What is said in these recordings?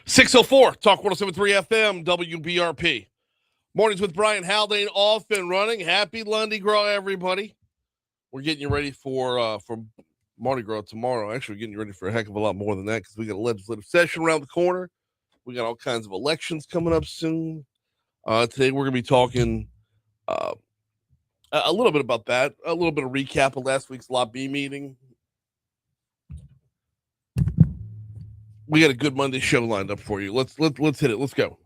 604 Talk 107.3 FM WBRP. Mornings with Brian Haldane off and running. Happy Lundi Gras, everybody. We're getting you ready for Mardi Gras tomorrow. Actually, we're getting you ready for a heck of a lot more than that because we got a legislative session around the corner. We got all kinds of elections coming up soon. Today, we're going to be talking a little bit about that, a little bit of recap of last week's Lot B meeting. We got a good Monday show lined up for you. Let's hit it. Let's go.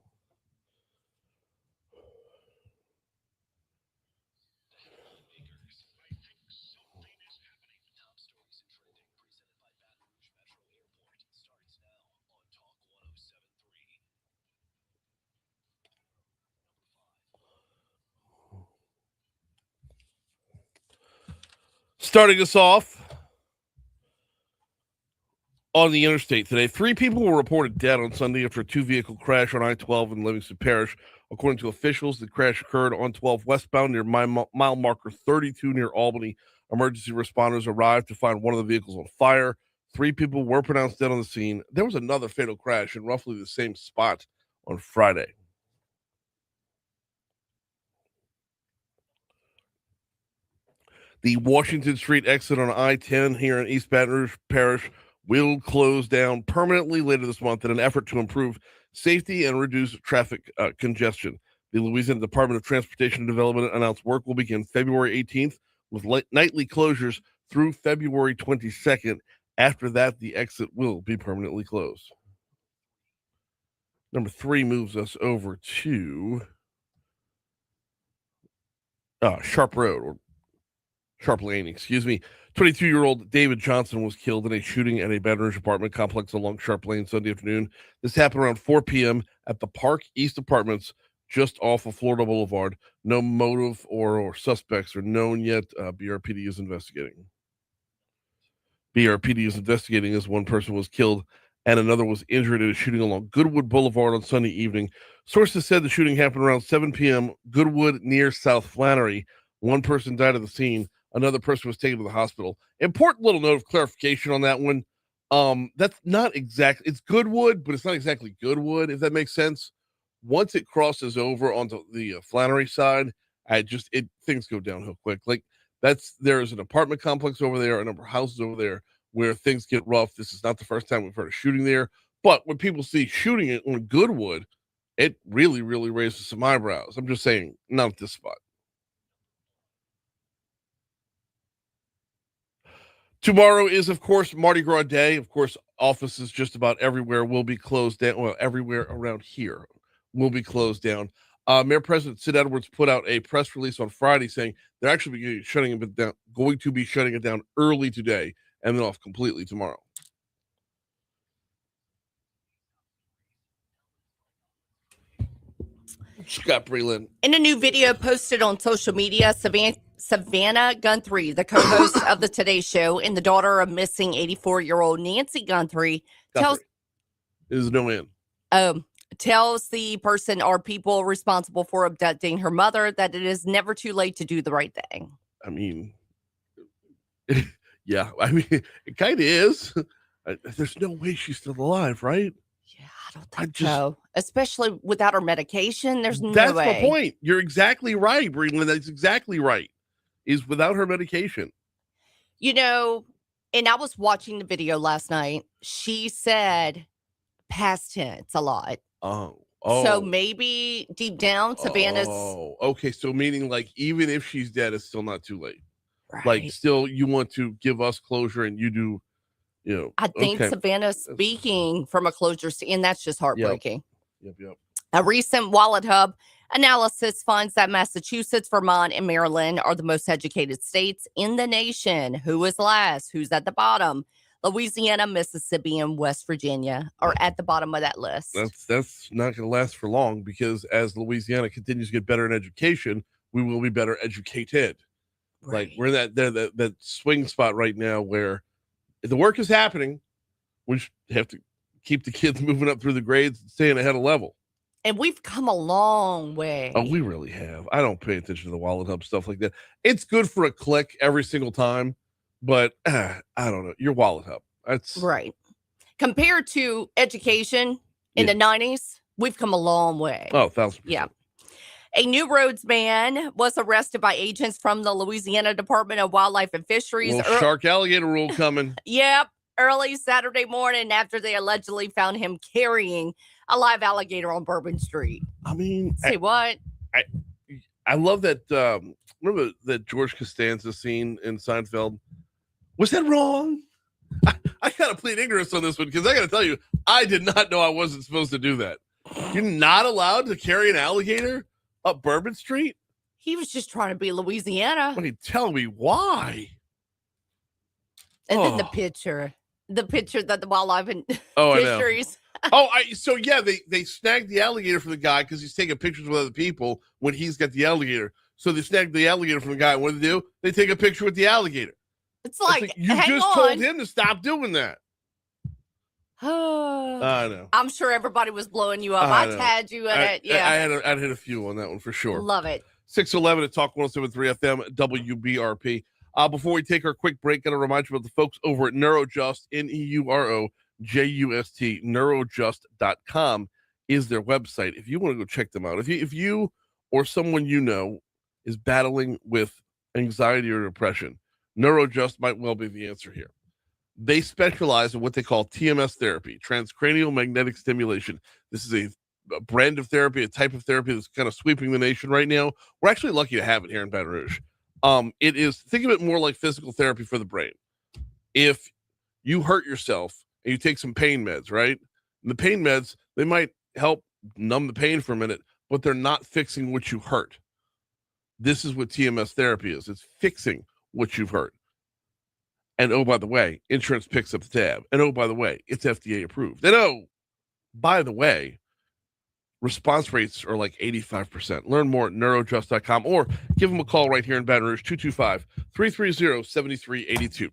Starting us off on the interstate today, 3 people were reported dead on Sunday after a 2-vehicle crash on I-12 in Livingston Parish. According to officials, the crash occurred on 12 westbound near mile marker 32 near Albany. Emergency responders arrived to find one of the vehicles on fire. 3 people were pronounced dead on the scene. There was another fatal crash in roughly the same spot on Friday. The Washington Street exit on I-10 here in East Baton Rouge Parish will close down permanently later this month in an effort to improve safety and reduce traffic congestion. The Louisiana Department of Transportation and Development announced work will begin February 18th with nightly closures through February 22nd. After that, the exit will be permanently closed. Number 3 moves us over to Sharp Road, or Sharp Lane, 22-year-old David Johnson was killed in a shooting at a Baton Rouge apartment complex along Sharp Lane Sunday afternoon. This happened around 4 p.m. at the Park East Apartments, just off of Florida Boulevard. No motive or suspects are known yet. BRPD is investigating. BRPD is investigating as one person was killed and another was injured in a shooting along Goodwood Boulevard on Sunday evening. Sources said the shooting happened around 7 p.m. Goodwood near South Flannery. One person died at the scene. Another person was taken to the hospital. Important little note of clarification on that one. That's not exact. It's Goodwood, but it's not exactly Goodwood, if that makes sense. Once it crosses over onto the Flannery side, things go downhill quick. Like there's an apartment complex over there, a number of houses over there where things get rough. This is not the first time we've heard of shooting there, but when people see shooting it on Goodwood, it really, really raises some eyebrows. I'm just saying, not at this spot. Tomorrow is, of course, Mardi Gras Day. Of course, offices just about everywhere will be closed down. Well, everywhere around here will be closed down. Mayor President Sid Edwards put out a press release on Friday saying they're actually going to be shutting it down early today and then off completely tomorrow. Scott Breland. In a new video posted on social media, Savannah Guthrie, the co-host of the Today Show and the daughter of missing 84-year-old Nancy Guthrie, tells the person or people responsible for abducting her mother that it is never too late to do the right thing. I mean, yeah, it kind of is. There's no way she's still alive, right? Yeah, I don't think so. Especially without her medication, there's no way. That's my point. You're exactly right, Breland. That's exactly right. Is without her medication. And I was watching the video last night. She said past tense a lot. Oh. So maybe deep down, Savannah's. Oh, okay. So meaning like even if she's dead, it's still not too late. Right. Like still you want to give us closure and you do, I think Savannah's speaking from a closure, and that's just heartbreaking. Yep. A recent Wallet Hub analysis finds that Massachusetts, Vermont, and Maryland are the most educated states in the nation. Who is last? Who's at the bottom? Louisiana, Mississippi, and West Virginia are at the bottom of that list. That's not going to last for long because as Louisiana continues to get better in education, we will be better educated. Right. Like we're in that swing spot right now where the work is happening. We have to keep the kids moving up through the grades and staying ahead of level. And we've come a long way. Oh, we really have. I don't pay attention to the Wallet Hub stuff like that. It's good for a click every single time, but I don't know. Your Wallet Hub. That's right. Compared to education in the 90s, we've come a long way. Oh, 1,000%. Yeah. A New Roads man was arrested by agents from the Louisiana Department of Wildlife and Fisheries. Well, shark alligator rule coming. Yep. Early Saturday morning after they allegedly found him carrying a live alligator on Bourbon Street. I mean, say what? I love that. Remember that George Costanza scene in Seinfeld? Was that wrong? I got to plead ignorance on this one because I got to tell you, I did not know I wasn't supposed to do that. You're not allowed to carry an alligator up Bourbon Street? He was just trying to be Louisiana. What are you telling me? Why? And then the picture that the wildlife and fisheries. They snagged the alligator from the guy because he's taking pictures with other people when he's got the alligator. So they snagged the alligator from the guy. What do? They take a picture with the alligator. It's like you just told him to stop doing that. I know. I'm sure everybody was blowing you up. I tagged you in it. Yeah. I'd hit a few on that one for sure. Love it. 611 at Talk 107.3 FM WBRP. Before we take our quick break, got to remind you about the folks over at Neurojust, NEUROJUST. Neurojust.com is their website. If you want to go check them out, if you or someone you know is battling with anxiety or depression, Neurojust might well be the answer here. They specialize in what they call TMS therapy, transcranial magnetic stimulation. This is a brand of therapy, a type of therapy that's kind of sweeping the nation right now. We're actually lucky to have it here in Baton Rouge. It is, think of it more like physical therapy for the brain. If you hurt yourself and you take some pain meds, right? And the pain meds, they might help numb the pain for a minute, but they're not fixing what you hurt. This is what TMS therapy is. It's fixing what you've hurt. And oh, by the way, insurance picks up the tab. And oh, by the way, it's FDA approved. And oh, by the way, response rates are like 85%. Learn more at neurojust.com or give them a call right here in Baton Rouge, 225-330-7382.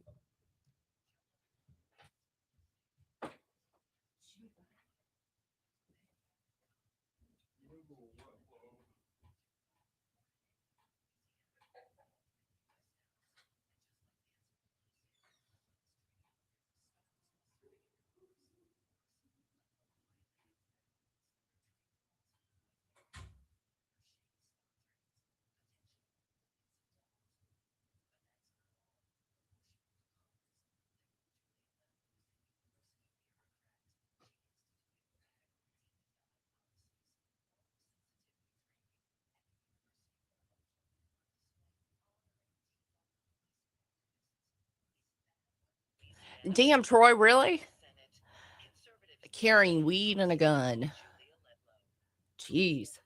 Damn, Troy, really? Carrying weed and a gun. Jeez.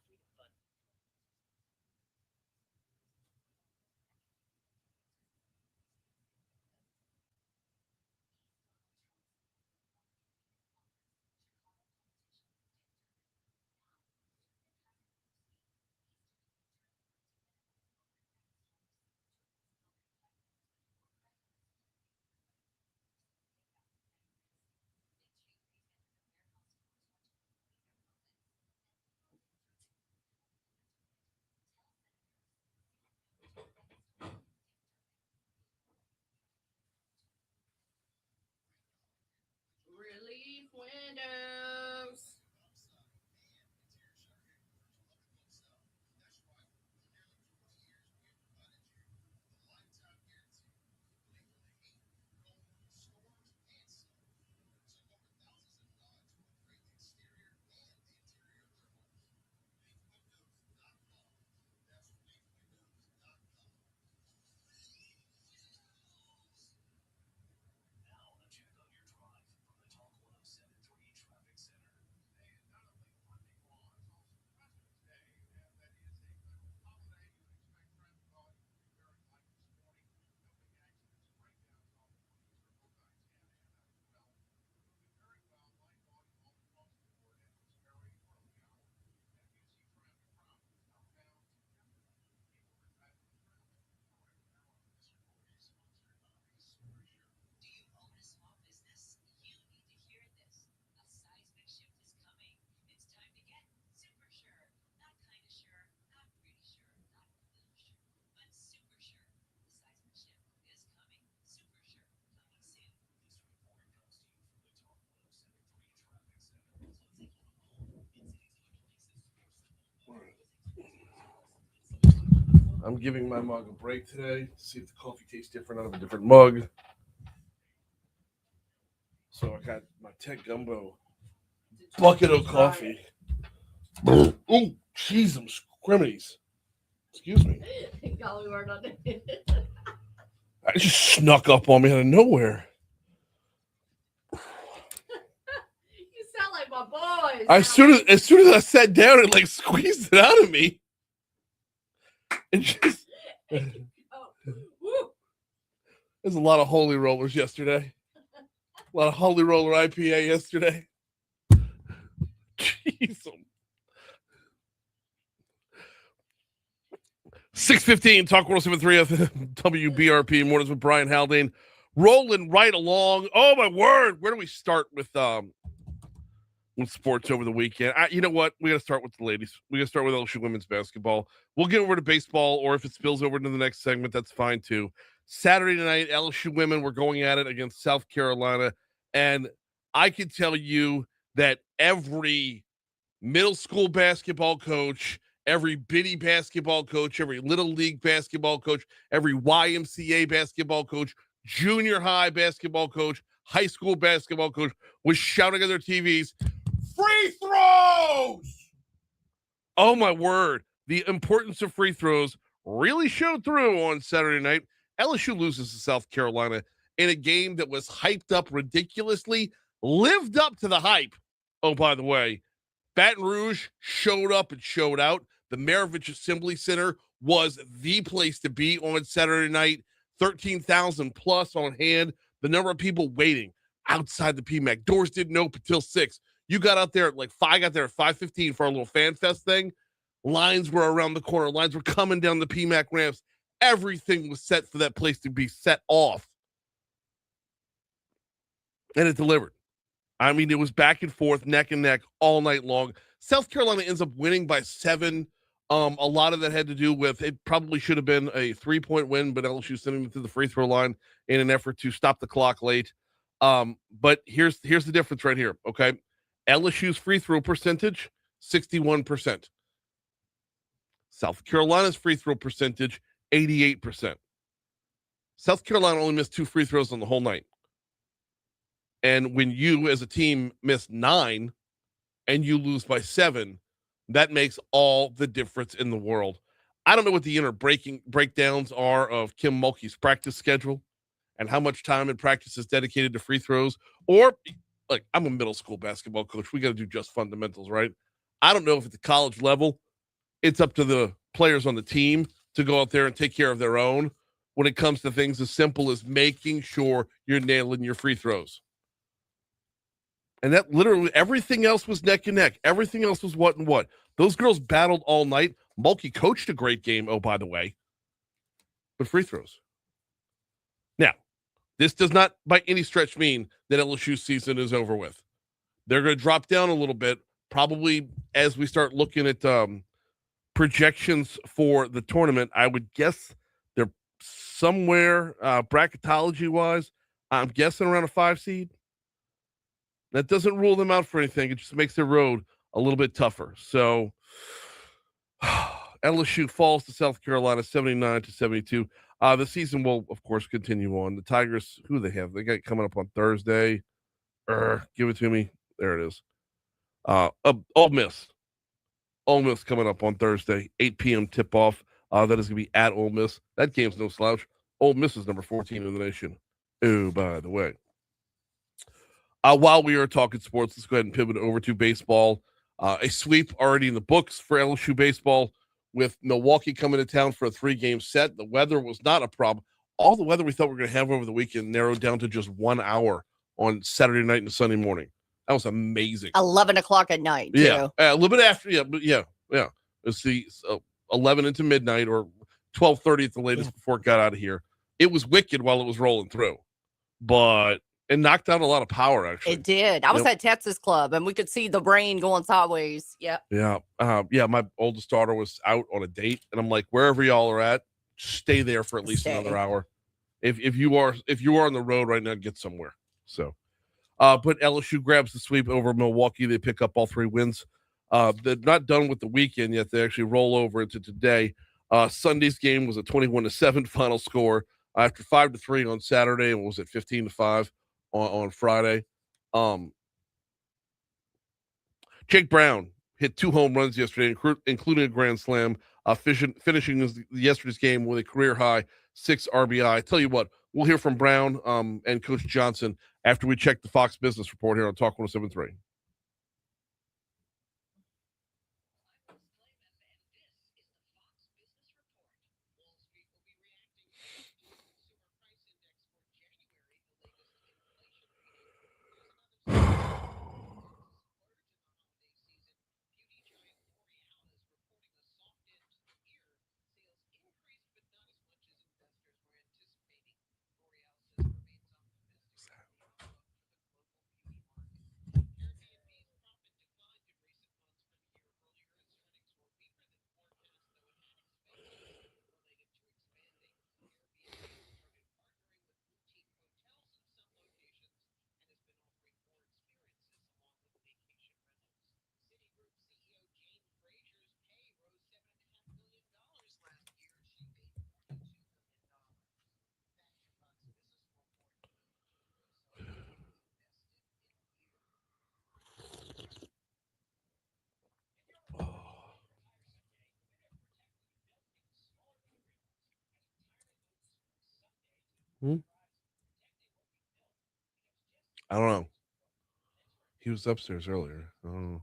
I'm giving my mug a break today to see if the coffee tastes different out of a different mug. So I got my Tech Gumbo bucket of coffee. Oh, jeez, I'm scrimmies. Excuse me. I just snuck up on me out of nowhere. You sound like my boys. As soon as I sat down, it like squeezed it out of me. And just there's a lot of holy rollers yesterday. A lot of holy roller IPA yesterday. Jeez. 6:15, Talk 107.3 WBRP Mornings with Brian Haldane. Rolling right along. Oh, my word. Where do we start with sports over the weekend? You know what? We got to start with the ladies. We got to start with LSU women's basketball. We'll get over to baseball, or if it spills over into the next segment, that's fine too. Saturday night, LSU women were going at it against South Carolina, and I can tell you that every middle school basketball coach, every bitty basketball coach, every little league basketball coach, every YMCA basketball coach, junior high basketball coach, high school basketball coach was shouting at their TVs, free throws! Oh, my word. The importance of free throws really showed through on Saturday night. LSU loses to South Carolina in a game that was hyped up ridiculously, lived up to the hype. Oh, by the way, Baton Rouge showed up and showed out. The Maravich Assembly Center was the place to be on Saturday night. 13,000 plus on hand. The number of people waiting outside the PMAC. Doors didn't open until 6. You got out there at like 5. I got there at 5:15 for our little fan fest thing. Lines were around the corner. Lines were coming down the PMAC ramps. Everything was set for that place to be set off. And it delivered. I mean, it was back and forth, neck and neck all night long. South Carolina ends up winning by 7. A lot of that had to do with it probably should have been a 3-point win, but LSU sending them to the free throw line in an effort to stop the clock late. But here's the difference right here, okay? LSU's free throw percentage, 61%. South Carolina's free throw percentage, 88%. South Carolina only missed 2 free throws on the whole night. And when you, as a team, miss 9 and you lose by 7, that makes all the difference in the world. I don't know what the inner breakdowns are of Kim Mulkey's practice schedule and how much time in practice is dedicated to free throws. Or, like, I'm a middle school basketball coach. We got to do just fundamentals, right? I don't know if at the college level, it's up to the players on the team to go out there and take care of their own when it comes to things as simple as making sure you're nailing your free throws. And that literally everything else was neck and neck. Everything else was what and what. Those girls battled all night. Mulkey coached a great game, oh, by the way. But free throws. Now, this does not by any stretch mean that LSU's season is over with. They're going to drop down a little bit, probably as we start looking at projections for the tournament. I would guess they're somewhere bracketology-wise. I'm guessing around a 5 seed. That doesn't rule them out for anything. It just makes their road a little bit tougher. So LSU falls to South Carolina 79-72. The season will, of course, continue on. The Tigers, who do they have? They got coming up on Thursday. Give it to me. There it is. Ole Miss. Ole Miss coming up on Thursday, 8 p.m. tip-off. That is going to be at Ole Miss. That game's no slouch. Ole Miss is number 14 in the nation. Oh, by the way. While we are talking sports, let's go ahead and pivot over to baseball. A sweep already in the books for LSU baseball with Milwaukee coming to town for a 3-game set. The weather was not a problem. All the weather we thought we were going to have over the weekend narrowed down to just 1 hour on Saturday night and Sunday morning. That was amazing. 11 o'clock at night, too. Yeah, a little bit after. Yeah. It's the 11 into midnight or 12:30 at the latest before it got out of here. It was wicked while it was rolling through, but it knocked out a lot of power, actually. It did. I was at Texas Club, and we could see the rain going sideways. Yep. Yeah. My oldest daughter was out on a date, and I'm like, wherever y'all are at, stay there for at least another hour. If you are on the road right now, get somewhere. So, but LSU grabs the sweep over Milwaukee. They pick up all 3 wins. They're not done with the weekend yet. They actually roll over into today. Sunday's game was a 21-7 final score after 5-3 on Saturday, and was it 15-5 on Friday. Jake Brown hit 2 home runs yesterday, including a grand slam, finishing yesterday's game with a career high 6 RBI. I tell you what, we'll hear from Brown and Coach Johnson after we check the Fox Business Report here on Talk 107.3. I don't know. He was upstairs earlier. I don't know.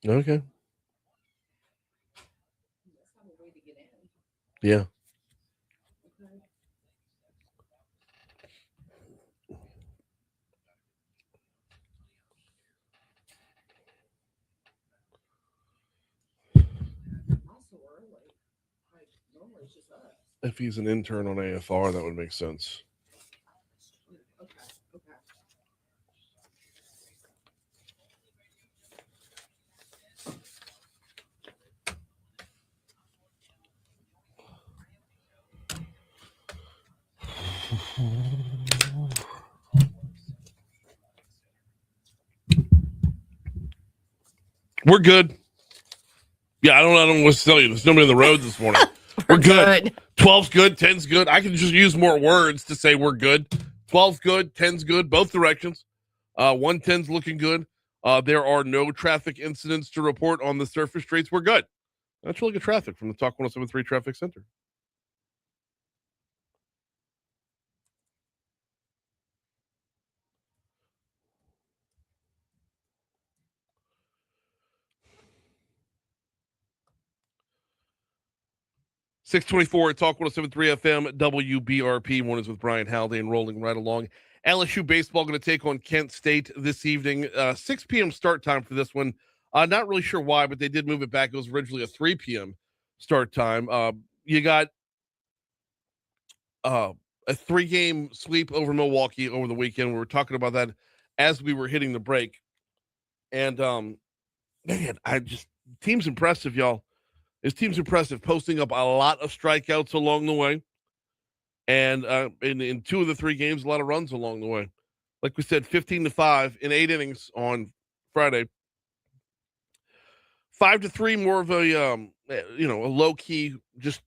Okay. Yeah. If he's an intern on AFR, that would make sense. We're good. Yeah, I don't know what to tell you. There's nobody on the road this morning. We're good. 12's good, 10's good. I can just use more words to say we're good. 12's good, 10's good, both directions. 110's looking good. There are no traffic incidents to report on the surface streets. We're good. That's really good traffic from the Talk 107.3 Traffic Center. .624 at Talk 107.3 FM, WBRP. Mornings with Brian Haldane rolling right along. LSU baseball going to take on Kent State this evening. 6 p.m. start time for this one. Not really sure why, but they did move it back. It was originally a 3 p.m. start time. You got a 3-game sweep over Milwaukee over the weekend. We were talking about that as we were hitting the break. And, man, team's impressive, y'all. His team's impressive, posting up a lot of strikeouts along the way. And in 2 of the 3 games, a lot of runs along the way. Like we said, 15-5 in 8 innings on Friday. 5-3, more of a low key, just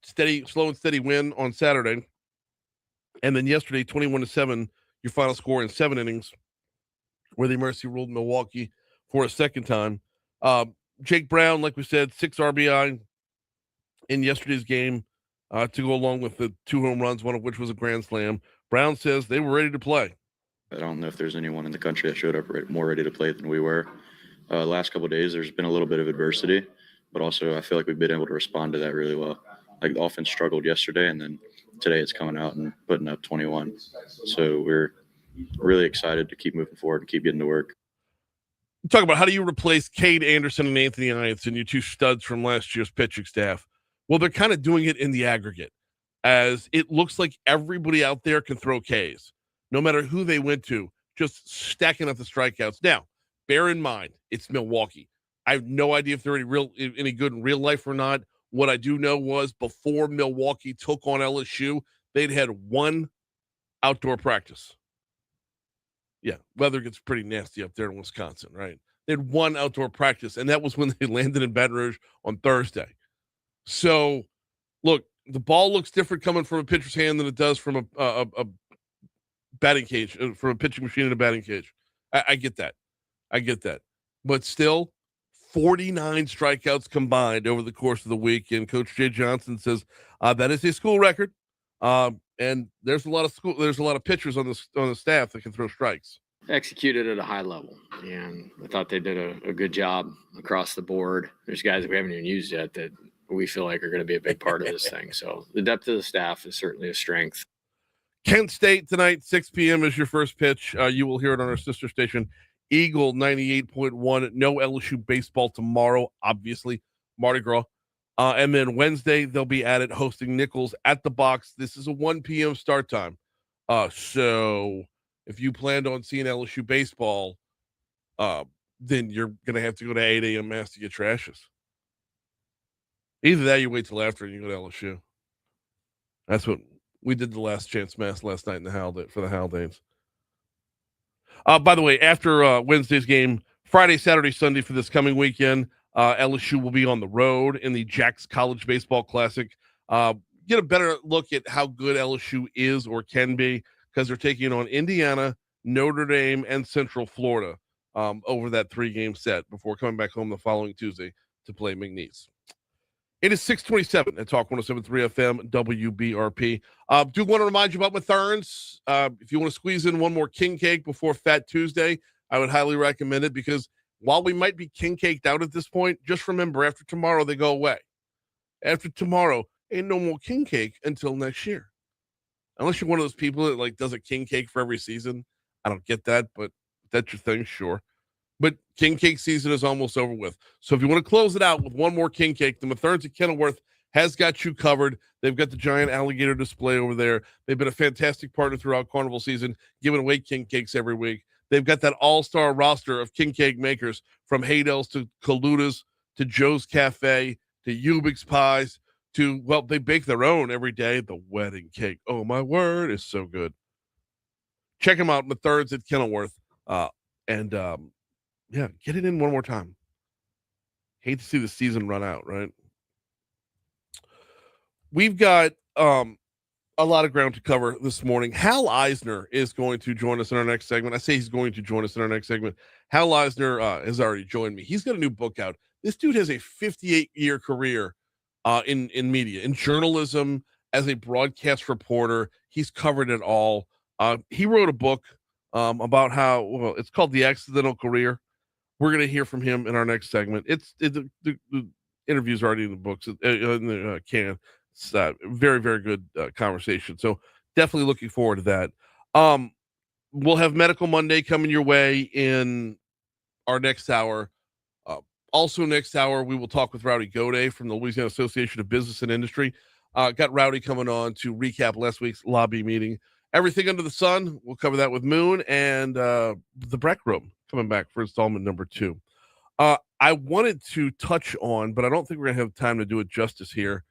slow and steady win on Saturday. And then yesterday, 21-7, your final score in 7 innings, where they mercy ruled Milwaukee for a second time. Jake Brown, like we said, 6 RBI in yesterday's game to go along with the 2 home runs, one of which was a grand slam. Brown says they were ready to play. I don't know if there's anyone in the country that showed up more ready to play than we were. Last couple of days, there's been a little bit of adversity, but also I feel like we've been able to respond to that really well. Like the offense struggled yesterday, and then today it's coming out and putting up 21. So we're really excited to keep moving forward and keep getting to work. Talk about how do you replace Cade Anderson and Anthony Ianson, your 2 studs from last year's pitching staff? Well, they're kind of doing it in the aggregate, as it looks like everybody out there can throw Ks, no matter who they went to, just stacking up the strikeouts. Now, bear in mind, it's Milwaukee. I have no idea if they're any good in real life or not. What I do know was before Milwaukee took on LSU, they'd had 1 outdoor practice. Yeah, weather gets pretty nasty up there in Wisconsin, right? They had 1 outdoor practice, and that was when they landed in Baton Rouge on Thursday. So, look, the ball looks different coming from a pitcher's hand than it does from a batting cage, from a pitching machine in a batting cage. I get that. But still, 49 strikeouts combined over the course of the week, and Coach Jay Johnson says that is a school record. And there's a lot of pitchers on the staff that can throw strikes. Executed at a high level, and I thought they did a good job across the board. There's guys that we haven't even used yet that we feel like are going to be a big part of this thing. So the depth of the staff is certainly a strength. Kent State tonight, 6 p.m. is your first pitch. You will hear it on our sister station, Eagle 98.1. No LSU baseball tomorrow, obviously, Mardi Gras. And then Wednesday, they'll be at it hosting Nichols at the Box. This is a 1 p.m. start time. So if you planned on seeing LSU baseball, then you're going to have to go to 8 a.m. mass to get your ashes. Either that or you wait till after and you go to LSU. That's what we did the last chance mass last night in for the Haldanes. By the way, after Wednesday's game, Friday, Saturday, Sunday for this coming weekend, LSU will be on the road in the Jack's College Baseball Classic. Get a better look at how good LSU is or can be, because they're taking on Indiana, Notre Dame, and Central Florida over that 3-game set before coming back home the following Tuesday to play McNeese. It is 6:27 at Talk 107.3 FM WBRP. Do want to remind you about Matherns. If you want to squeeze in one more king cake before Fat Tuesday, I would highly recommend it, because while we might be king caked out at this point, just remember, after tomorrow, they go away. After tomorrow, ain't no more king cake until next year. Unless you're one of those people that does a king cake for every season. I don't get that, but that's your thing, sure. But king cake season is almost over with. So if you want to close it out with one more king cake, the Matherns at Kenilworth has got you covered. They've got the giant alligator display over there. They've been a fantastic partner throughout Carnival season, giving away king cakes every week. They've got that all-star roster of king cake makers, from Haydell's to Kaluda's to Joe's Cafe to Ubix Pies to, well, they bake their own every day. The wedding cake, oh my word, is so good. Check them out, Matherns at Kenilworth. Yeah, get it in one more time. Hate to see the season run out, right? We've got a lot of ground to cover this morning. Hal Eisner is going to join us in our next segment. I say he's going to join us in our next segment. Hal Eisner has already joined me. He's got a new book out. This dude has a 58-year career in media, in journalism, as a broadcast reporter. He's covered it all. He wrote a book about how, well, it's called The Accidental Career. We're going to hear from him in our next segment. The interview's already in the books, in the can. It's very, very good conversation. So definitely looking forward to that. We'll have Medical Monday coming your way in our next hour. Also next hour, we will talk with Rowdy Goday from the Louisiana Association of Business and Industry. Got Rowdy coming on to recap last week's lobby meeting. Everything under the sun. We'll cover that with Moon and the BREC Room coming back for installment number 2. I wanted to touch on, but I don't think we're going to have time to do it justice here.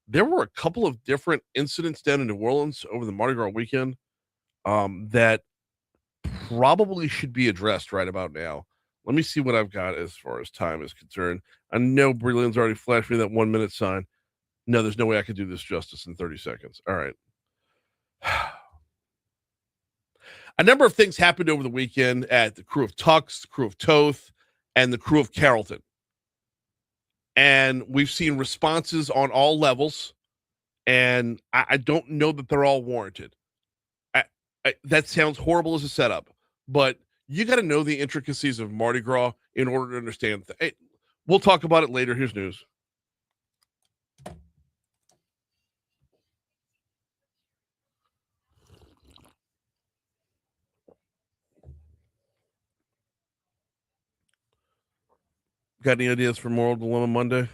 There were a couple of different incidents down in New Orleans over the Mardi Gras weekend that probably should be addressed right about now. Let me see what I've got as far as time is concerned. I know Breland's already flashed me that 1 minute sign. No, there's no way I could do this justice in 30 seconds. All right. A number of things happened over the weekend at the crew of Tux, the crew of Toth, and the crew of Carrollton. And we've seen responses on all levels, and I don't know that they're all warranted. That sounds horrible as a setup, but you got to know the intricacies of Mardi Gras in order to understand. We'll talk about it later. Here's news. Got any ideas for Moral Dilemma Monday?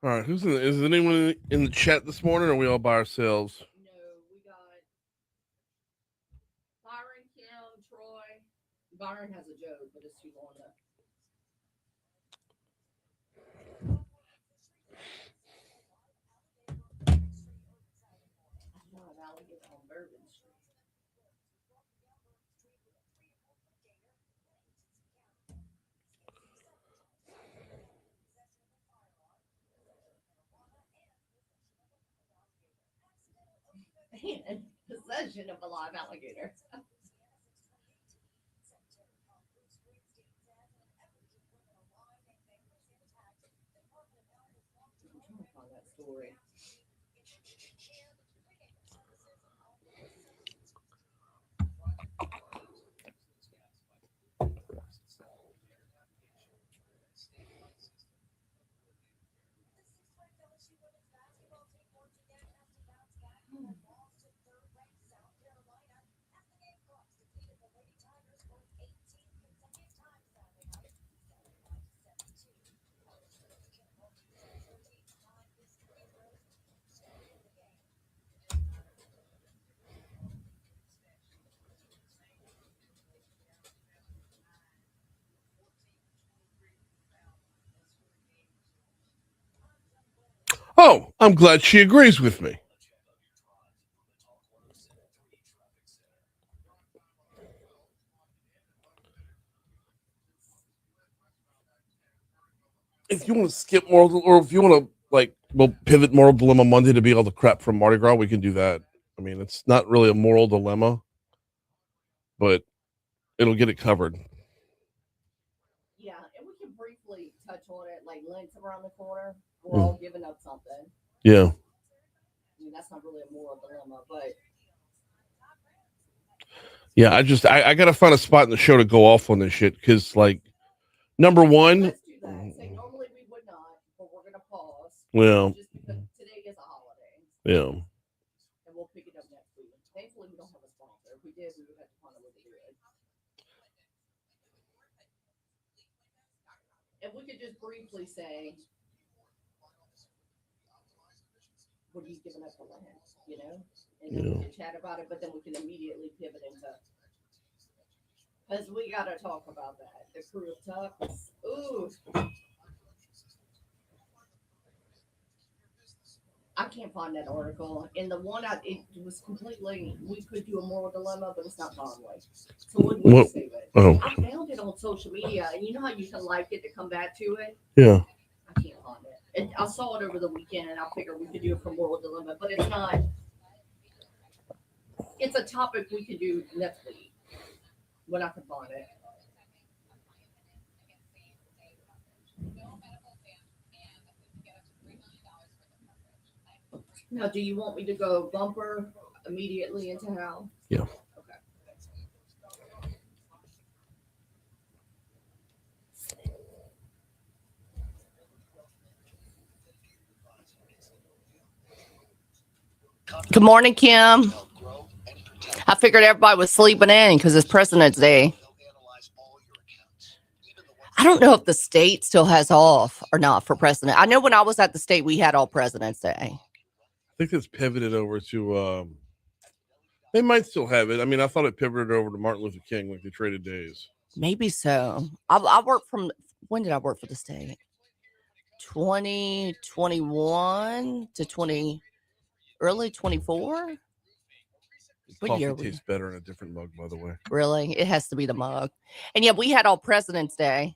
All right, is anyone in the chat this morning, or are we all by ourselves? No, we got Byron, Kim, Troy. Byron has a joke, but it's too long to. Alligator on Bourbon Street. And possession of a live alligator. I'm trying to find that story. Oh, I'm glad she agrees with me. If you want to skip moral, or if you want to we'll pivot Moral Dilemma Monday to be all the crap from Mardi Gras, we can do that. I mean, it's not really a moral dilemma, but it'll get it covered. Yeah, and we can briefly touch on it. Like Lent's around the corner. We're all giving up something. Yeah. I mean, that's not really a moral dilemma, but Yeah, I gotta find a spot in the show to go off on this shit because, like, number one, let's do that. Say normally we would not, but we're gonna pause. Well, just because today is a holiday. Yeah. And we'll pick it up next week. Thankfully, we don't have a sponsor. If we did, we would have to find a way to do it. If we could just briefly say, what are you giving up the land, you know? And Yeah. then we can chat about it, but then we can immediately pivot into, because we got to talk about that. The crew of Tucks. Ooh. I can't find that article. And the one, it was completely, we could do a moral dilemma, but it's not Conway. So we'll save it. Oh, I found it on social media, and you know how you can like it to come back to it? yeah. I can't find it. And I saw it over the weekend, and I figured we could do it for moral dilemma, but it's not. It's a topic we could do next week when I can find it. Now, do you want me to go bumper immediately into Hal? Yeah. Okay. Good morning, Kim. I figured everybody was sleeping in because it's President's Day. I don't know if the state still has off or not for president. I know when I was at the state, we had all President's Day. I think it's pivoted over to, they might still have it. I mean, I thought it pivoted over to Martin Luther King, like they traded days. Maybe so. I worked from, when did I work for the state? 2021 to early 24. What year? Coffee tastes better in a different mug, by the way. Really? It has to be the mug. And yeah, we had all President's Day.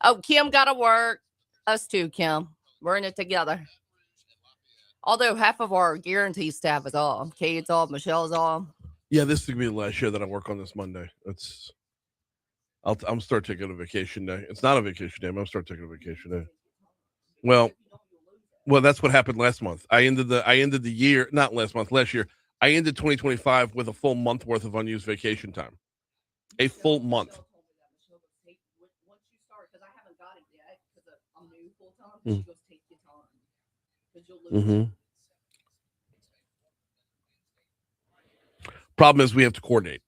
Oh, Kim got to work. Us too, Kim. We're in it together. Although half of our guarantee staff is off. Kate's off. Michelle's off. Yeah, this is gonna be the last year that I work on this Monday. I'm start taking a vacation day. It's not a vacation day. I'm gonna start taking a vacation day. Well, that's what happened last month. I ended the year, not last month, last year. I ended 2025 with a full month worth of unused vacation time. A full month. Mm-hmm. Problem is we have to coordinate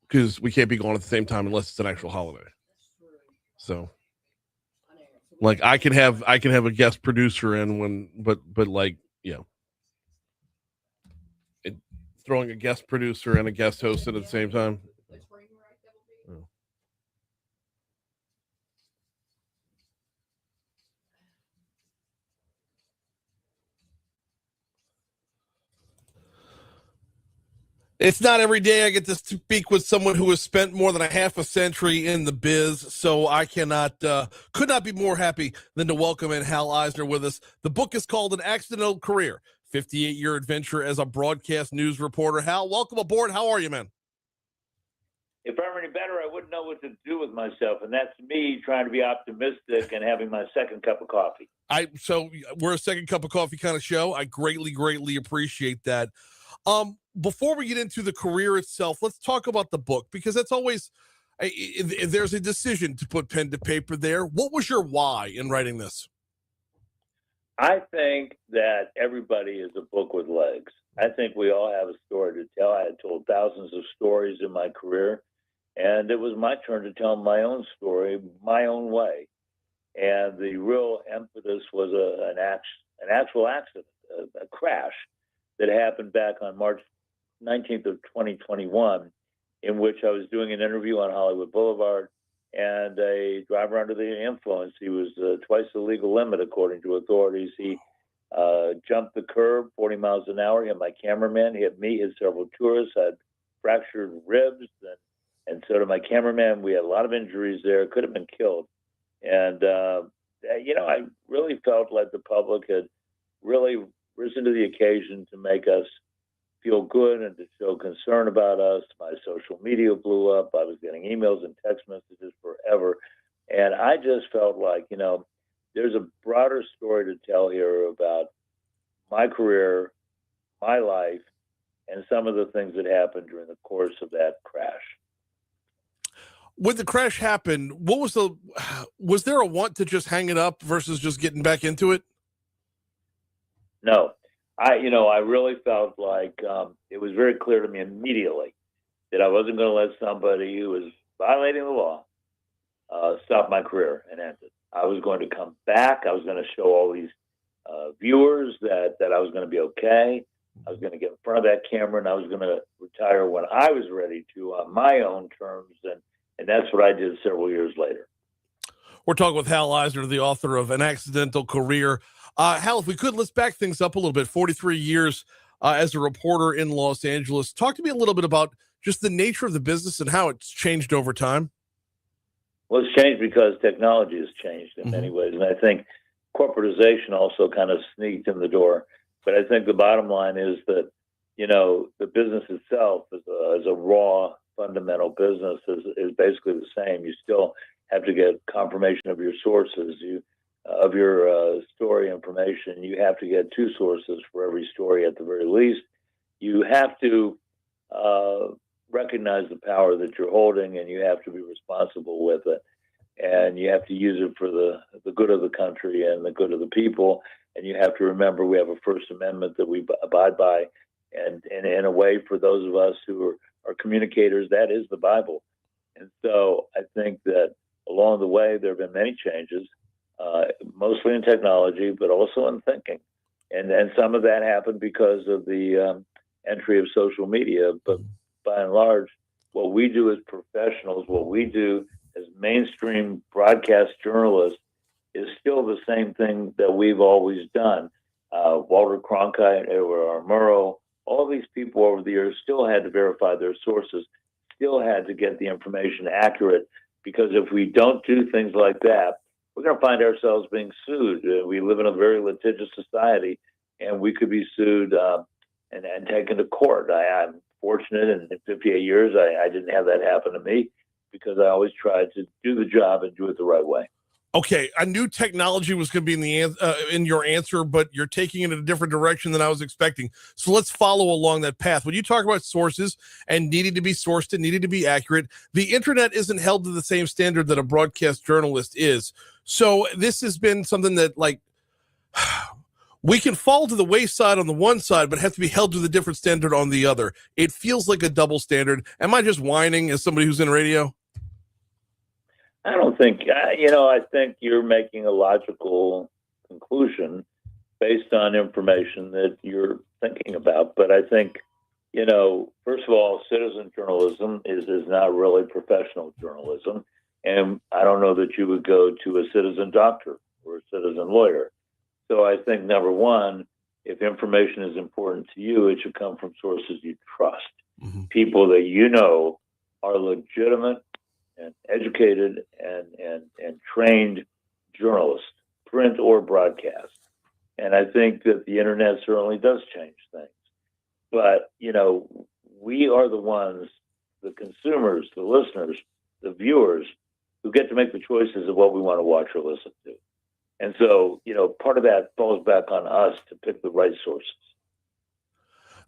because we can't be going at the same time unless it's an actual holiday. So, like, I can have a guest producer in but like, you know, throwing a guest producer and a guest host in at the same time. Oh. It's not every day I get to speak with someone who has spent more than a half a century in the biz, so I could not be more happy than to welcome in Hal Eisner with us. The book is called An Accidental Career, 58-year adventure as a broadcast news reporter. Hal, welcome aboard. How are you, man? If I were any better, I wouldn't know what to do with myself, and that's me trying to be optimistic and having my second cup of coffee. So we're a second cup of coffee kind of show. I greatly appreciate that. Before we get into the career itself, let's talk about the book, because that's always, there's a decision to put pen to paper there. What was your why in writing this? I think that everybody is a book with legs. I think we all have a story to tell. I had told thousands of stories in my career, and it was my turn to tell my own story, my own way. And the real impetus was an actual accident, a crash that happened back on March 19th of 2021, in which I was doing an interview on Hollywood Boulevard, and a driver under the influence, he was twice the legal limit according to authorities. He jumped the curb 40 miles an hour, hit my cameraman, hit me, hit several tourists, had fractured ribs, and so did my cameraman. We had a lot of injuries there, could have been killed. And, I really felt like the public had really risen to the occasion to make us feel good and to show concern about us. My social media blew up. I was getting emails and text messages forever. And I just felt like, there's a broader story to tell here about my career, my life, and some of the things that happened during the course of that crash. When the crash happened, was there a want to just hang it up versus just getting back into it? No, I really felt like it was very clear to me immediately that I wasn't going to let somebody who was violating the law stop my career and end it. I was going to come back. I was going to show all these viewers that I was going to be okay. I was going to get in front of that camera, and I was going to retire when I was ready to on my own terms, and that's what I did several years later. We're talking with Hal Eisner, the author of An Accidental Career. Hal, if we could, let's back things up a little bit. 43 years as a reporter in Los Angeles. Talk to me a little bit about just the nature of the business and how it's changed over time. Well, it's changed because technology has changed in many ways, and I think corporatization also kind of sneaked in the door. But I think the bottom line is that, you know, the business itself as a raw, fundamental business is basically the same. You still have to get confirmation of your sources, of your story information. You have to get 2 sources for every story at the very least. You have to recognize the power that you're holding, and you have to be responsible with it. And you have to use it for the good of the country and the good of the people. And you have to remember we have a First Amendment that we abide by. And in a way, for those of us who are communicators, that is the Bible. And so I think that along the way, there have been many changes, mostly in technology, but also in thinking. And some of that happened because of the entry of social media. But by and large, what we do as professionals, what we do as mainstream broadcast journalists is still the same thing that we've always done. Walter Cronkite, Edward R. Murrow, all these people over the years still had to verify their sources, still had to get the information accurate, because if we don't do things like that, we're going to find ourselves being sued. We live in a very litigious society, and we could be sued and taken to court. I'm fortunate, and in 58 years, I didn't have that happen to me, because I always tried to do the job and do it the right way. Okay, I knew technology was going to be in your answer, but you're taking it in a different direction than I was expecting. So let's follow along that path. When you talk about sources and needing to be sourced and needing to be accurate, the internet isn't held to the same standard that a broadcast journalist is. So this has been something that, like, we can fall to the wayside on the one side, but have to be held to the different standard on the other. It feels like a double standard. Am I just whining as somebody who's in radio? I don't think, I think you're making a logical conclusion based on information that you're thinking about. But I think, first of all, citizen journalism is not really professional journalism. And I don't know that you would go to a citizen doctor or a citizen lawyer. So I think, number one, if information is important to you, it should come from sources you trust, people that you know are legitimate and educated and trained journalists, print or broadcast. And I think that the internet certainly does change things. But, we are the ones, the consumers, the listeners, the viewers, who get to make the choices of what we want to watch or listen to. And so, part of that falls back on us to pick the right sources.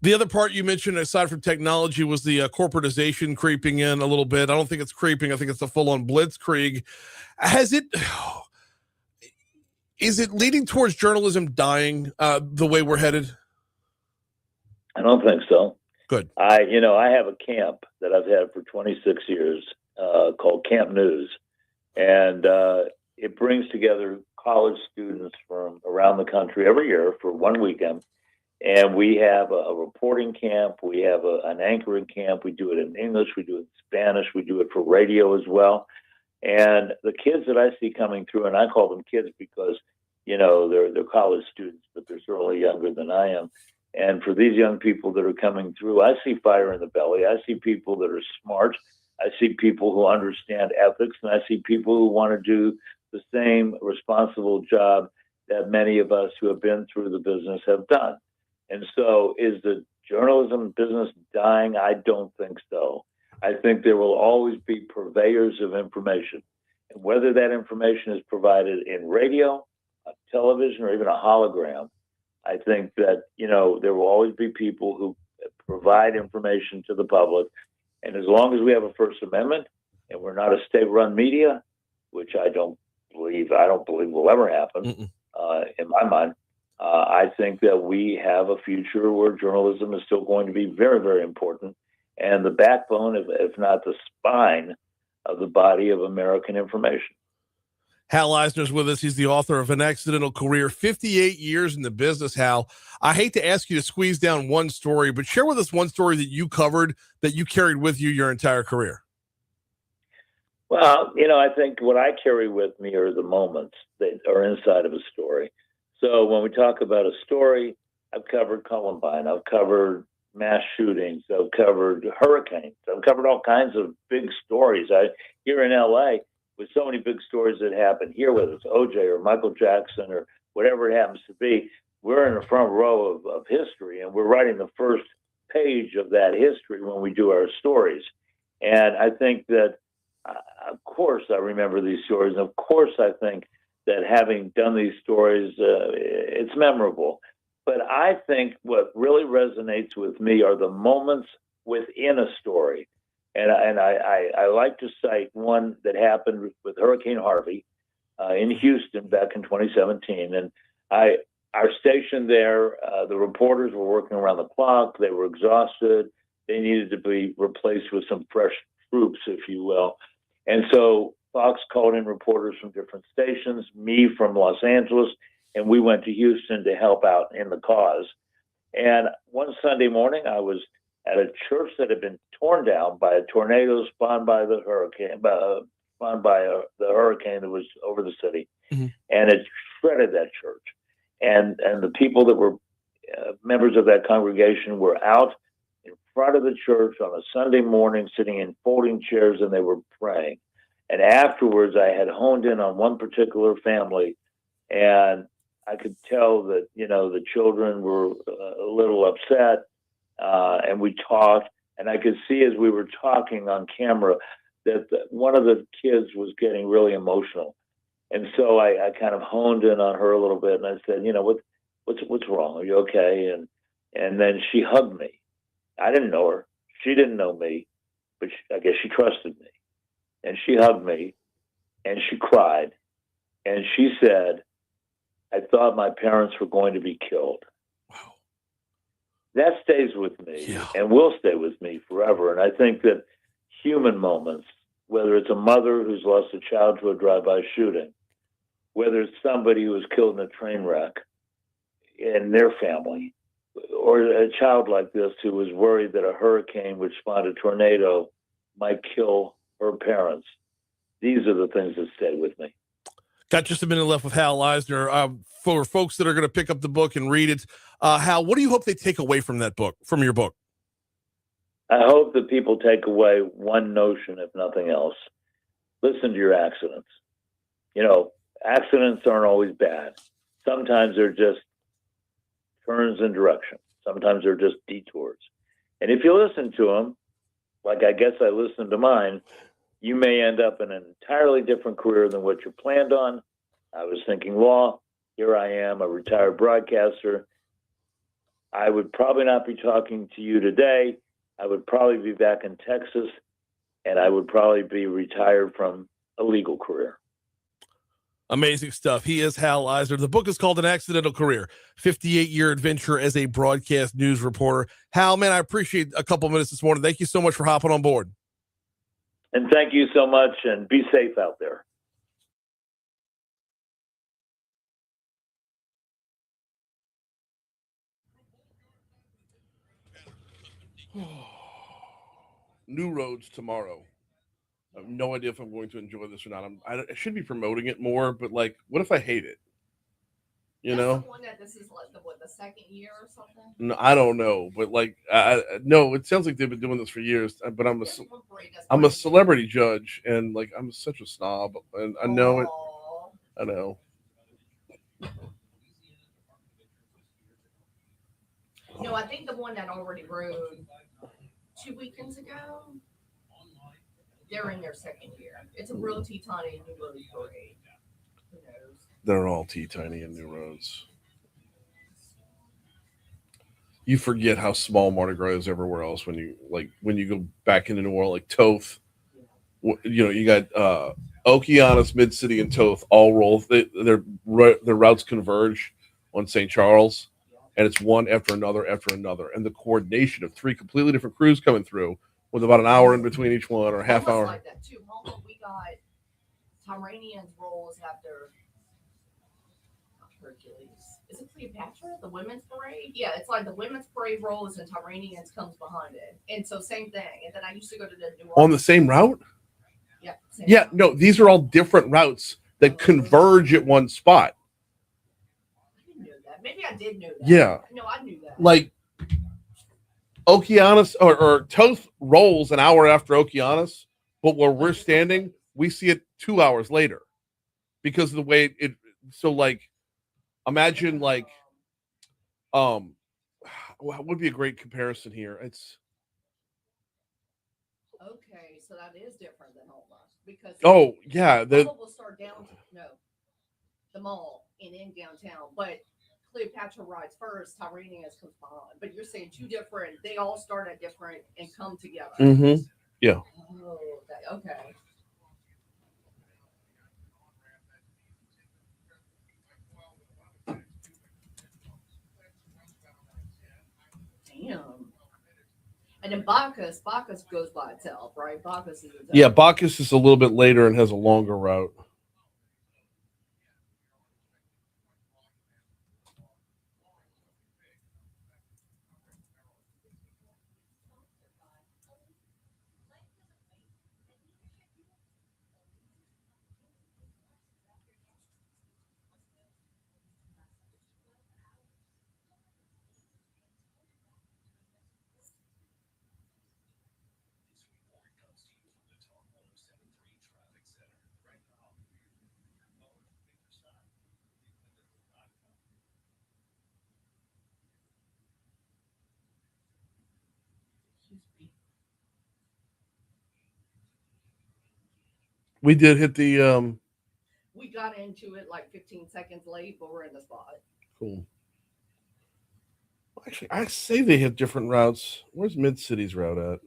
The other part you mentioned, aside from technology, was the corporatization creeping in a little bit. I don't think it's creeping. I think it's a full-on blitzkrieg. Is it leading towards journalism dying the way we're headed? I don't think so. Good. I have a camp that I've had for 26 years called Camp News. And it brings together college students from around the country every year for one weekend. And we have a reporting camp. We have an anchoring camp. We do it in English. We do it in Spanish. We do it for radio as well. And the kids that I see coming through, and I call them kids because, they're college students, but they're certainly younger than I am. And for these young people that are coming through, I see fire in the belly. I see people that are smart. I see people who understand ethics, and I see people who want to do the same responsible job that many of us who have been through the business have done. And so is the journalism business dying? I don't think so. I think there will always be purveyors of information. And whether that information is provided in radio, television, or even a hologram, I think that, there will always be people who provide information to the public. And as long as we have a First Amendment and we're not a state-run media, which I don't believe will ever happen, in my mind, I think that we have a future where journalism is still going to be very, very important, and the backbone, if not the spine, of the body of American information. Hal Eisner's with us. He's the author of An Accidental Career, 58 years in the business, Hal. I hate to ask you to squeeze down one story, but share with us one story that you covered that you carried with you your entire career. Well, I think what I carry with me are the moments that are inside of a story. So when we talk about a story, I've covered Columbine, I've covered mass shootings, I've covered hurricanes, I've covered all kinds of big stories. Here in LA, with so many big stories that happen here, whether it's OJ or Michael Jackson or whatever it happens to be, we're in the front row of history, and we're writing the first page of that history when we do our stories. And I think that, of course, I remember these stories. And of course, I think that having done these stories, it's memorable. But I think what really resonates with me are the moments within a story. And I like to cite one that happened with Hurricane Harvey in Houston back in 2017. And our station there, the reporters were working around the clock. They were exhausted. They needed to be replaced with some fresh troops, if you will. And so Fox called in reporters from different stations, me from Los Angeles, and we went to Houston to help out in the cause. And one Sunday morning, I was at a church that had been torn down by a tornado spawned by the hurricane, the hurricane that was over the city, and it shredded that church. And the people that were members of that congregation were out in front of the church on a Sunday morning, sitting in folding chairs, and they were praying. And afterwards, I had honed in on one particular family, and I could tell that, the children were a little upset. And we talked, and I could see as we were talking on camera that one of the kids was getting really emotional. And so I kind of honed in on her a little bit, and I said, what's wrong? Are you okay? And then she hugged me. I didn't know her. She didn't know me, but I guess she trusted me. And she hugged me, and she cried. And she said, I thought my parents were going to be killed. That stays with me and will stay with me forever. And I think that human moments, whether it's a mother who's lost a child to a drive-by shooting, whether it's somebody who was killed in a train wreck and their family, or a child like this who was worried that a hurricane which spawned a tornado might kill her parents, these are the things that stay with me. Got just a minute left with Hal Eisner. For folks that are going to pick up the book and read it, Hal, what do you hope they take away from that book, from your book? I hope that people take away one notion, if nothing else. Listen to your accidents. Accidents aren't always bad. Sometimes they're just turns in direction. Sometimes they're just detours. And if you listen to them, like I guess I listened to mine, you may end up in an entirely different career than what you planned on. I was thinking law. Here I am, a retired broadcaster. I would probably not be talking to you today. I would probably be back in Texas, and I would probably be retired from a legal career. Amazing stuff. He is Hal Eisner. The book is called An Accidental Career, 58-year adventure as a broadcast news reporter. Hal, man, I appreciate a couple minutes this morning. Thank you so much for hopping on board. And thank you so much, and be safe out there. New roads tomorrow. I have no idea if I'm going to enjoy this or not. I should be promoting it more, but what if I hate it? That's the one that this is the second year or something? No, I don't know, but no, it sounds like they've been doing this for years. But I'm a celebrity judge, and I'm such a snob, and I know it. I know. No, I think the one that already rode 2 weekends ago, they're in their second year. It's a real Teton New Road parade. Who knows? They're all Tiny and New Roads. You forget how small Mardi Gras is everywhere else when you go back into New Orleans, like Toth. You got Okeanos, Mid-City, and Toth all roll. Their routes converge on St. Charles, and it's one after another, and the coordination of three completely different crews coming through with about an hour in between each one or a half hour. Like that too. We got Tyranians rolls after Hercules. Is it Cleopatra? The women's parade? Yeah, it's like the women's parade rolls and Tyranians comes behind it. And so same thing. And then I used to go to the New Orleans. On the same route? Yeah. Yeah, route. no, these are all different routes that converge at one spot. I didn't know that. Maybe I did know that. Yeah. No, I knew that. Like Okeanos or Toth rolls an hour after Okeanos, but where we're standing, we see it 2 hours later because of the way it. So like, imagine like, what would be a great comparison here? It's okay, so that is different than Homa because the Homa will start the mall and in downtown, but Cleopatra rides first, Tyranians comes behind. But you're saying two different, they all start at different and come together. Mm-hmm. Yeah. Oh, okay. Damn. And then Bacchus goes by itself, right? Bacchus is Bacchus is a little bit later and has a longer route. We did hit the we got into it like 15 seconds late, but we're in the spot. Cool. Actually, I say they have different routes. Where's Mid-City's route at?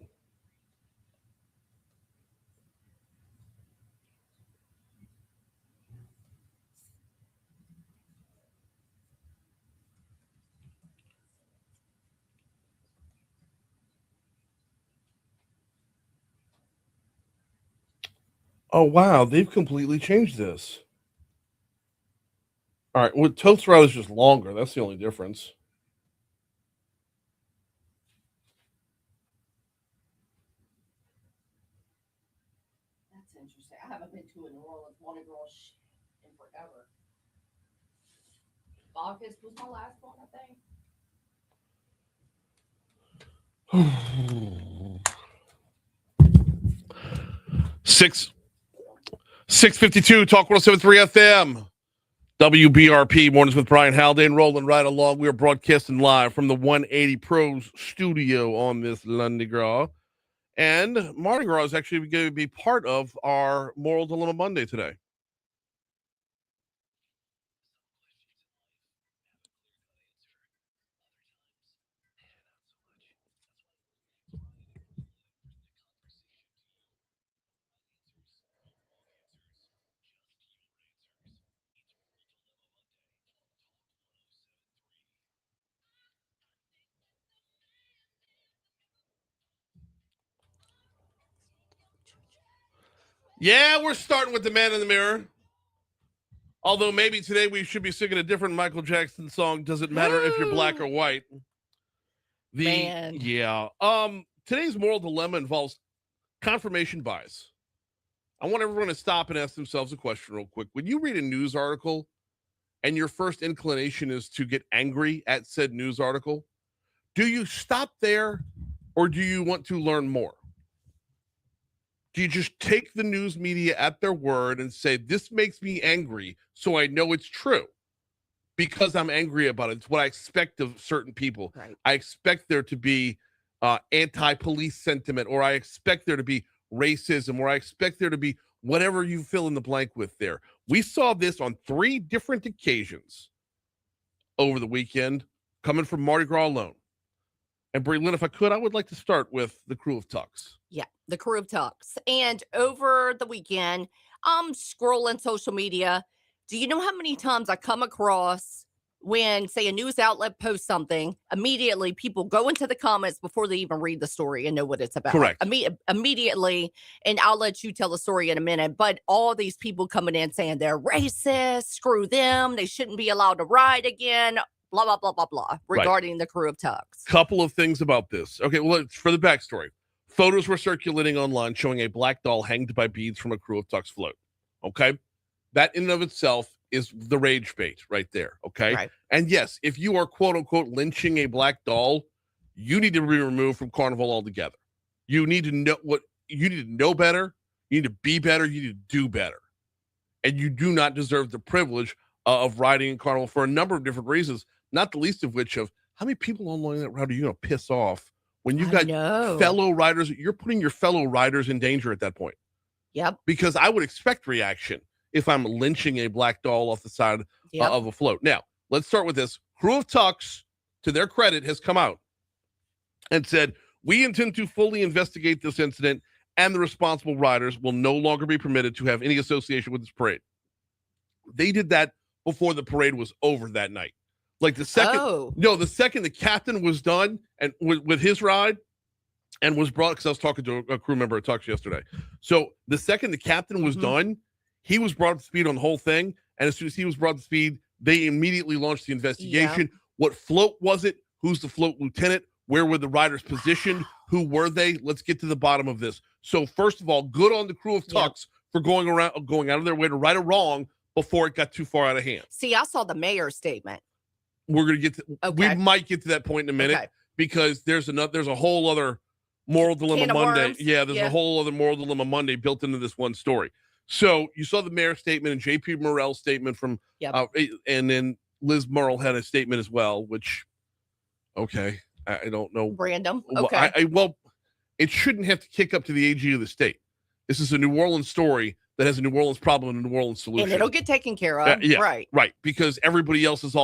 Oh, wow. They've completely changed this. All right. Well, Toth's route is just longer. That's the only difference. That's interesting. I haven't been to a New Orleans Mardi Gras in forever. August was my last one, I think. 652 Talk 107.3 FM. WBRP Mornings with Brian Haldane rolling right along. We are broadcasting live from the 180 Pros studio on this Lundi Gras. And Mardi Gras is actually going to be part of our Moral Dilemma Monday today. Yeah, we're starting with the man in the mirror. Although maybe today we should be singing a different Michael Jackson song. Doesn't matter if you're black or white. Man. Yeah. Today's moral dilemma involves confirmation bias. I want everyone to stop and ask themselves a question real quick. When you read a news article and your first inclination is to get angry at said news article, do you stop there or do you want to learn more? Do you just take the news media at their word and say, this makes me angry, so I know it's true because I'm angry about it? It's what I expect of certain people. Right. I expect there to be anti-police sentiment, or I expect there to be racism, or I expect there to be whatever you fill in the blank with there. We saw this on 3 different occasions over the weekend, coming from Mardi Gras alone. And Brie Lynn, if I could, I would like to start with the crew of Tux. Yeah, the crew of Tux. And over the weekend, I'm scrolling social media. Do you know how many times I come across when, say, a news outlet posts something, immediately people go into the comments before they even read the story and know what it's about. Correct. Immediately, and I'll let you tell the story in a minute, but all these people coming in saying they're racist, screw them, they shouldn't be allowed to ride again, blah, blah, blah, blah, blah, regarding the crew of Tux. Couple of things about this. Okay, well, for the backstory, photos were circulating online showing a black doll hanged by beads from a crew of Tux float. Okay, that in and of itself is the rage bait right there. Okay, Right. and yes, if you are quote unquote lynching a black doll, you need to be removed from Carnival altogether. You need to know you need to know better. You need to be better. You need to do better, and you do not deserve the privilege of riding in Carnival for a number of different reasons. Not the least of which of how many people along that route are you going to piss off when you've got fellow riders? You're putting your fellow riders in danger at that point. Yep. Because I would expect reaction if I'm lynching a black doll off the side of a float. Now, let's start with this. Crew of Tux, to their credit, has come out and said, we intend to fully investigate this incident and the responsible riders will no longer be permitted to have any association with this parade. They did that before the parade was over that night. Like the second, the second the captain was done and with his ride and was brought, because I was talking to a crew member at Tux yesterday. So the second the captain was done, he was brought up to speed on the whole thing. And as soon as he was brought up to speed, they immediately launched the investigation. Yeah. What float was it? Who's the float lieutenant? Where were the riders positioned? Who were they? Let's get to the bottom of this. So first of all, good on the crew of Tux for going out of their way to right a wrong before it got too far out of hand. See, I saw the mayor's statement. We're going to get to, we might get to that point in a minute because there's a whole other moral dilemma Monday. Yeah, there's a whole other moral dilemma Monday built into this one story. So you saw the mayor's statement and JP Morrell's statement from, and then Liz Murrell had a statement as well, which, I don't know. Random. Well, it shouldn't have to kick up to the AG of the state. This is a New Orleans story that has a New Orleans problem and a New Orleans solution. And it'll get taken care of. Right. Because everybody else is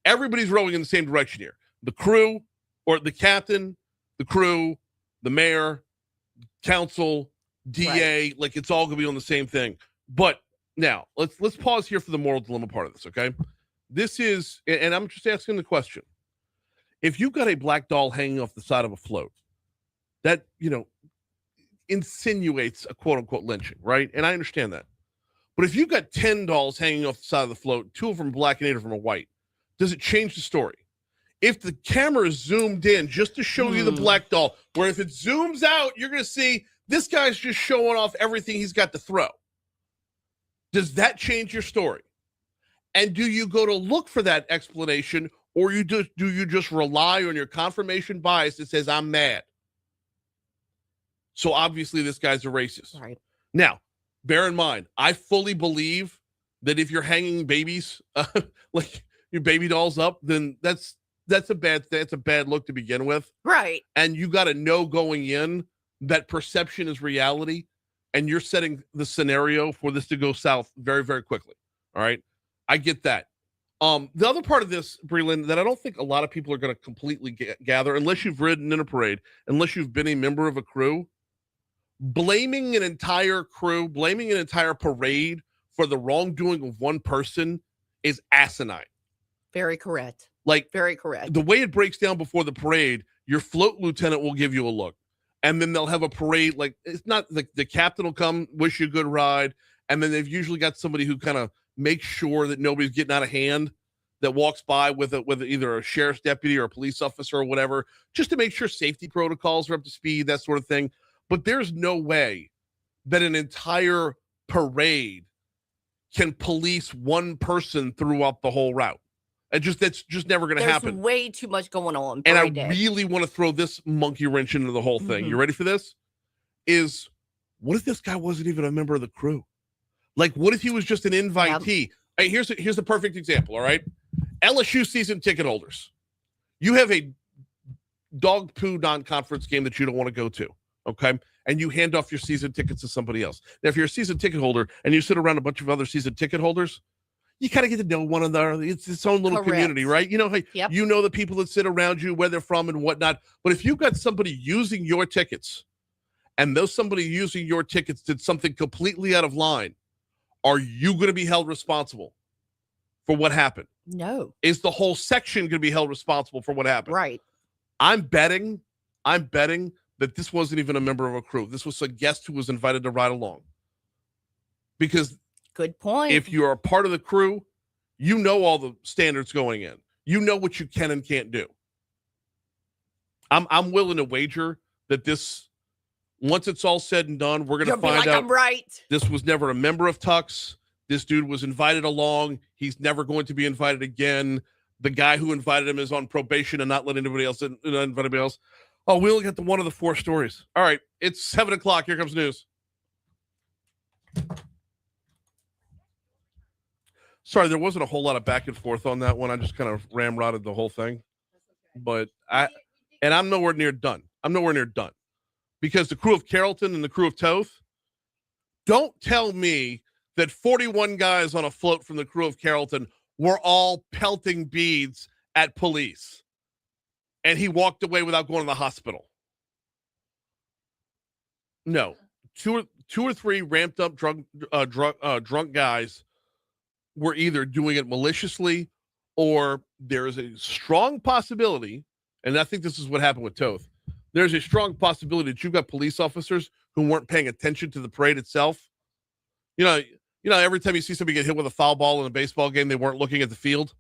everybody's rowing in the same direction here. The crew, or the captain, the crew, the mayor, council, DA, like it's all gonna be on the same thing. But now let's pause here for the moral dilemma part of this, okay? This is, and I'm just asking the question. If you've got a black doll hanging off the side of a float, that, insinuates a quote-unquote lynching, right? And I understand that. But if you've got 10 dolls hanging off the side of the float, 2 of them are black and 8 of them are white, does it change the story? If the camera is zoomed in just to show you the black doll, where if it zooms out, you're going to see this guy's just showing off everything he's got to throw. Does that change your story? And do you go to look for that explanation, or do you just rely on your confirmation bias that says, I'm mad? So obviously this guy's a racist. Right. Now, bear in mind, I fully believe that if you're hanging babies, like your baby dolls up, then that's a bad look to begin with. Right. And you got to know going in that perception is reality, and you're setting the scenario for this to go south very, very quickly. All right. I get that. The other part of this, Breland, that I don't think a lot of people are going to completely gather, unless you've ridden in a parade, unless you've been a member of a crew, blaming an entire crew, blaming an entire parade for the wrongdoing of one person is asinine. Very correct. Like, very correct. The way it breaks down before the parade, your float lieutenant will give you a look, and then they'll have a parade. Like, it's not like the captain will come, wish you a good ride, and then they've usually got somebody who kind of makes sure that nobody's getting out of hand, that walks by with either a sheriff's deputy or a police officer or whatever, just to make sure safety protocols are up to speed, that sort of thing. But there's no way that an entire parade can police one person throughout the whole route. That's just never going to happen. There's way too much going on. And I really want to throw this monkey wrench into the whole thing. You ready for this? What if this guy wasn't even a member of the crew? Like, what if he was just an invitee? Hey, here's a perfect example, all right? LSU season ticket holders. You have a dog poo non-conference game that you don't want to go to, okay? And you hand off your season tickets to somebody else. Now, if you're a season ticket holder and you sit around a bunch of other season ticket holders, you kind of get to know one another. It's its own little community, right? You know, you know the people that sit around you, where they're from and whatnot. But if you've got somebody using your tickets, and somebody using your tickets did something completely out of line, are you going to be held responsible for what happened? No. Is the whole section going to be held responsible for what happened? Right. I'm betting that this wasn't even a member of a crew. This was a guest who was invited to ride along. Because good point. If you are a part of the crew, you know all the standards going in. You know what you can and can't do. I'm willing to wager that this, once it's all said and done, we're going to find out I'm right. This was never a member of Tux. This dude was invited along. He's never going to be invited again. The guy who invited him is on probation and not letting anybody else in. Anybody else. Oh, we only got the one of the 4 stories. All right, it's 7:00. Here comes news. Sorry, there wasn't a whole lot of back and forth on that one. I just kind of ramrodded the whole thing. But I'm nowhere near done. Because the crew of Carrollton and the crew of Toth, don't tell me that 41 guys on a float from the crew of Carrollton were all pelting beads at police. And he walked away without going to the hospital. No. Two or three ramped up drunk guys were either doing it maliciously, or there is a strong possibility, and I think this is what happened with Toth. There's a strong possibility that you've got police officers who weren't paying attention to the parade itself. You know, every time you see somebody get hit with a foul ball in a baseball game, they weren't looking at the field.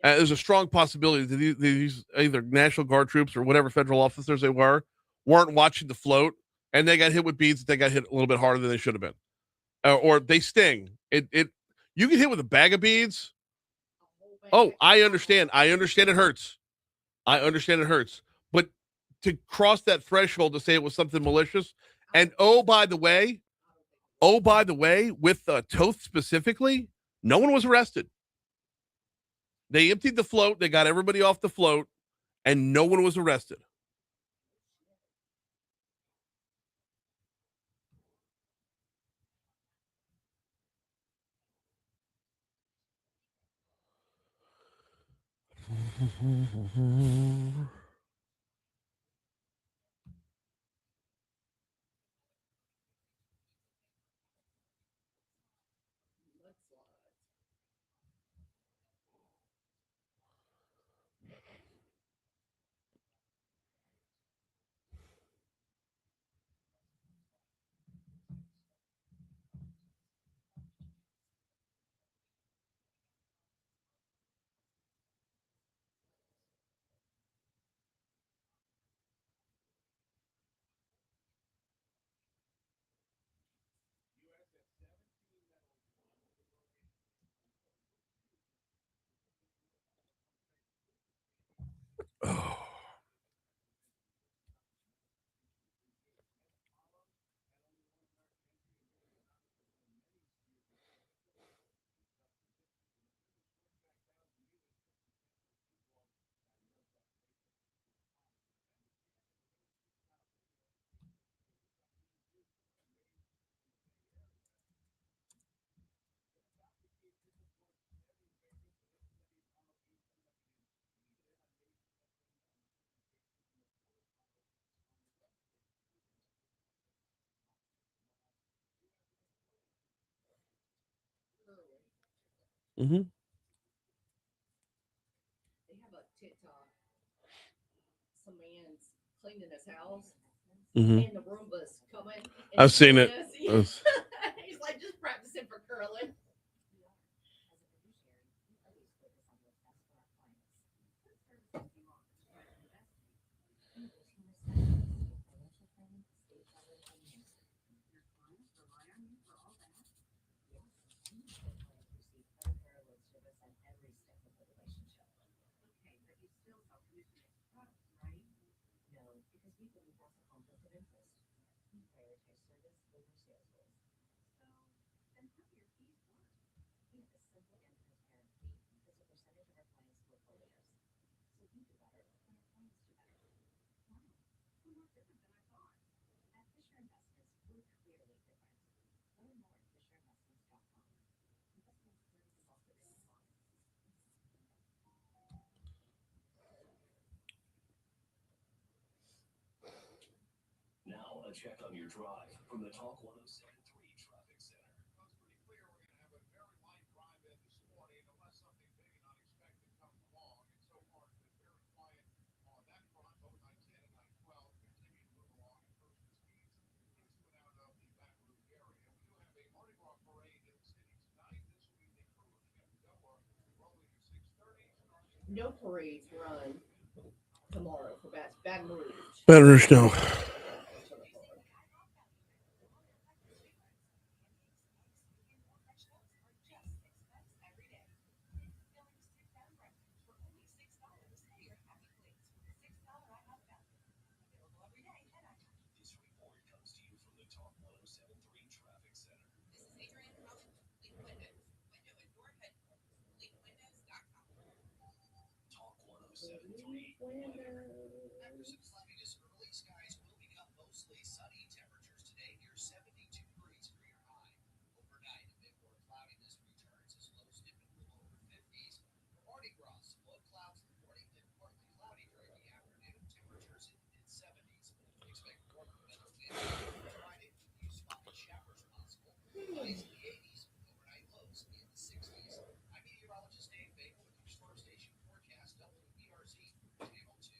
There's a strong possibility that these either National Guard troops or whatever federal officers they weren't watching the float, and they got hit with beads. They got hit a little bit harder than they should have been, or they sting. You get hit with a bag of beads. Oh, I understand. It hurts. But to cross that threshold to say it was something malicious, and oh by the way, with Toth specifically, no one was arrested. They emptied the float. They got everybody off the float, and no one was arrested. Oh. Mm-hmm. They have a TikTok. Some man's cleaning his house, Mm-hmm. and the Roomba's coming. I've seen it. He's like just practicing for curling. Now a check on your drive from the Talk 107.3 Traffic Center. It's pretty clear we're going to have a very light drive in this morning. No parades run tomorrow for Baton Rouge. Baton Rouge, no. This report comes to you from the Talk 107.3 Traffic Center. Talk 107.3 weather. After some cloudiness early, skies will become mostly sunny. Temperatures today near 72 degrees for your high. Overnight, a bit more cloudiness returns as lows dip into the lower 50s. For Mardi Gras, low clouds in the morning, then partly cloudy during the afternoon. Temperatures in the mid-70s. Expect warmer weather winds Friday with a few spotty showers possible. Highs in the 80s. Overnight lows in the 60s. I'm meteorologist Dave Baker with your Storm Station forecast. WBRZ Channel 2.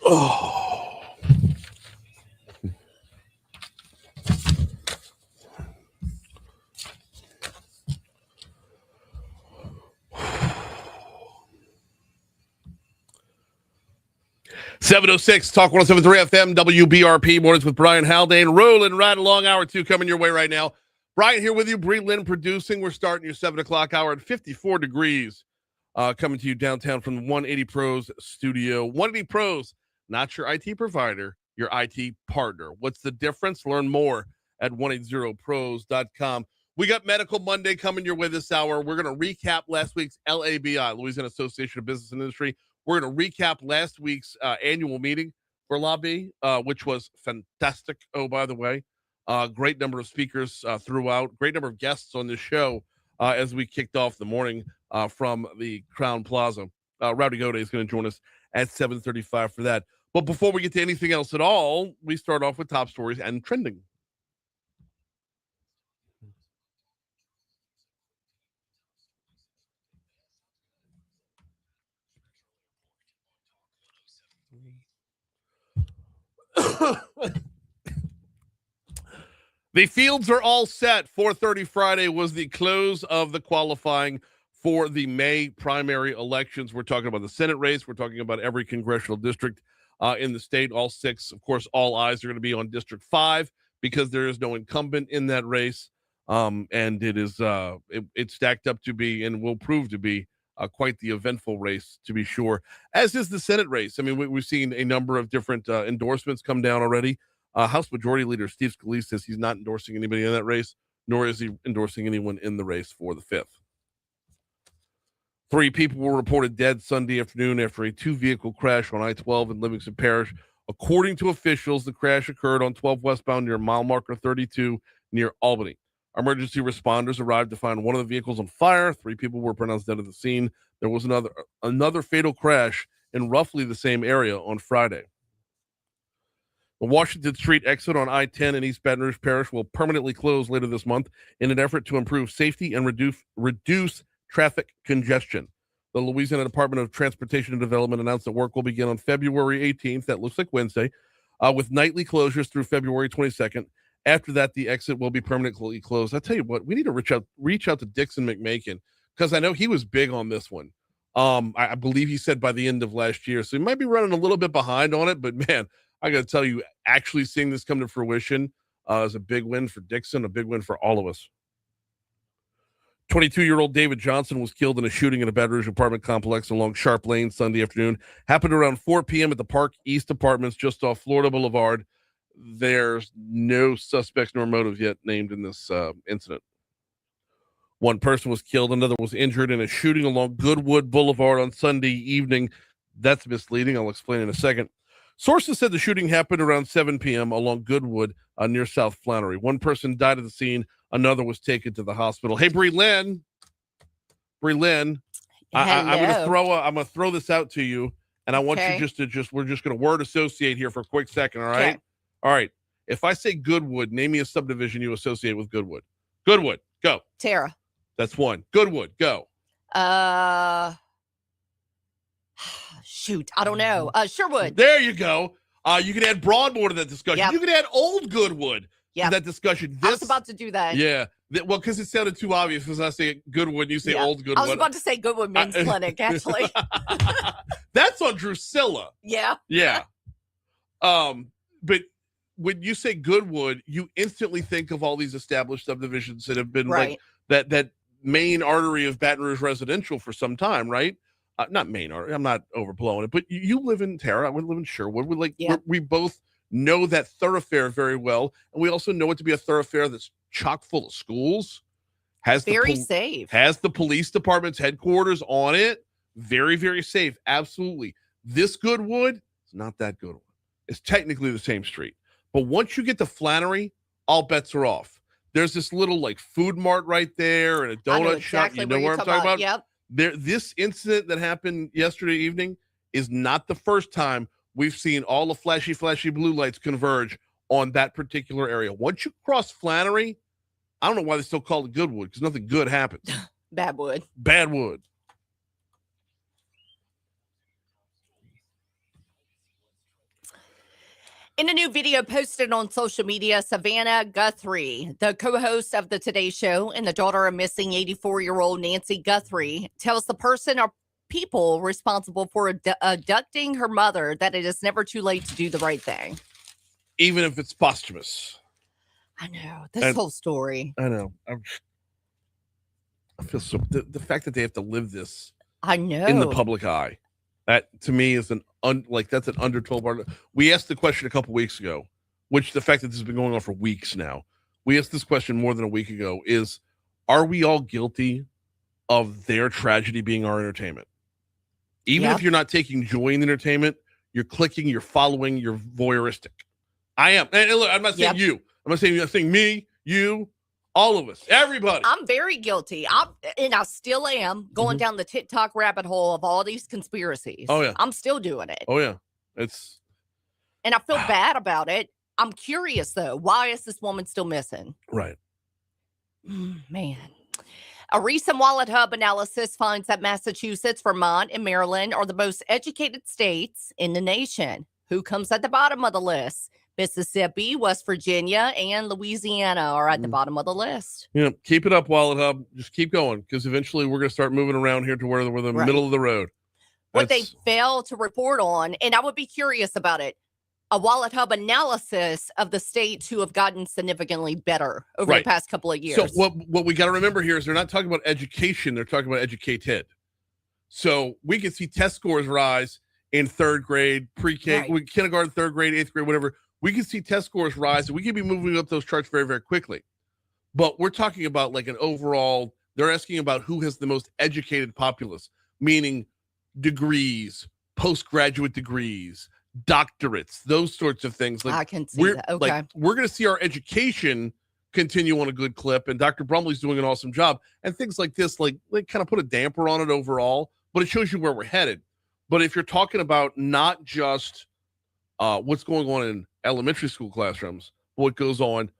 Oh. .706 Talk 107.3 FM WBRP mornings with Brian Haldane, rolling right along. Hour 2 coming your way right now. Brian here with you, Bree Lynn producing. We're starting your 7 o'clock hour at 54 degrees, coming to you downtown from the 180 Pros studio. 180 Pros, not your IT provider, your IT partner. What's the difference? Learn more at 180pros.com. We got Medical Monday coming your way this hour. We're going to recap last week's LABI, Louisiana Association of Business and Industry. We're going to recap last week's annual meeting for LABI, which was fantastic. Oh, by the way, great number of speakers throughout, great number of guests on this show as we kicked off the morning from the Crown Plaza. Rowdy Gode is going to join us at 7:35 for that. But before we get to anything else at all, we start off with top stories and trending. The fields are all set. 4:30 Friday was the close of the qualifying for the May primary elections. We're talking about the Senate race. We're talking about every congressional district in the state, all 6. Of course, all eyes are going to be on District 5 because there is no incumbent in that race. And it is it's stacked up to be and will prove to be quite the eventful race, to be sure, as is the Senate race. I mean, we've seen a number of different endorsements come down already. House Majority Leader Steve Scalise says he's not endorsing anybody in that race, nor is he endorsing anyone in the race for the 5th. 3 people were reported dead Sunday afternoon after a 2-vehicle crash on I-12 in Livingston Parish. According to officials, the crash occurred on 12 westbound near mile marker 32 near Albany. Emergency responders arrived to find one of the vehicles on fire. 3 people were pronounced dead at the scene. There was another fatal crash in roughly the same area on Friday. The Washington Street exit on I-10 in East Baton Rouge Parish will permanently close later this month in an effort to improve safety and reduce traffic congestion. The Louisiana Department of Transportation and Development announced that work will begin on February 18th, that looks like Wednesday, with nightly closures through February 22nd. After that, the exit will be permanently closed. I tell you what, we need to reach out to Dixon McMakin, because I know he was big on this one. I believe he said by the end of last year, so he might be running a little bit behind on it, but man, I got to tell you, actually seeing this come to fruition is a big win for Dixon, a big win for all of us. 22-year-old David Johnson was killed in a shooting in a Baton Rouge apartment complex along Sharp Lane Sunday afternoon. Happened around 4 p.m. at the Park East Apartments just off Florida Boulevard. There's no suspects nor motive yet named in this incident. 1 person was killed, another was injured in a shooting along Goodwood Boulevard on Sunday evening. That's misleading. I'll explain in a second. Sources said the shooting happened around 7 p.m. along Goodwood near South Flannery. 1 person died at the scene. Another was taken to the hospital. Hey, Bree Lynn. I'm gonna throw this out to you, and I want you we're just gonna word associate here for a quick second. All right. Okay. All right. If I say Goodwood, name me a subdivision you associate with Goodwood. Goodwood, go. Tara. That's one. Goodwood, go. Shoot, I don't know. Sherwood. There you go. You can add Broadmoor to that discussion. Yep. You can add Old Goodwood Yep. to that discussion. I was about to do that. Yeah. Well, because it sounded too obvious because I say Goodwood and you say Yeah. Old Goodwood. I was about to say Goodwood Men's Clinic, actually. That's on Drusilla. Yeah. Yeah. But when you say Goodwood, you instantly think of all these established subdivisions that have been Right. like that main artery of Baton Rouge residential for some time, right? Not main artery. I'm not overblowing it, but you live in Tara. I would live in Sherwood. We both know that thoroughfare very well, and we also know it to be a thoroughfare that's chock full of schools. Very safe. Has the police department's headquarters on it. Very, very safe. Absolutely. This Goodwood is not that good one. It's technically the same street. But once you get to Flannery, all bets are off. There's this little like food mart right there and a donut shop. You know where I'm talking about? Yep. This incident that happened yesterday evening is not the first time we've seen all the flashy blue lights converge on that particular area. Once you cross Flannery, I don't know why they still call it Goodwood because nothing good happens. Bad wood. Bad wood. In a new video posted on social media, Savannah Guthrie, the co-host of the Today Show and the daughter of missing 84-year-old Nancy Guthrie, tells the person or people responsible for abducting her mother that it is never too late to do the right thing. Even if it's posthumous. I know. This whole story. I know. I feel so... The fact that they have to live this I know. in the public eye, that to me is that's an undertold part. We asked the question a couple weeks ago, which the fact that this has been going on for weeks now. We asked this question more than a week ago is, are we all guilty of their tragedy being our entertainment? Even if you're not taking joy in the entertainment, you're clicking, you're following, you're voyeuristic. I am. And look, I'm not saying you. I'm not saying me, you, all of us, everybody. I'm very guilty. I still am going down the TikTok rabbit hole of all these conspiracies. Oh, yeah. I'm still doing it. Oh, yeah. And I feel bad about it. I'm curious, though. Why is this woman still missing? Right. Man. A recent Wallet Hub analysis finds that Massachusetts, Vermont, and Maryland are the most educated states in the nation. Who comes at the bottom of the list? Mississippi, West Virginia, and Louisiana are at the bottom of the list. Keep it up, Wallet Hub. Just keep going, because eventually we're going to start moving around here to where we're the middle of the road. What they fail to report on, and I would be curious about it, a Wallet Hub analysis of the states who have gotten significantly better over the past couple of years. So what we got to remember here is they're not talking about education. They're talking about educated. So we can see test scores rise in third grade, pre-K, kindergarten, third grade, eighth grade, whatever. We can see test scores rise, and we can be moving up those charts very, very quickly. But we're talking about like an overall, they're asking about who has the most educated populace, meaning degrees, postgraduate degrees, doctorates, those sorts of things. Like I can see that. Okay. Like, we're going to see our education continue on a good clip, and Dr. Brumley's doing an awesome job. And things like this, like kind of put a damper on it overall, but it shows you where we're headed. But if you're talking about not just what's going on in elementary school classrooms, but what goes on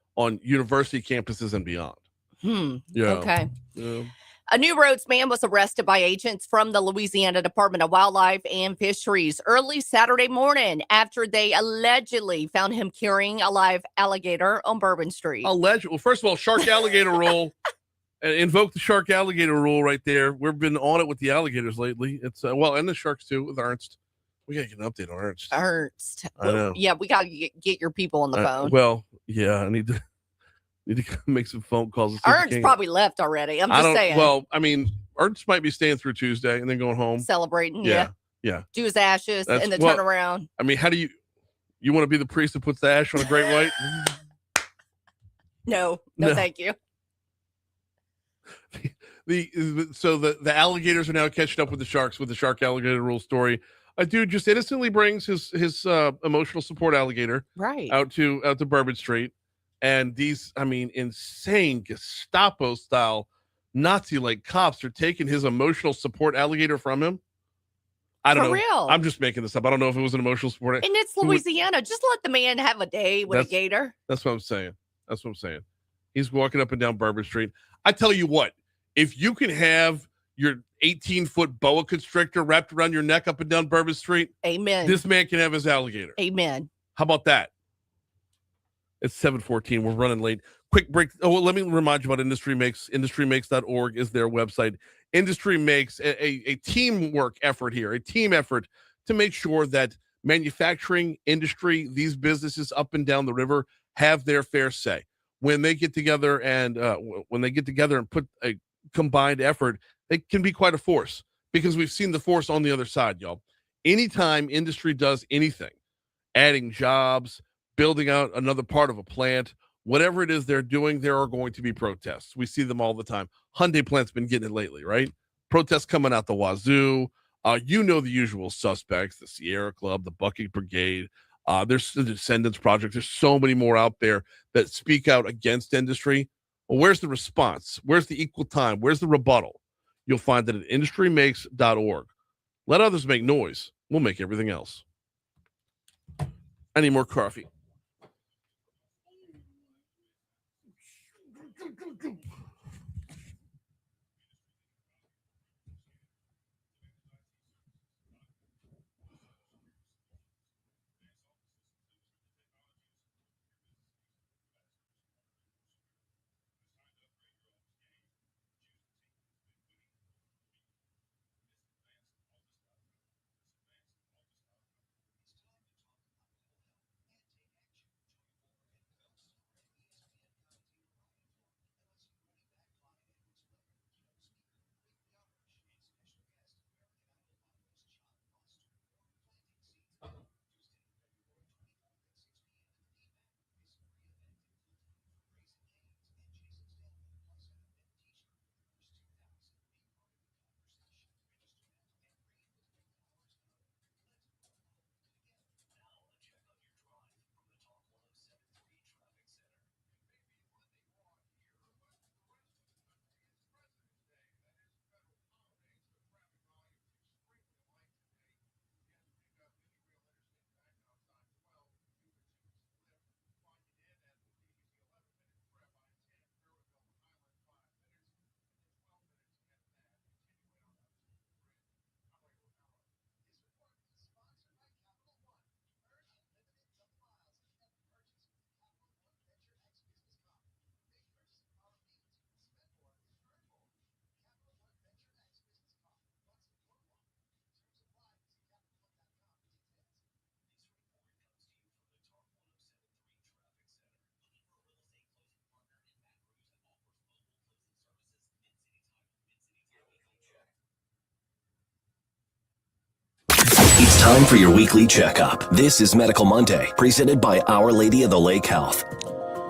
university campuses and beyond. Yeah. Okay. Yeah. A New Roads man was arrested by agents from the Louisiana Department of Wildlife and Fisheries early Saturday morning after they allegedly found him carrying a live alligator on Bourbon Street. Well, first of all, shark alligator rule. Invoke the shark alligator rule right there. We've been on it with the alligators lately. It's and the sharks too with Ernst. We gotta get an update on Ernst. I know. Yeah, we gotta get your people on the phone. Well, yeah, I need to make some phone calls. Ernst probably left already. I'm just saying. Well, I mean, Ernst might be staying through Tuesday and then going home, celebrating. Yeah. Do his ashes and then turn around. I mean, how do you want to be the priest that puts the ash on a great white? No, thank you. The alligators are now catching up with the sharks with the shark alligator rule story. A dude just innocently brings his emotional support alligator out to Bourbon Street, and these, I mean, insane Gestapo style Nazi like cops are taking his emotional support alligator from him. I don't know. Real. I'm just making this up. I don't know if it was an emotional support. And it's Louisiana. Just let the man have a day with a gator. That's what I'm saying. He's walking up and down Bourbon Street. I tell you what, if you can have your 18-foot boa constrictor wrapped around your neck up and down Bourbon Street, Amen. this man can have his alligator. Amen. How about that? It's 7:14. We're running late. Quick break. Oh, well, let me remind you about Industry Makes. IndustryMakes.org is their website. Industry Makes a teamwork effort here, a team effort to make sure that manufacturing industry, these businesses up and down the river, have their fair say. When they get together and put a combined effort, they can be quite a force, because we've seen the force on the other side, y'all. Anytime industry does anything, adding jobs, building out another part of a plant, whatever it is they're doing, there are going to be protests. We see them all the time. Hyundai plant's been getting it lately, right? Protests coming out the wazoo. You know the usual suspects, the Sierra Club, the Bucket Brigade. There's the Descendants Project. There's so many more out there that speak out against industry. Well, where's the response? Where's the equal time? Where's the rebuttal? You'll find it at industrymakes.org. Let others make noise. We'll make everything else. I need more coffee. It's time for your weekly checkup. This is Medical Monday, presented by Our Lady of the Lake Health.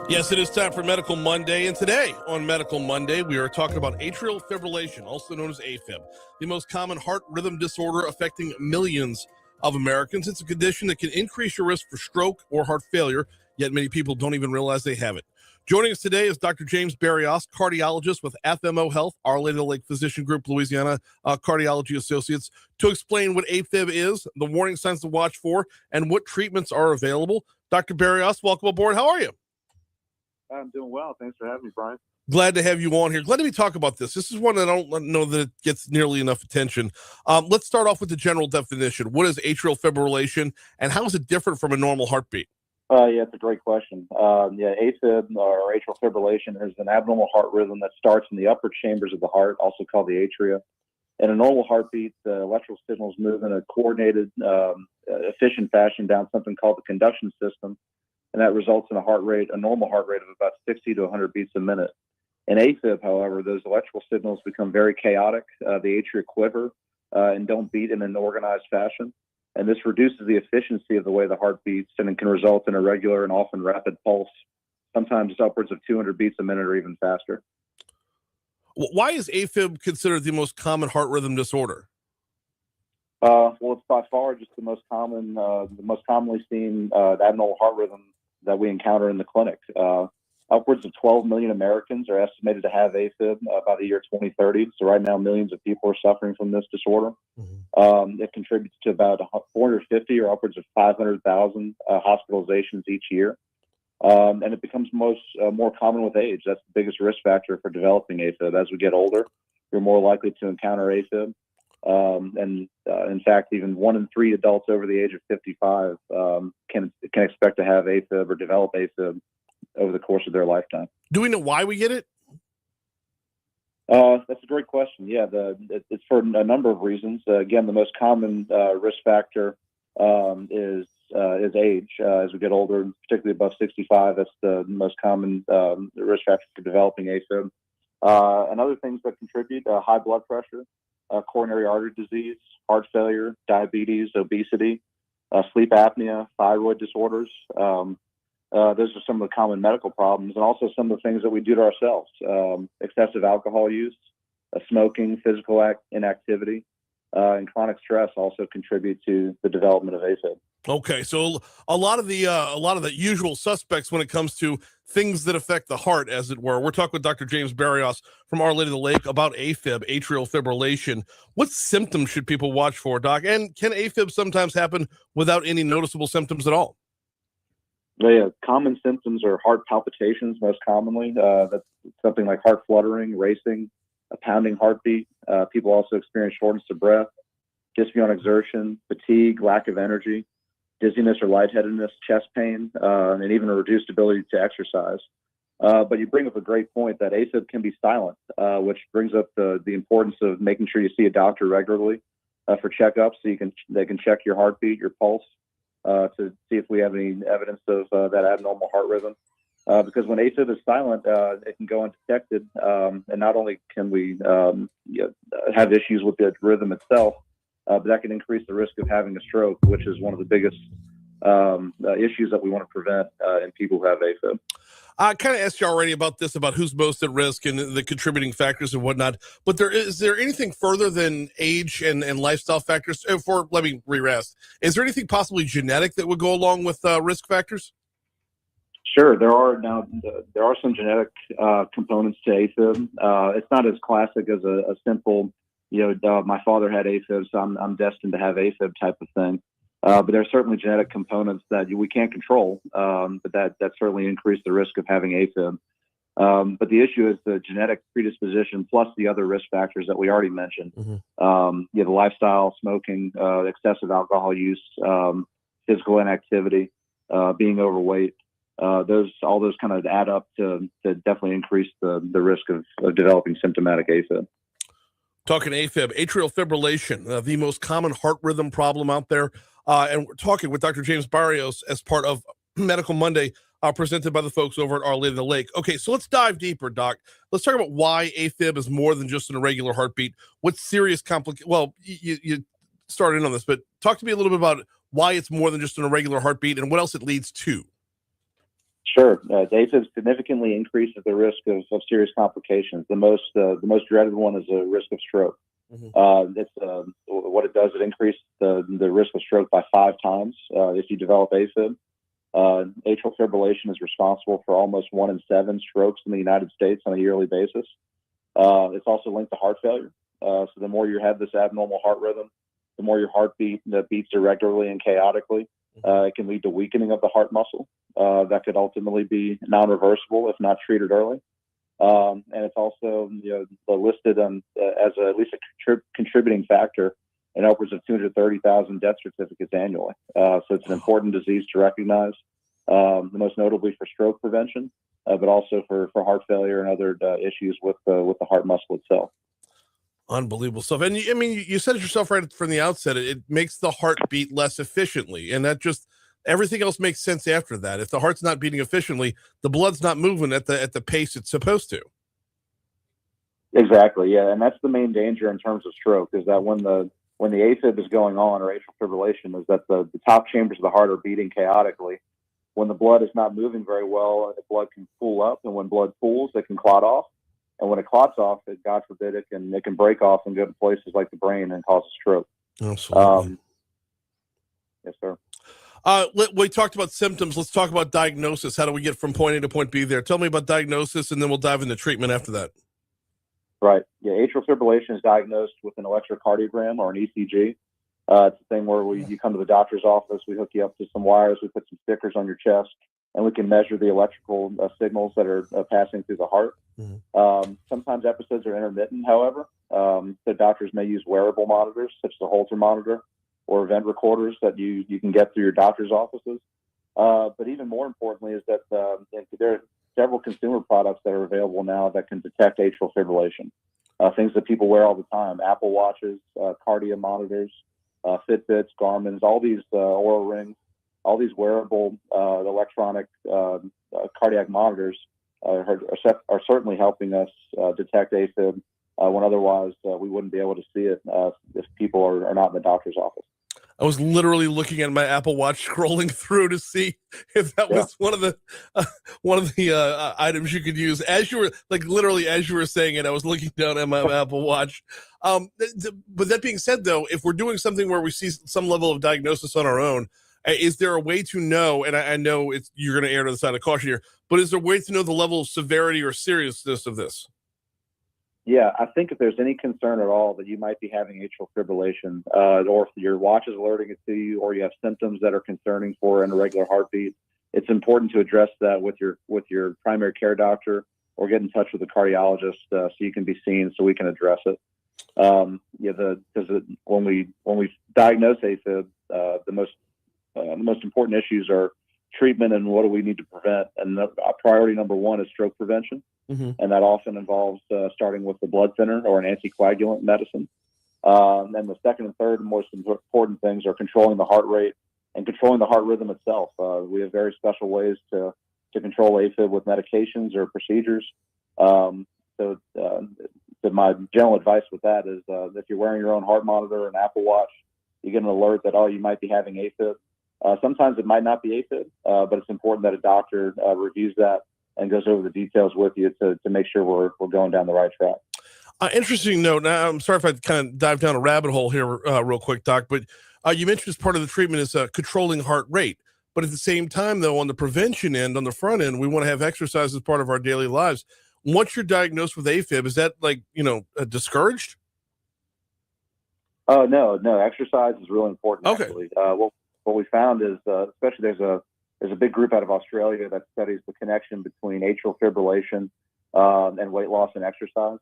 Yes, it is time for Medical Monday, and today on Medical Monday, we are talking about atrial fibrillation, also known as AFib, the most common heart rhythm disorder affecting millions of Americans. It's a condition that can increase your risk for stroke or heart failure, yet many people don't even realize they have it. Joining us today is Dr. James Barrios, cardiologist with FMO Health, Our Lady of the Lake Physician Group, Louisiana Cardiology Associates, to explain what AFib is, the warning signs to watch for, and what treatments are available. Dr. Barrios, welcome aboard. How are you? I'm doing well. Thanks for having me, Brian. Glad to have you on here. Glad to talk about this. This is one that I don't know that it gets nearly enough attention. Let's start off with the general definition. What is atrial fibrillation, and how is it different from a normal heartbeat? Yeah, it's a great question. AFib, or atrial fibrillation, is an abnormal heart rhythm that starts in the upper chambers of the heart, also called the atria. In a normal heartbeat, the electrical signals move in a coordinated, efficient fashion down something called the conduction system, and that results in a normal heart rate of about 60 to 100 beats a minute. In AFib, however, those electrical signals become very chaotic. The atria quiver and don't beat in an organized fashion. And this reduces the efficiency of the way the heart beats, and it can result in a regular and often rapid pulse, sometimes upwards of 200 beats a minute or even faster. Why is AFib considered the most common heart rhythm disorder? Well, it's by far just the most commonly seen abnormal heart rhythm that we encounter in the clinic. Upwards of 12 million Americans are estimated to have AFib by the year 2030. So right now, millions of people are suffering from this disorder. Mm-hmm. It contributes to about 450 or upwards of 500,000 hospitalizations each year. And it becomes more common with age. That's the biggest risk factor for developing AFib. As we get older, you're more likely to encounter AFib. In fact, even 1 in 3 adults over the age of 55 can expect to have AFib or develop AFib over the course of their lifetime. Do we know why we get it? That's a great question. Yeah, it's for a number of reasons. Again, the most common risk factor is age. As we get older, particularly above 65, that's the most common risk factor for developing AFib. And other things that contribute: high blood pressure, coronary artery disease, heart failure, diabetes, obesity, sleep apnea, thyroid disorders. Those are some of the common medical problems, and also some of the things that we do to ourselves. Excessive alcohol use, smoking, physical inactivity, and chronic stress also contribute to the development of AFib. Okay, so a lot of the usual suspects when it comes to things that affect the heart, as it were. We're talking with Dr. James Barrios from Our Lady of the Lake about AFib, atrial fibrillation. What symptoms should people watch for, Doc? And can AFib sometimes happen without any noticeable symptoms at all? Yeah, common symptoms are heart palpitations, most commonly. That's something like heart fluttering, racing, a pounding heartbeat. People also experience shortness of breath, dyspnea on exertion, fatigue, lack of energy, dizziness or lightheadedness, chest pain, and even a reduced ability to exercise. But you bring up a great point that AFib can be silent, which brings up the importance of making sure you see a doctor regularly for checkups, so they can check your heartbeat, your pulse, to see if we have any evidence of that abnormal heart rhythm. Because when AFib is silent, it can go undetected, and not only can we have issues with the rhythm itself, but that can increase the risk of having a stroke, which is one of the biggest issues that we want to prevent in people who have AFib. I kind of asked you already about this, about who's most at risk and the contributing factors and whatnot. But is there anything further than age and lifestyle factors? Let me re-ask. Is there anything possibly genetic that would go along with risk factors? Sure, there are some genetic components to AFib. It's not as classic as a simple, my father had AFib, so I'm destined to have AFib type of thing. But there are certainly genetic components that we can't control, but that certainly increase the risk of having AFib. But the issue is the genetic predisposition plus the other risk factors that we already mentioned. Mm-hmm. The lifestyle, smoking, excessive alcohol use, physical inactivity, being overweight. All those kind of add up to definitely increase the risk of developing symptomatic AFib. Talking AFib, atrial fibrillation, the most common heart rhythm problem out there. And we're talking with Dr. James Barrios as part of Medical Monday, presented by the folks over at Our Lady of the Lake. Okay, so let's dive deeper, Doc. Let's talk about why AFib is more than just an irregular heartbeat. What serious well, you started in on this, but talk to me a little bit about why it's more than just an irregular heartbeat and what else it leads to. Sure. AFib significantly increases the risk of serious complications. The most dreaded one is a risk of stroke. Mm-hmm. What it does, it increases the risk of stroke by 5 times if you develop AFib. Atrial fibrillation is responsible for almost 1 in 7 strokes in the United States on a yearly basis. It's also linked to heart failure. So the more you have this abnormal heart rhythm, the more your heartbeat beats irregularly and chaotically. It can lead to weakening of the heart muscle. That could ultimately be non-reversible if not treated early. And it's also listed as at least a contributing factor in upwards of 230,000 death certificates annually. So it's an important disease to recognize, most notably for stroke prevention, but also for heart failure and other issues with the heart muscle itself. Unbelievable stuff. And you said it yourself right from the outset. It makes the heart beat less efficiently, and that just everything else makes sense after that. If the heart's not beating efficiently, the blood's not moving at the pace it's supposed to. Exactly. Yeah, and that's the main danger in terms of stroke, is that when the AFib is going on, or atrial fibrillation, is that the top chambers of the heart are beating chaotically. When the blood is not moving very well, the blood can pool up, and when blood pools, it can clot off. And when it clots off, God forbid, it can break off and go to places like the brain and cause a stroke. Absolutely. Yes, sir. We talked about symptoms. Let's talk about diagnosis. How do we get from point A to point B there? Tell me about diagnosis, and then we'll dive into treatment after that. Right. Yeah, atrial fibrillation is diagnosed with an electrocardiogram or an ECG. It's a thing where you come to the doctor's office, we hook you up to some wires, we put some stickers on your chest, and we can measure the electrical signals that are passing through the heart. Sometimes episodes are intermittent, however. The doctors may use wearable monitors, such as a Holter monitor or event recorders that you can get through your doctor's offices. But even more importantly is that there are several consumer products that are available now that can detect atrial fibrillation. Things that people wear all the time: Apple Watches, Cardia monitors, Fitbits, Garmin's, all these Oura Rings, all these wearable electronic cardiac monitors are certainly helping us detect AFib when otherwise we wouldn't be able to see it if people are not in the doctor's office. I was literally looking at my Apple Watch, scrolling through to see if that was one of the items you could use. As you were literally as you were saying it, I was looking down at my Apple Watch. But that being said, though, if we're doing something where we see some level of diagnosis on our own, is there a way to know? And I know you're going to err to the side of caution here, but is there a way to know the level of severity or seriousness of this? Yeah, I think if there's any concern at all that you might be having atrial fibrillation, or if your watch is alerting it to you, or you have symptoms that are concerning for an irregular heartbeat, it's important to address that with your primary care doctor, or get in touch with a cardiologist so you can be seen so we can address it. When we diagnose AFib, the most important issues are treatment and what do we need to prevent. And priority number one is stroke prevention. And that often involves starting with the blood thinner or an anticoagulant medicine. And then the second and third most important things are controlling the heart rate and controlling the heart rhythm itself. We have very special ways to control AFib with medications or procedures. So my general advice with that is if you're wearing your own heart monitor, an Apple Watch, you get an alert that, you might be having AFib. Sometimes it might not be AFib, but it's important that a doctor reviews that and goes over the details with you to make sure we're going down the right track. Interesting note. Now, I'm sorry if I kind of dive down a rabbit hole here real quick, Doc, but you mentioned as part of the treatment is controlling heart rate. But at the same time, though, on the prevention end, on the front end, we want to have exercise as part of our daily lives. Once you're diagnosed with AFib, is that discouraged? Oh, no. Exercise is really important, okay. Actually. What we found is, especially there's a big group out of Australia that studies the connection between atrial fibrillation and weight loss and exercise.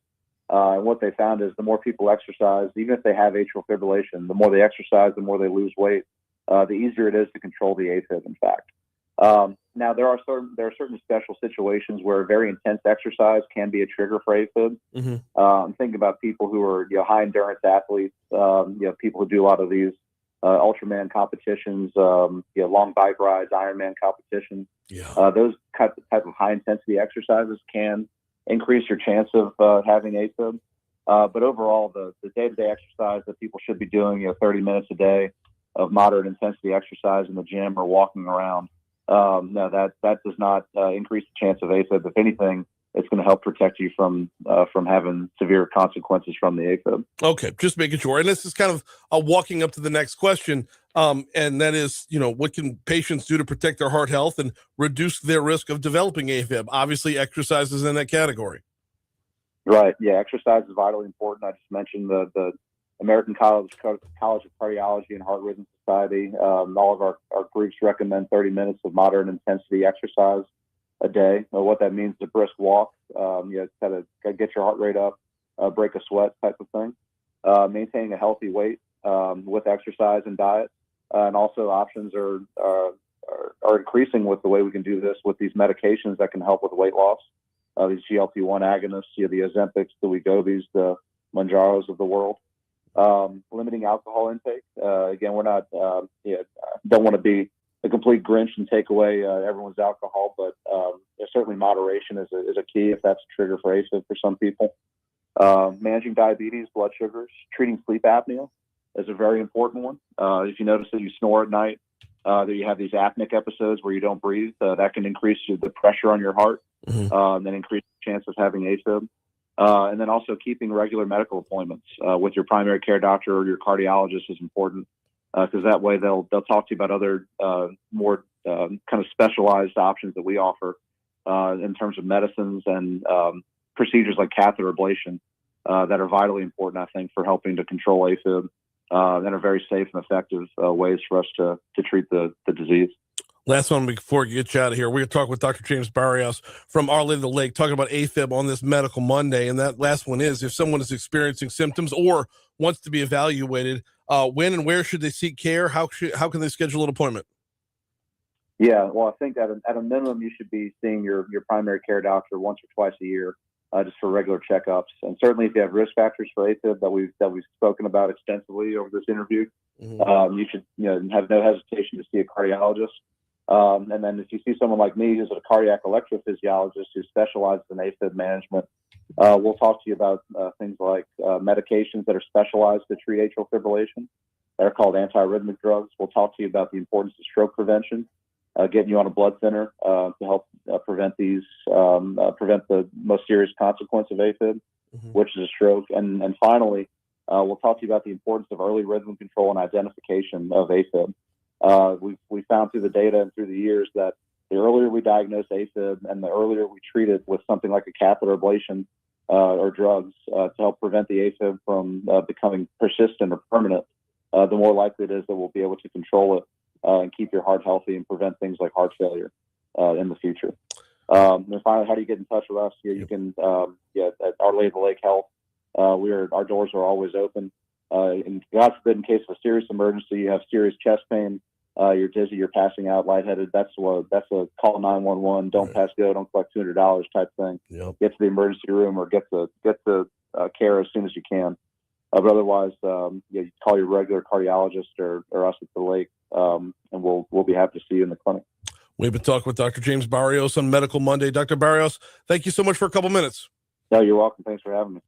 And what they found is the more people exercise, even if they have atrial fibrillation, the more they exercise, the more they lose weight, the easier it is to control the AFib, in fact. Now, there are certain special situations where very intense exercise can be a trigger for AFib. I'm thinking about people who are high endurance athletes, people who do a lot of these Ultraman competitions, long bike rides, Ironman competitions. Those type of high intensity exercises can increase your chance of having AFib. But overall, the day-to-day exercise that people should be doing, 30 minutes a day of moderate intensity exercise in the gym or walking around, no, that does not increase the chance of AFib. If anything, it's going to help protect you from having severe consequences from the AFib. Okay, just making sure. And this is kind of walking up to the next question, and that is, what can patients do to protect their heart health and reduce their risk of developing AFib? Obviously, exercise is in that category. Right. Yeah, exercise is vitally important. I just mentioned the American College of Cardiology and Heart Rhythm Society. All of our groups recommend 30 minutes of moderate intensity exercise a day. What that means is a brisk walk, kind of get your heart rate up, break a sweat type of thing, maintaining a healthy weight with exercise and diet. And also options are increasing with the way we can do this with these medications that can help with weight loss. These GLP-1 agonists, the Ozempics, the Wegovys, the Mounjaros of the world. Limiting alcohol intake. Again, we're not, don't want to be a complete Grinch and take away everyone's alcohol, but certainly moderation is a key if that's a trigger for AFib for some people. Managing diabetes, blood sugars, treating sleep apnea is a very important one. If you notice that you snore at night, that you have these apneic episodes where you don't breathe, that can increase the pressure on your heart, and then increase the chance of having AFib. And then also keeping regular medical appointments with your primary care doctor or your cardiologist is important, because that way they'll talk to you about other more kind of specialized options that we offer in terms of medicines and procedures like catheter ablation that are vitally important, I think, for helping to control AFib and are very safe and effective ways for us to treat the disease. Last one before we get you out of here. We're going to talk with Dr. James Barrios from Our Lady of the Lake, talking about AFib on this Medical Monday. And that last one is, if someone is experiencing symptoms or wants to be evaluated, when and where should they seek care? How can they schedule an appointment? Yeah, well, I think at a minimum, you should be seeing your primary care doctor once or twice a year, just for regular checkups. And certainly, if you have risk factors for AFib that we've spoken about extensively over this interview, you should have no hesitation to see a cardiologist. And then if you see someone like me who's a cardiac electrophysiologist who specializes in AFib management, we'll talk to you about things like medications that are specialized to treat atrial fibrillation. They're called antiarrhythmic drugs. We'll talk to you about the importance of stroke prevention, getting you on a blood thinner to help prevent the most serious consequence of AFib, which is a stroke. And finally, we'll talk to you about the importance of early rhythm control and identification of AFib. We found through the data and through the years that the earlier we diagnose AFib and the earlier we treat it with something like a catheter ablation or drugs to help prevent the AFib from becoming persistent or permanent, the more likely it is that we'll be able to control it and keep your heart healthy and prevent things like heart failure in the future. And finally, how do you get in touch with us? You can at Our Lady of the Lake Health. Our doors are always open. And God forbid, in case of a serious emergency, you have serious chest pain, you're dizzy, you're passing out, lightheaded. That's a call 911. Don't pass go. Don't collect $200 type thing. Yep. Get to the emergency room or get to care as soon as you can. But otherwise, you call your regular cardiologist or us at the lake, and we'll be happy to see you in the clinic. We've been talking with Dr. James Barrios on Medical Monday. Dr. Barrios, thank you so much for a couple minutes. No, you're welcome. Thanks for having me.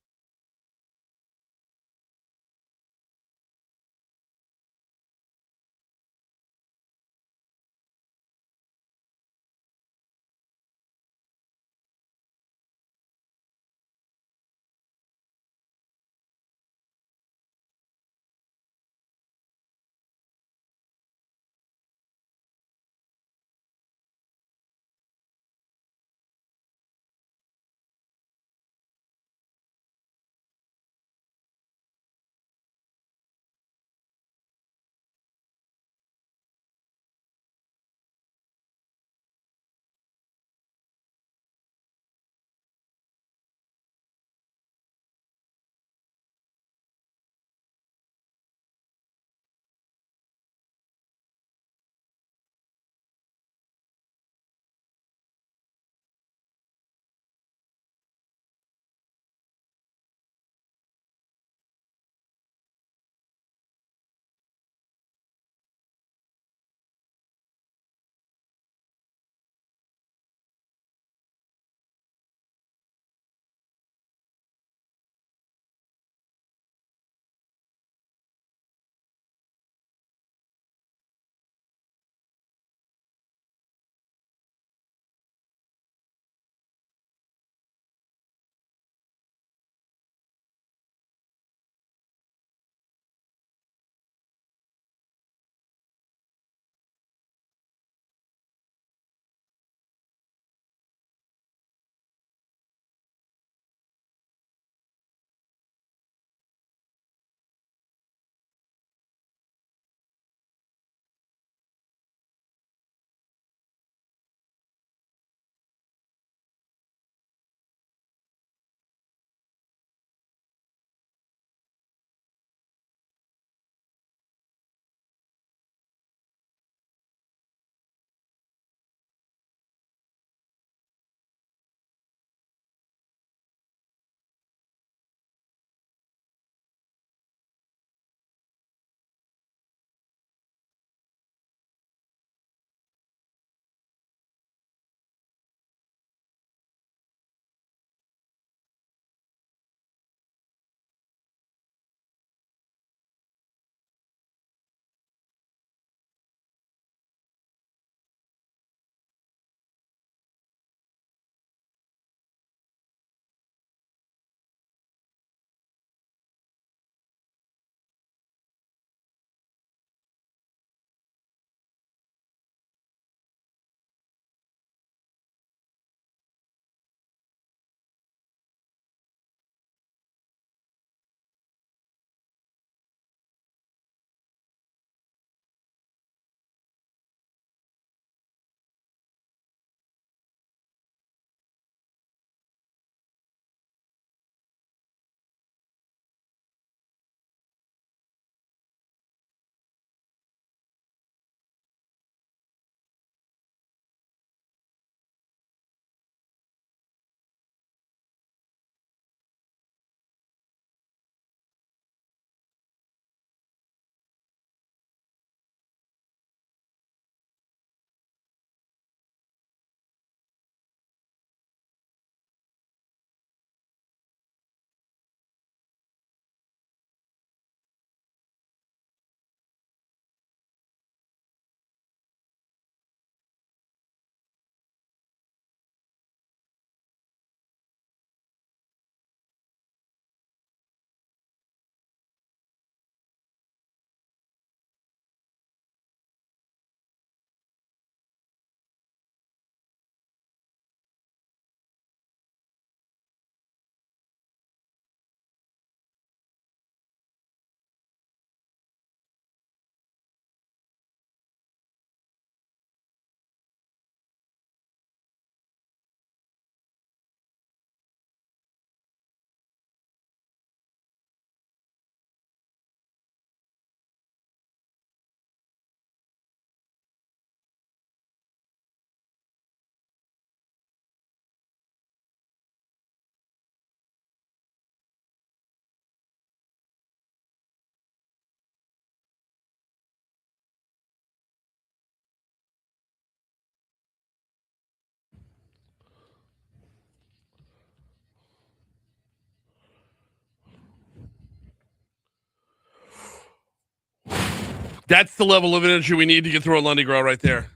That's the level of energy we need to get through a Lundi Gras right there.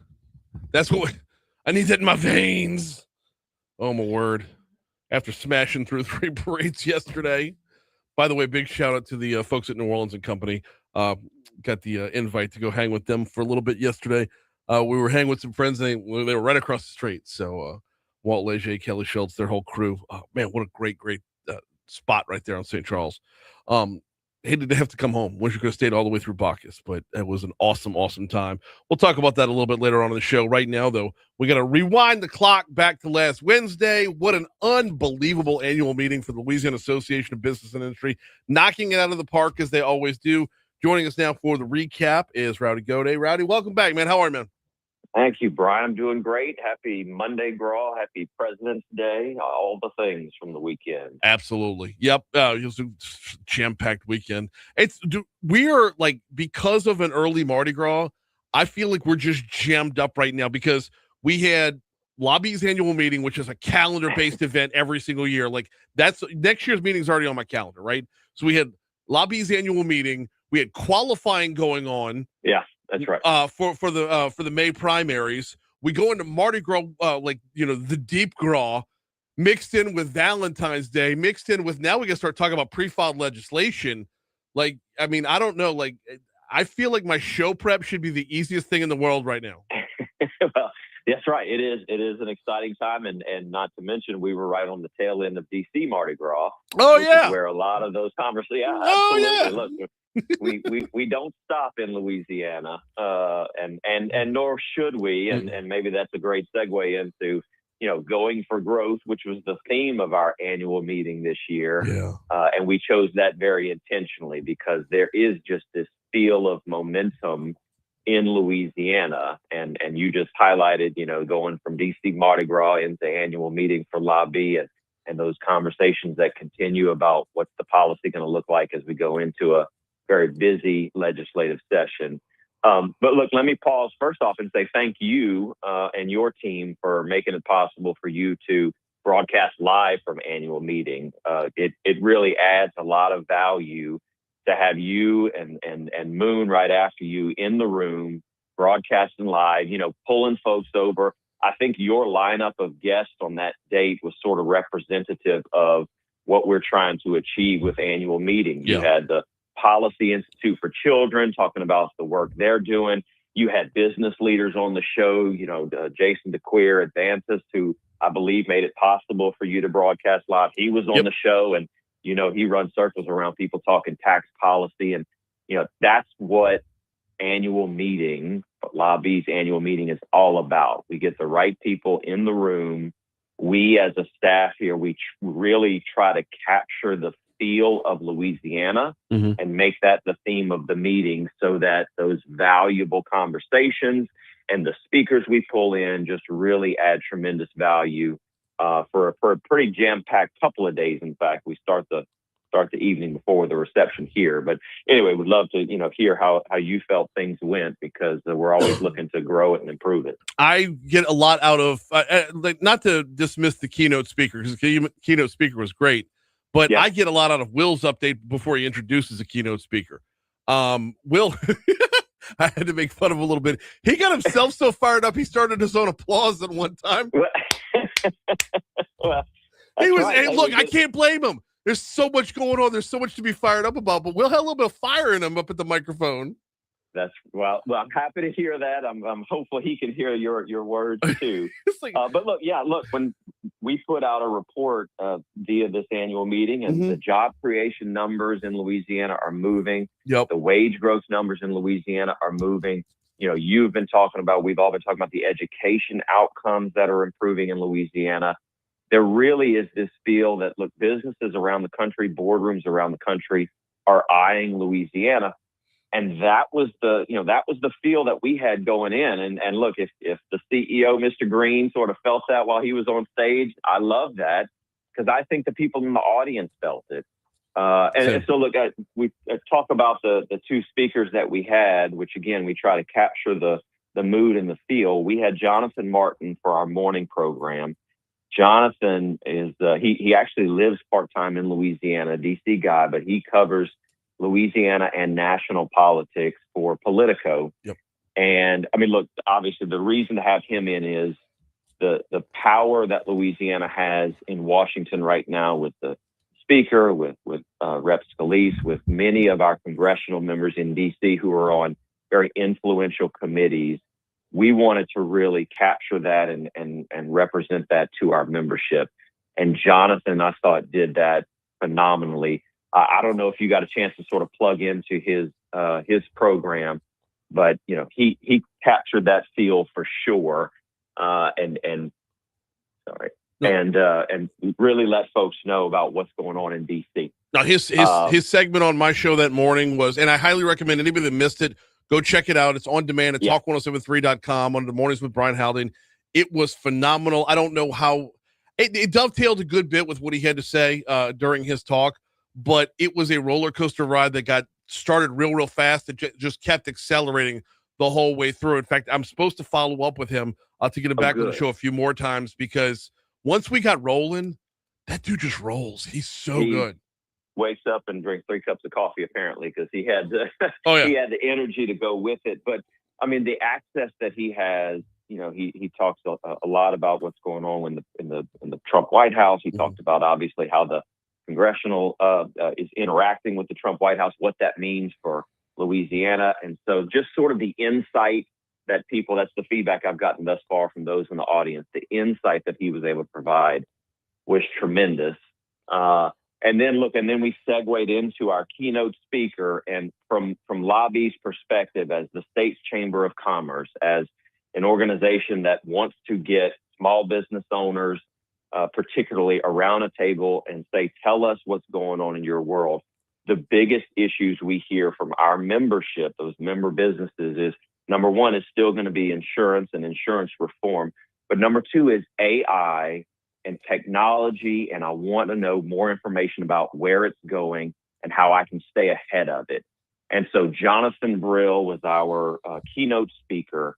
That's what I need that in my veins. Oh, my word. After smashing through 3 parades yesterday. By the way, big shout out to the folks at New Orleans and Company. Got the invite to go hang with them for a little bit yesterday. We were hanging with some friends. They were right across the street. So Walt Leger, Kelly Schultz, their whole crew. Oh, man, what a great spot right there on St. Charles. Hated to have to come home. Wish you could have stayed all the way through Bacchus, but it was an awesome time. We'll talk about that a little bit later on in the show. Right now, though, we got to rewind the clock back to last Wednesday. What an unbelievable annual meeting for the Louisiana Association of Business and Industry, knocking it out of the park as they always do. Joining us now for the recap is Rowdy Gode. Rowdy, welcome back, man. How are you, man? Thank you, Brian. I'm doing great. Happy Monday, Gras. Happy President's Day. All the things from the weekend. Absolutely. Yep. It was a jam-packed weekend. We are like, because of an early Mardi Gras, I feel like we're just jammed up right now because we had Lobby's annual meeting, which is a calendar-based event every single year. Like that's next year's meeting is already on my calendar, right? So we had Lobby's annual meeting. We had qualifying going on. Yeah. That's right. For the May primaries, we go into Mardi Gras, the deep Gras, mixed in with Valentine's Day, mixed in with now we can start talking about pre-filed legislation. Like, I mean, I don't know. Like, I feel like my show prep should be the easiest thing in the world right now. Well, that's right. It is. It is an exciting time, and not to mention we were right on the tail end of DC Mardi Gras. Oh yeah, where a lot of those conversations. Yeah, oh absolutely. Yeah. Look, we don't stop in Louisiana, and nor should we. And maybe that's a great segue into going for growth, which was the theme of our annual meeting this year. Yeah. And we chose that very intentionally because there is just this feel of momentum in Louisiana, and you just highlighted, going from DC Mardi Gras into annual meeting for Lobby and those conversations that continue about what's the policy going to look like as we go into a very busy legislative session. But look, let me pause first off and say thank you and your team for making it possible for you to broadcast live from annual meeting. It really adds a lot of value to have you and Moon right after you in the room, broadcasting live, pulling folks over. I think your lineup of guests on that date was sort of representative of what we're trying to achieve with annual meeting. You had the Policy Institute for Children talking about the work they're doing. You had business leaders on the show, Jason DeQueer at Vantis, who I believe made it possible for you to broadcast live. He was on the show, and he runs circles around people talking tax policy. And, that's what annual meeting, Lobby's annual meeting is all about. We get the right people in the room. We as a staff here, we really try to capture the feel of Louisiana and make that the theme of the meeting so that those valuable conversations and the speakers we pull in just really add tremendous value for a pretty jam-packed couple of days. In fact, we start the evening before the reception here. But anyway, we'd love to hear how you felt things went, because we're always looking to grow it and improve it. I get a lot out of not to dismiss the keynote speaker, because the keynote speaker was great, but I get a lot out of Will's update before he introduces a keynote speaker. Will, I had to make fun of him a little bit. He got himself so fired up, he started his own applause at one time. Well, he was, right. hey, look, I can't blame him. There's so much going on. There's so much to be fired up about, but Will had a little bit of fire in him up at the microphone. Well, I'm happy to hear that. I'm hopeful he can hear your words too. But look, when we put out a report via this annual meeting, and the job creation numbers in Louisiana are moving. The wage growth numbers in Louisiana are moving. We've all been talking about the education outcomes that are improving in Louisiana. There really is this feel that, look, businesses around the country, boardrooms around the country are eyeing Louisiana. And that was the feel that we had going in. And look, if the CEO, Mr. Green, sort of felt that while he was on stage, I love that, because I think the people in the audience felt it. And so look, we talk about the two speakers that we had, which again, we try to capture the mood and the feel. We had Jonathan Martin for our morning program. Jonathan is he actually lives part-time in Louisiana, DC guy, but he covers Louisiana and national politics for Politico. Yep. And I mean, look, obviously the reason to have him in is the power that Louisiana has in Washington right now with the speaker, with Rep. Scalise, with many of our congressional members in D.C. who are on very influential committees. We wanted to really capture that and represent that to our membership. And Jonathan, I thought, did that phenomenally. I don't know if you got a chance to sort of plug into his program, but you know, he captured that feel for sure. And really let folks know about what's going on in DC. Now his segment on my show that morning was, and I highly recommend anybody that missed it, go check it out. It's on demand at talk1073.com on the mornings with Brian Haldane. It was phenomenal. I don't know how it dovetailed a good bit with what he had to say during his talk, but it was a roller coaster ride that got started real fast. It just kept accelerating the whole way through. In fact, I'm supposed to follow up with him to get him back on the show a few more times, because once we got rolling, that dude just rolls. He's so good. Wakes up and drinks 3 cups of coffee apparently, because he had the he had the energy to go with it. But I mean, the access that he has, you know, he talks a lot about what's going on in the Trump White House. He talked about obviously how the congressional is interacting with the Trump White House, what that means for Louisiana. And so just sort of the insight that people, that's the feedback I've gotten thus far from those in the audience, the insight that he was able to provide was tremendous. And then we segued into our keynote speaker, and from Lobby's perspective as the state's Chamber of Commerce, as an organization that wants to get small business owners, particularly around a table and say, tell us what's going on in your world. The biggest issues we hear from our membership, those member businesses, is number one is still going to be insurance and insurance reform. But number two is AI and technology. And I want to know more information about where it's going and how I can stay ahead of it. And so Jonathan Brill was our keynote speaker.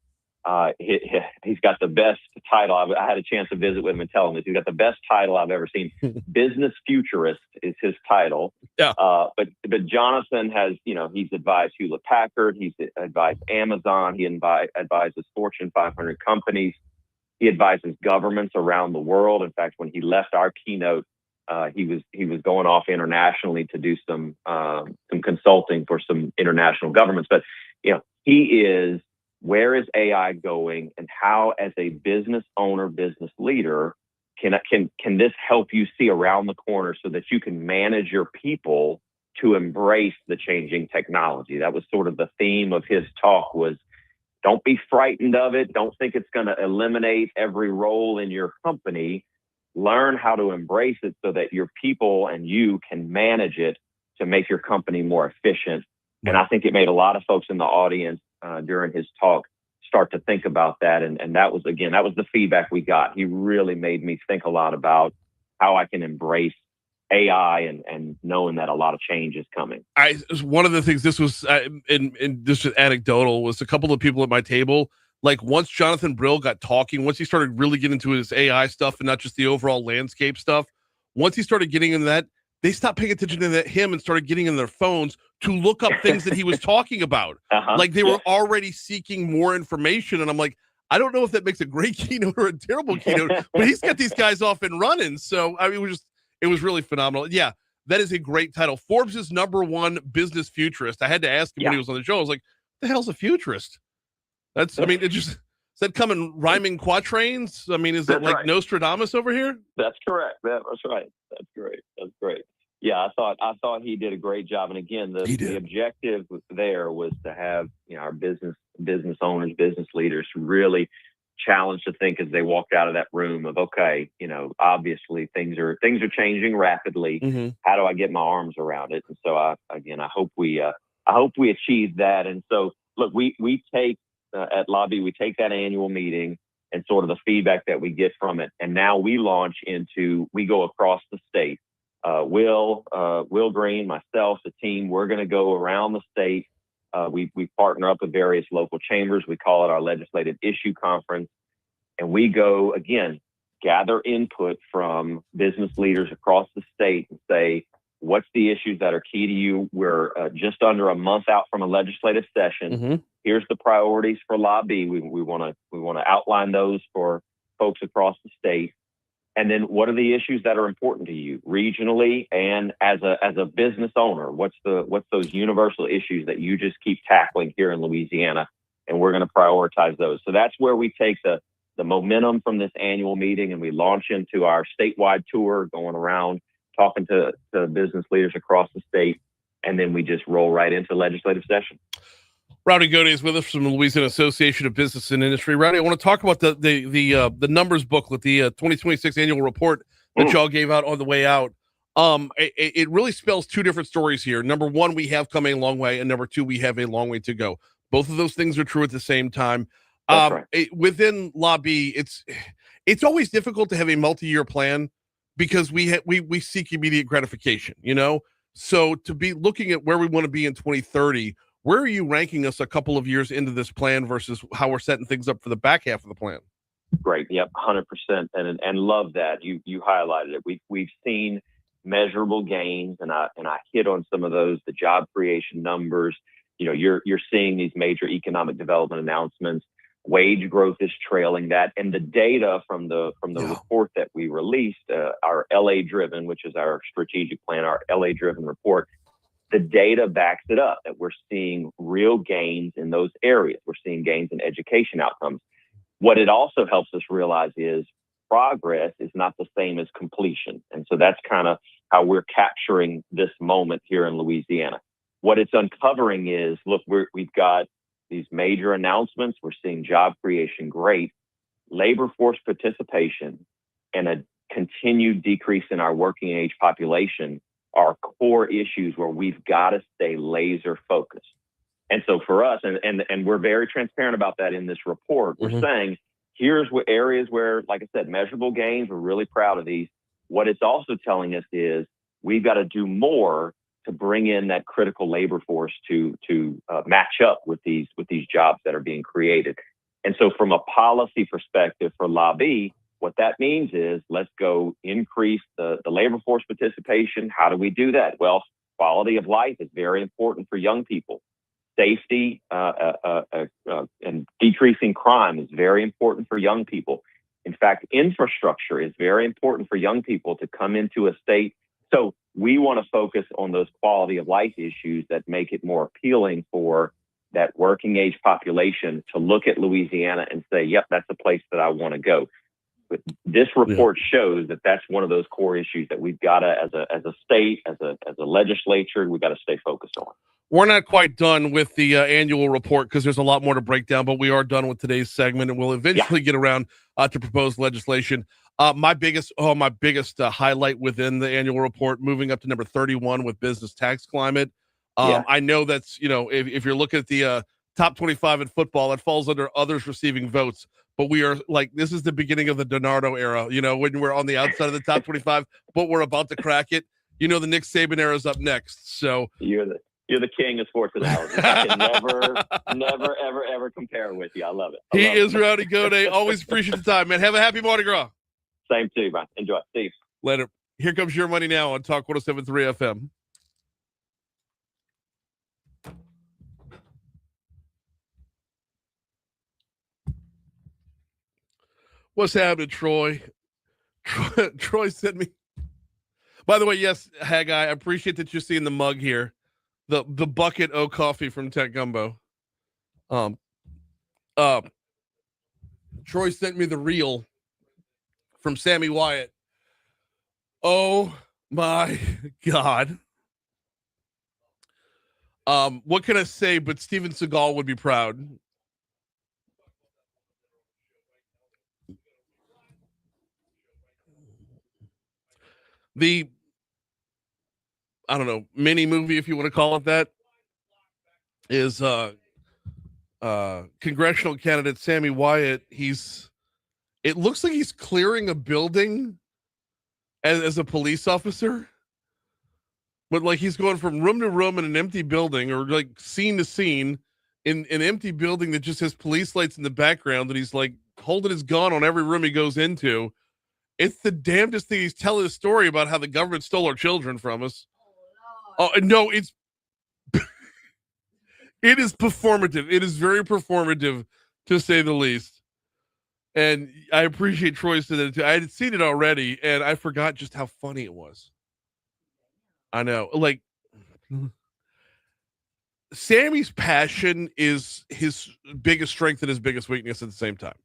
He's got the best title. I had a chance to visit with him and tell him this. He's got the best title I've ever seen. Business Futurist is his title. Yeah. But Jonathan has, you know, he's advised Hewlett Packard. He's advised Amazon. He advises Fortune 500 companies. He advises governments around the world. In fact, when he left our keynote, he was going off internationally to do some consulting for some international governments. But you know, he is. Where is AI going, and how, as a business owner, business leader, can this help you see around the corner so that you can manage your people to embrace the changing technology? That was sort of the theme of his talk, was don't be frightened of it. Don't think it's going to eliminate every role in your company. Learn how to embrace it so that your people and you can manage it to make your company more efficient. And I think it made a lot of folks in the audience during his talk start to think about that. And that was the feedback we got. He really made me think a lot about how I can embrace AI and knowing that a lot of change is coming. One of the things, this was, and this was anecdotal, was a couple of people at my table, like once Jonathan Brill got talking, once he started really getting into his AI stuff and not just the overall landscape stuff, once he started getting into that, they stopped paying attention to him and started getting in their phones to look up things that he was talking about. Like they were already seeking more information. And I'm like, I don't know if that makes a great keynote or a terrible keynote, but he's got these guys off and running. So I mean, it was really phenomenal. Yeah, that is a great title. Forbes' #1 business futurist. I had to ask him when he was on the show. I was like, what the hell's a futurist? That's, I mean, it just, does that come in rhyming quatrains? I mean, is it like Nostradamus over here? That's correct. That's right. That's great. That's great. Yeah, I thought he did a great job. And again, the objective there was to have, you know, our business owners, business leaders really challenged to think as they walked out of that room of, okay, you know, obviously things are changing rapidly. Mm-hmm. How do I get my arms around it? And so I hope we achieve that. And so look, we take at Lobby, we take that annual meeting and sort of the feedback that we get from it. And now we go across the state. Will Green, myself, the team, we're going to go around the state. We partner up with various local chambers. We call it our Legislative Issue Conference. And we go, again, gather input from business leaders across the state and say, What's the issues that are key to you? We're just under a month out from a legislative session. Mm-hmm. Here's the priorities for Lobby. We want to outline those for folks across the state. And then what are the issues that are important to you regionally and as a business owner? What's those universal issues that you just keep tackling here in Louisiana? And we're going to prioritize those. So that's where we take the momentum from this annual meeting and we launch into our statewide tour, going around talking to business leaders across the state. And then we just roll right into legislative session. Rowdy Goday is with us from the Louisiana Association of Business and Industry. Rowdy, I want to talk about the numbers booklet, the 2026 annual report that y'all gave out on the way out. It really spells two different stories here. Number one, we have come a long way, and number two, we have a long way to go. Both of those things are true at the same time. That's right. Within Lobby, it's always difficult to have a multi-year plan because we seek immediate gratification, you know? So to be looking at where we want to be in 2030, where are you ranking us a couple of years into this plan versus how we're setting things up for the back half of the plan? Great. Yep. 100%. And love that. You highlighted it. We've seen measurable gains and I hit on some of those, the job creation numbers. You know, you're seeing these major economic development announcements. Wage growth is trailing that. And the data from the report that we released, our LA driven, which is our strategic plan, our LA driven report, the data backs it up that we're seeing real gains in those areas. We're seeing gains in education outcomes. What it also helps us realize is progress is not the same as completion. And so that's kind of how we're capturing this moment here in Louisiana. What it's uncovering is, look, we've got these major announcements. We're seeing job creation great, labor force participation, and a continued decrease in our working age population are core issues where we've got to stay laser focused. And so for us, and we're very transparent about that in this report, we're saying, here's what areas where, like I said, measurable gains, we're really proud of these. What it's also telling us is we've got to do more to bring in that critical labor force to match up with these jobs that are being created. And so from a policy perspective for Lobby, what that means is let's go increase the labor force participation. How do we do that? Well, quality of life is very important for young people. Safety and decreasing crime is very important for young people. In fact, infrastructure is very important for young people to come into a state. So we want to focus on those quality of life issues that make it more appealing for that working age population to look at Louisiana and say, yep, that's a place that I want to go. But this report shows that that's one of those core issues that we've got to, as a state, as a legislature, we've got to stay focused on. We're not quite done with the annual report because there's a lot more to break down, but we are done with today's segment, and we'll eventually get around to proposed legislation. My biggest highlight within the annual report, moving up to number 31 with business tax climate. I know that's, if you're looking at the top 25 in football, that falls under others receiving votes. But we are this is the beginning of the DiNardo era, when we're on the outside of the top 25, but we're about to crack it. The Nick Saban era is up next. So you're the king of sports analogies. I can never, ever compare with you. I love it. He is Rowdy Goday. Always appreciate the time, man. Have a happy Mardi Gras. Same to you, Brian. Enjoy. See you. Later. Here comes Your Money Now on Talk 107.3 FM. What's happening, Troy? Troy sent me. By the way, yes, Haggai, I appreciate that you're seeing the mug here. The bucket o' coffee from Tech Gumbo. Troy sent me the reel from Sammy Wyatt. Oh my God. What can I say? But Steven Seagal would be proud. The, I don't know, mini movie, if you want to call it that, is congressional candidate Sammy Wyatt. It looks like he's clearing a building as a police officer, but like he's going from room to room in an empty building, or like scene to scene in an empty building that just has police lights in the background, and he's like holding his gun on every room he goes into. It's the damnedest thing. He's telling a story about how the government stole our children from us. Oh no, it is performative. It is very performative, to say the least. And I appreciate Troy saying that too. I had seen it already, and I forgot just how funny it was. I know, like Sammy's passion is his biggest strength and his biggest weakness at the same time.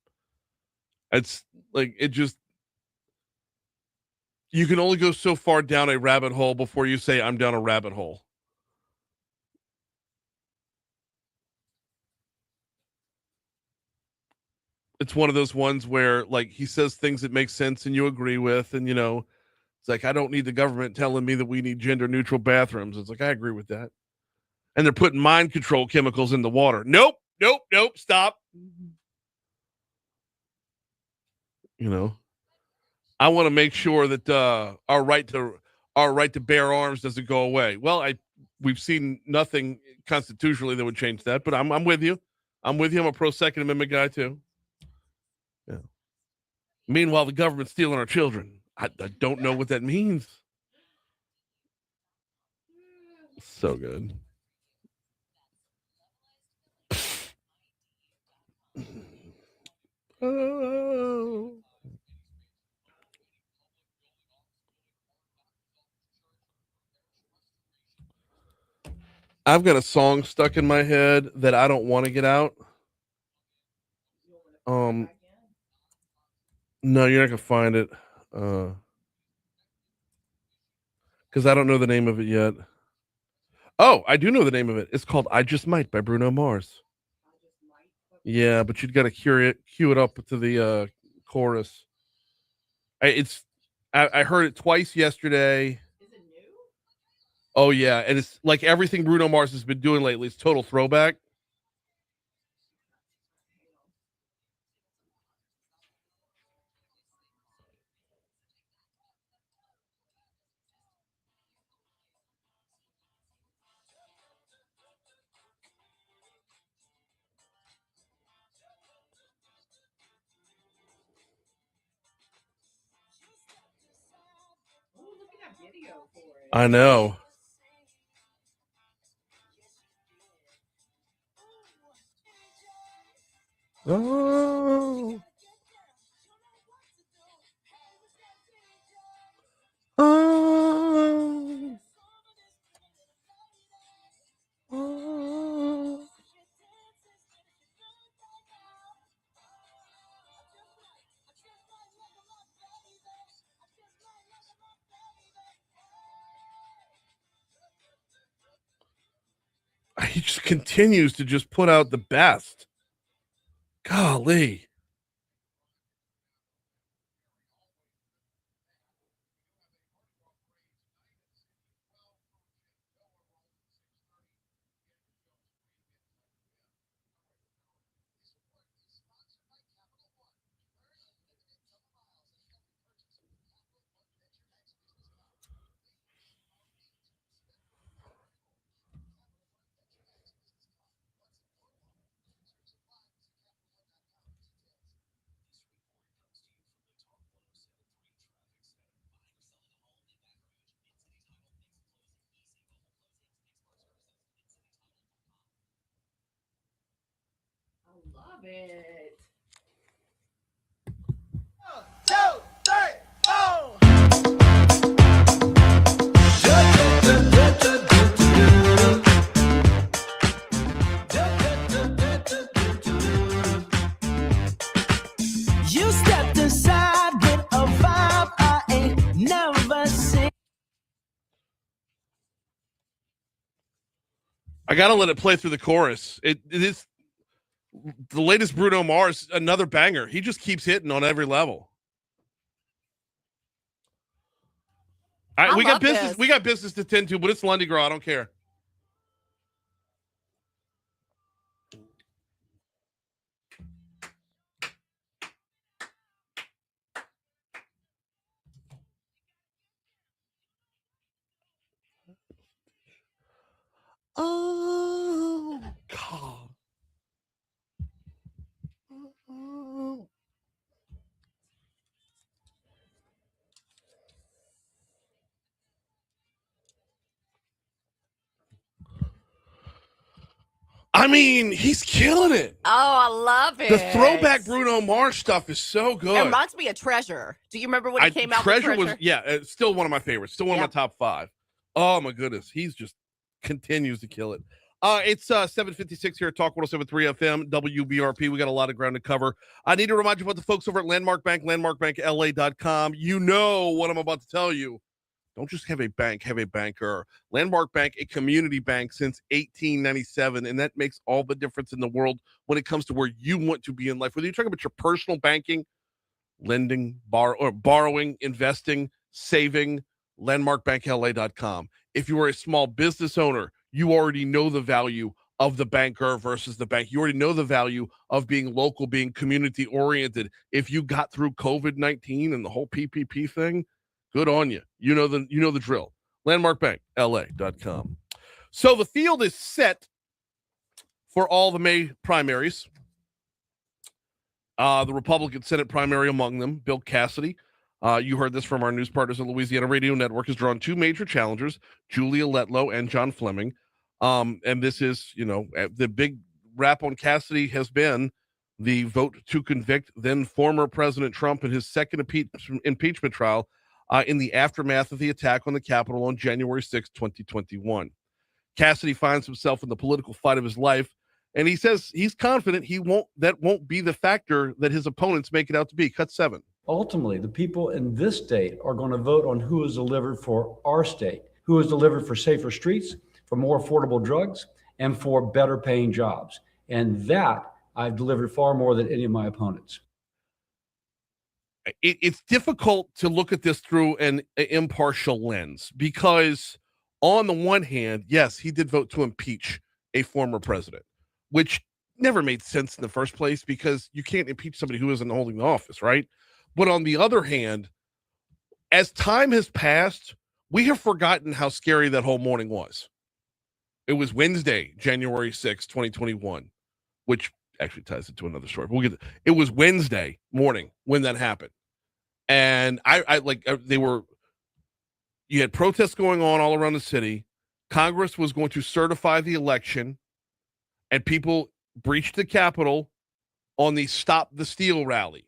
It's like it just you can only go so far down a rabbit hole before you say I'm down a rabbit hole. It's one of those ones where like he says things that make sense and you agree with, and it's like I don't need the government telling me that we need gender neutral bathrooms. It's like I agree with that. And they're putting mind control chemicals in the water. Nope, stop. I want to make sure that our right to bear arms doesn't go away. Well, we've seen nothing constitutionally that would change that, but I'm with you. I'm a pro Second Amendment guy too. Yeah. Meanwhile, the government's stealing our children. I don't know what that means. So good. Oh. I've got a song stuck in my head that I don't want to get out. No, you're not gonna find it. Because I don't know the name of it yet. Oh, I do know the name of it. It's called "I Just Might" by Bruno Mars. Yeah, but you'd got to cue it up to the chorus. I heard it twice yesterday. Is it new? Oh yeah, and it's like everything Bruno Mars has been doing lately. It's total throwback. Oh, look at that video for it. I know. Oh. Oh. Oh. He just continues to just put out the best. Golly. I love it. You stepped aside with a vibe I ain't never seen. I gotta let it play through the chorus. It is the latest Bruno Mars, another banger. He just keeps hitting on every level. All right, we got business. This. We got business to tend to, but it's Lundi, Gras. I don't care. Oh God. Oh. I mean, he's killing it. Oh, I love it. The throwback Bruno Mars stuff is so good. It reminds me of Treasure. Do you remember when he came out with Treasure? Was, yeah, it's still one of my favorites. Still one of my top 5. Oh, my goodness. He's just continues to kill it. It's 7:56 here at Talk 107.3 FM, WBRP. We got a lot of ground to cover. I need to remind you about the folks over at Landmark Bank, landmarkbankla.com. You know what I'm about to tell you. Don't just have a bank, have a banker. Landmark Bank, a community bank since 1897, and that makes all the difference in the world when it comes to where you want to be in life. Whether you're talking about your personal banking, lending, borrowing, investing, saving, landmarkbankla.com. If you are a small business owner, you already know the value of the banker versus the bank. You already know the value of being local, being community-oriented. If you got through COVID-19 and the whole PPP thing, good on you. You know the drill. LandmarkBankLA.com. So the field is set for all the May primaries. The Republican Senate primary among them, Bill Cassidy. You heard this from our news partners on Louisiana Radio Network, has drawn 2 major challengers, Julia Letlow and John Fleming. And this is, the big rap on Cassidy has been the vote to convict then former President Trump in his second impeachment trial in the aftermath of the attack on the Capitol on January 6, 2021. Cassidy finds himself in the political fight of his life, and he says he's confident that won't be the factor that his opponents make it out to be. Cut 7. Ultimately, the people in this state are going to vote on who is delivered for our state, who is delivered for safer streets, for more affordable drugs, and for better paying jobs. And that I've delivered far more than any of my opponents. It's difficult to look at this through an impartial lens because on the one hand, yes, he did vote to impeach a former president, which never made sense in the first place because you can't impeach somebody who isn't holding the office, right? But on the other hand, as time has passed, we have forgotten how scary that whole morning was. It was Wednesday, January 6, 2021, which actually ties into another story. But it was Wednesday morning when that happened. And you had protests going on all around the city. Congress was going to certify the election, and people breached the Capitol on the Stop the Steal rally.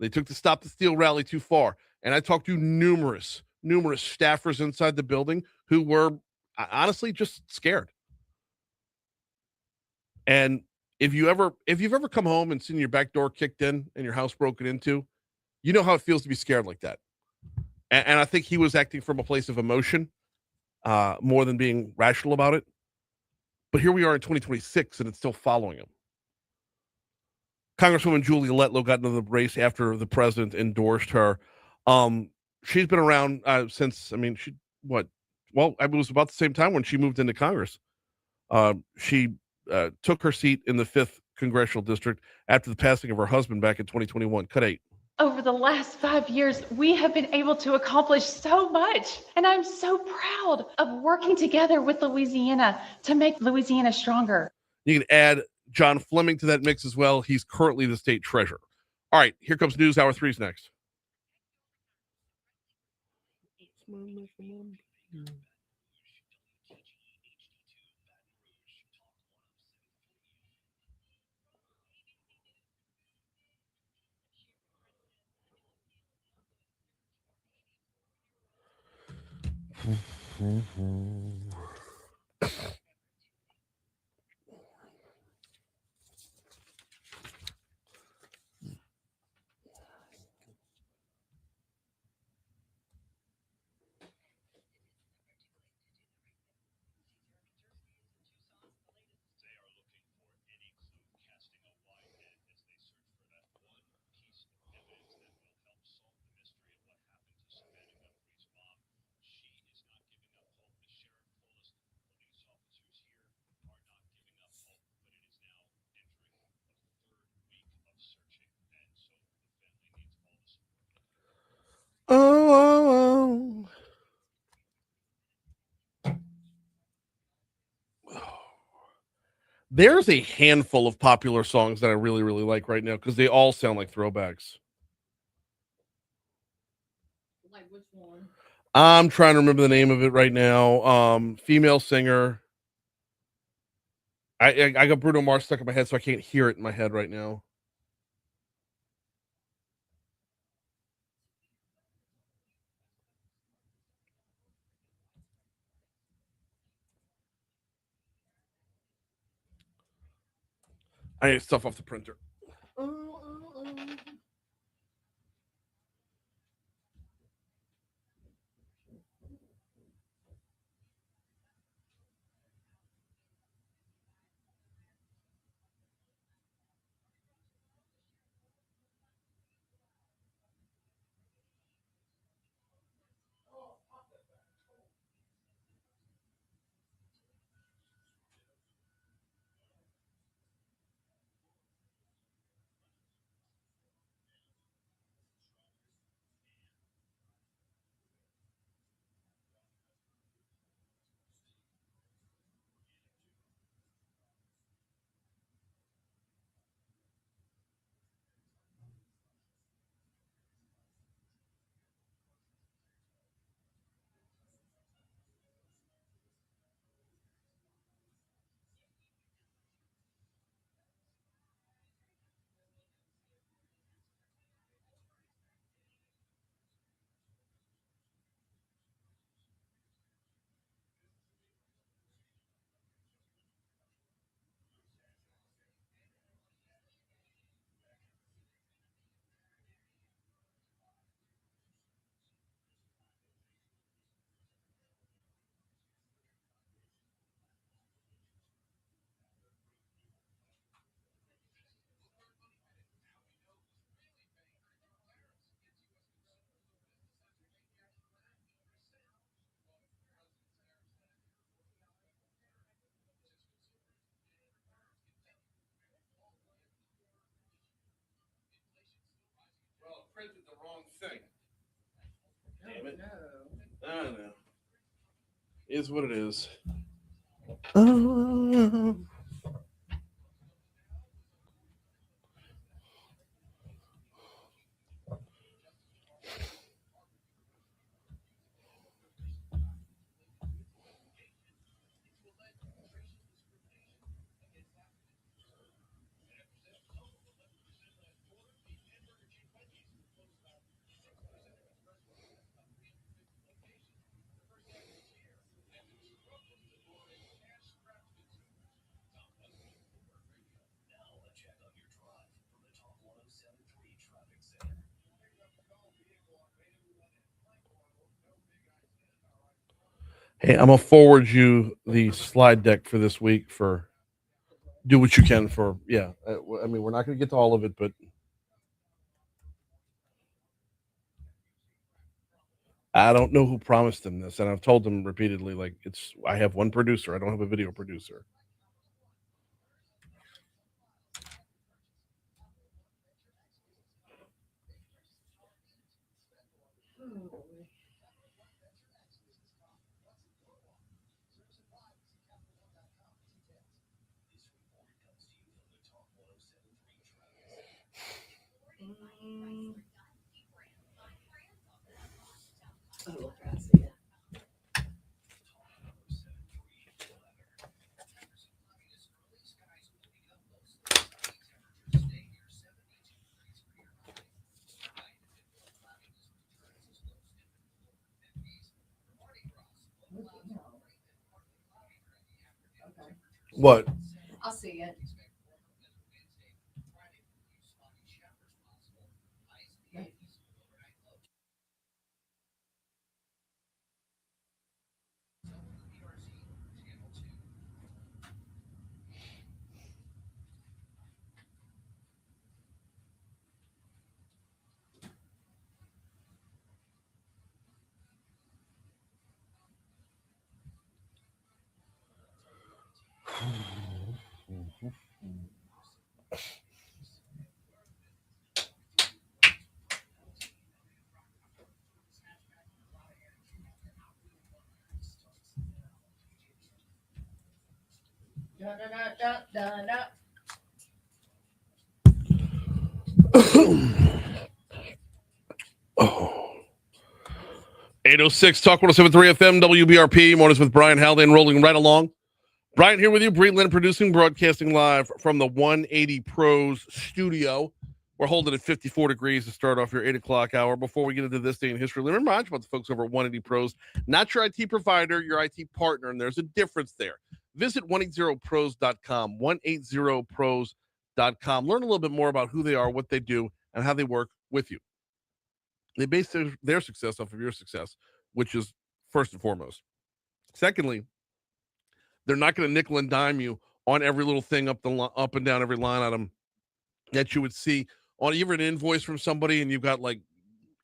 They took the Stop the Steal rally too far. And I talked to numerous staffers inside the building who were honestly just scared. And if you've ever come home and seen your back door kicked in and your house broken into, you know how it feels to be scared like that. And I think he was acting from a place of emotion more than being rational about it. But here we are in 2026, and it's still following him. Congresswoman Julia Letlow got into the race after the president endorsed her. She's been around since, it was about the same time when she moved into Congress. She took her seat in the 5th Congressional District after the passing of her husband back in 2021. Cut 8. Over the last 5 years, we have been able to accomplish so much, and I'm so proud of working together with Louisiana to make Louisiana stronger. You can add John Fleming to that mix as well. He's currently the state treasurer. All right, here comes News Hour 3's next. Oh. There's a handful of popular songs that I really, really like right now because they all sound like throwbacks. Like which one? I'm trying to remember the name of it right now. Female singer. I got Bruno Mars stuck in my head, so I can't hear it in my head right now. I need stuff off the printer. Well, printed the wrong thing. Damn it. I don't know. Is what it is. Hey, I'm gonna forward you the slide deck for this week. For do what you can for I mean, we're not gonna get to all of it, but I don't know who promised him this, and I've told him repeatedly, like, I have one producer. I don't have a video producer. What? I'll see it. Oh. 806 Talk 107.3 FM WBRP. Mornings with Brian Haldane, rolling right along. Brian here with you, Breitland producing, broadcasting live from the 180 Pros studio. We're holding at 54 degrees to start off your 8 o'clock hour. Before we get into this day in history, let me remind you about the folks over at 180 Pros. Not your IT provider, your IT partner, and there's a difference there. Visit 180pros.com, 180pros.com. Learn a little bit more about who they are, what they do, and how they work with you. They base their success off of your success, which is first and foremost. Secondly, they're not going to nickel and dime you on every little thing up and down every line item that you would see on even an invoice from somebody, and you've got like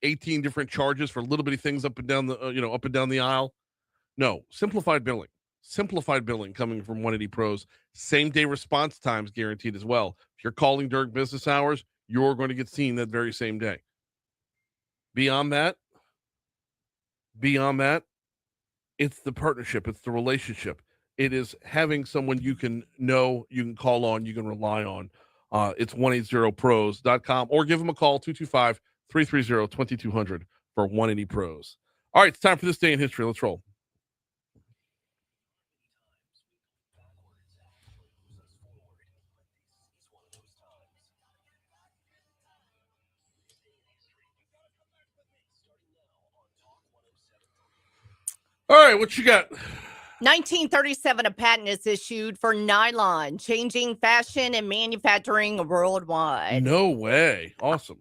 18 different charges for little bitty things up and down the up and down the aisle. No, simplified billing coming from 180 Pros. Same day response times guaranteed as well. If you're calling during business hours, you're going to get seen that very same day. Beyond that, it's the partnership, it's the relationship. It is having someone you can know, you can call on, you can rely on. It's 180pros.com or give them a call, 225-330-2200 for 180 Pros. All right, it's time for this day in history. Let's roll. All right, what you got? 1937, a patent is issued for nylon, changing fashion and manufacturing worldwide. No way. Awesome.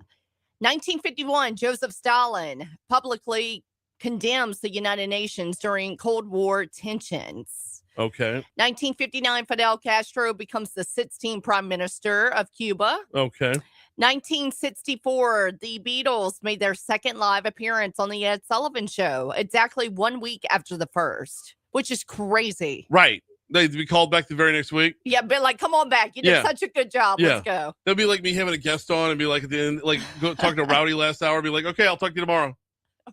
1951, Joseph Stalin publicly condemns the United Nations during Cold War tensions. Okay. 1959, Fidel Castro becomes the 16th Prime Minister of Cuba. Okay. 1964, the Beatles made their second live appearance on the Ed Sullivan Show, exactly 1 week after the first, which is crazy. Right. They'd be called back the very next week. Yeah, but like, come on back. You did such a good job. Let's go. That'd be like me having a guest on and be like at the end, like go talking to Rowdy last hour, be like, okay, I'll talk to you tomorrow.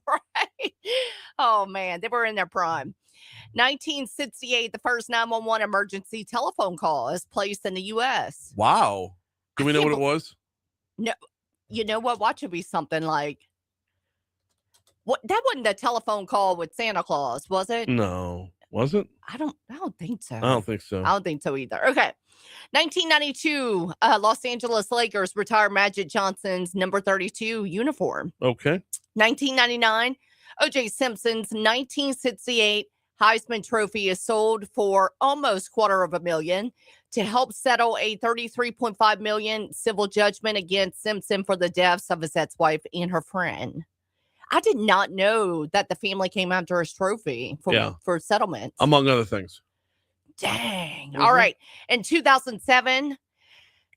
Right. Oh, man. They were in their prime. 1968, the first 911 emergency telephone call is placed in the U.S. Wow. Do we know what it was? No. You know what? Watch it be something like, what? That wasn't the telephone call with Santa Claus, was it? No. Was it? I don't think so. I don't think so. I don't think so either. Okay. 1992, Los Angeles Lakers retire Magic Johnson's number 32 uniform. Okay. 1999, O.J. Simpson's 1968 Heisman Trophy is sold for almost $250,000 to help settle a $33.5 million civil judgment against Simpson for the deaths of his ex-wife and her friend. I did not know that the family came after his trophy for settlement. Among other things. Dang. Mm-hmm. All right. In 2007,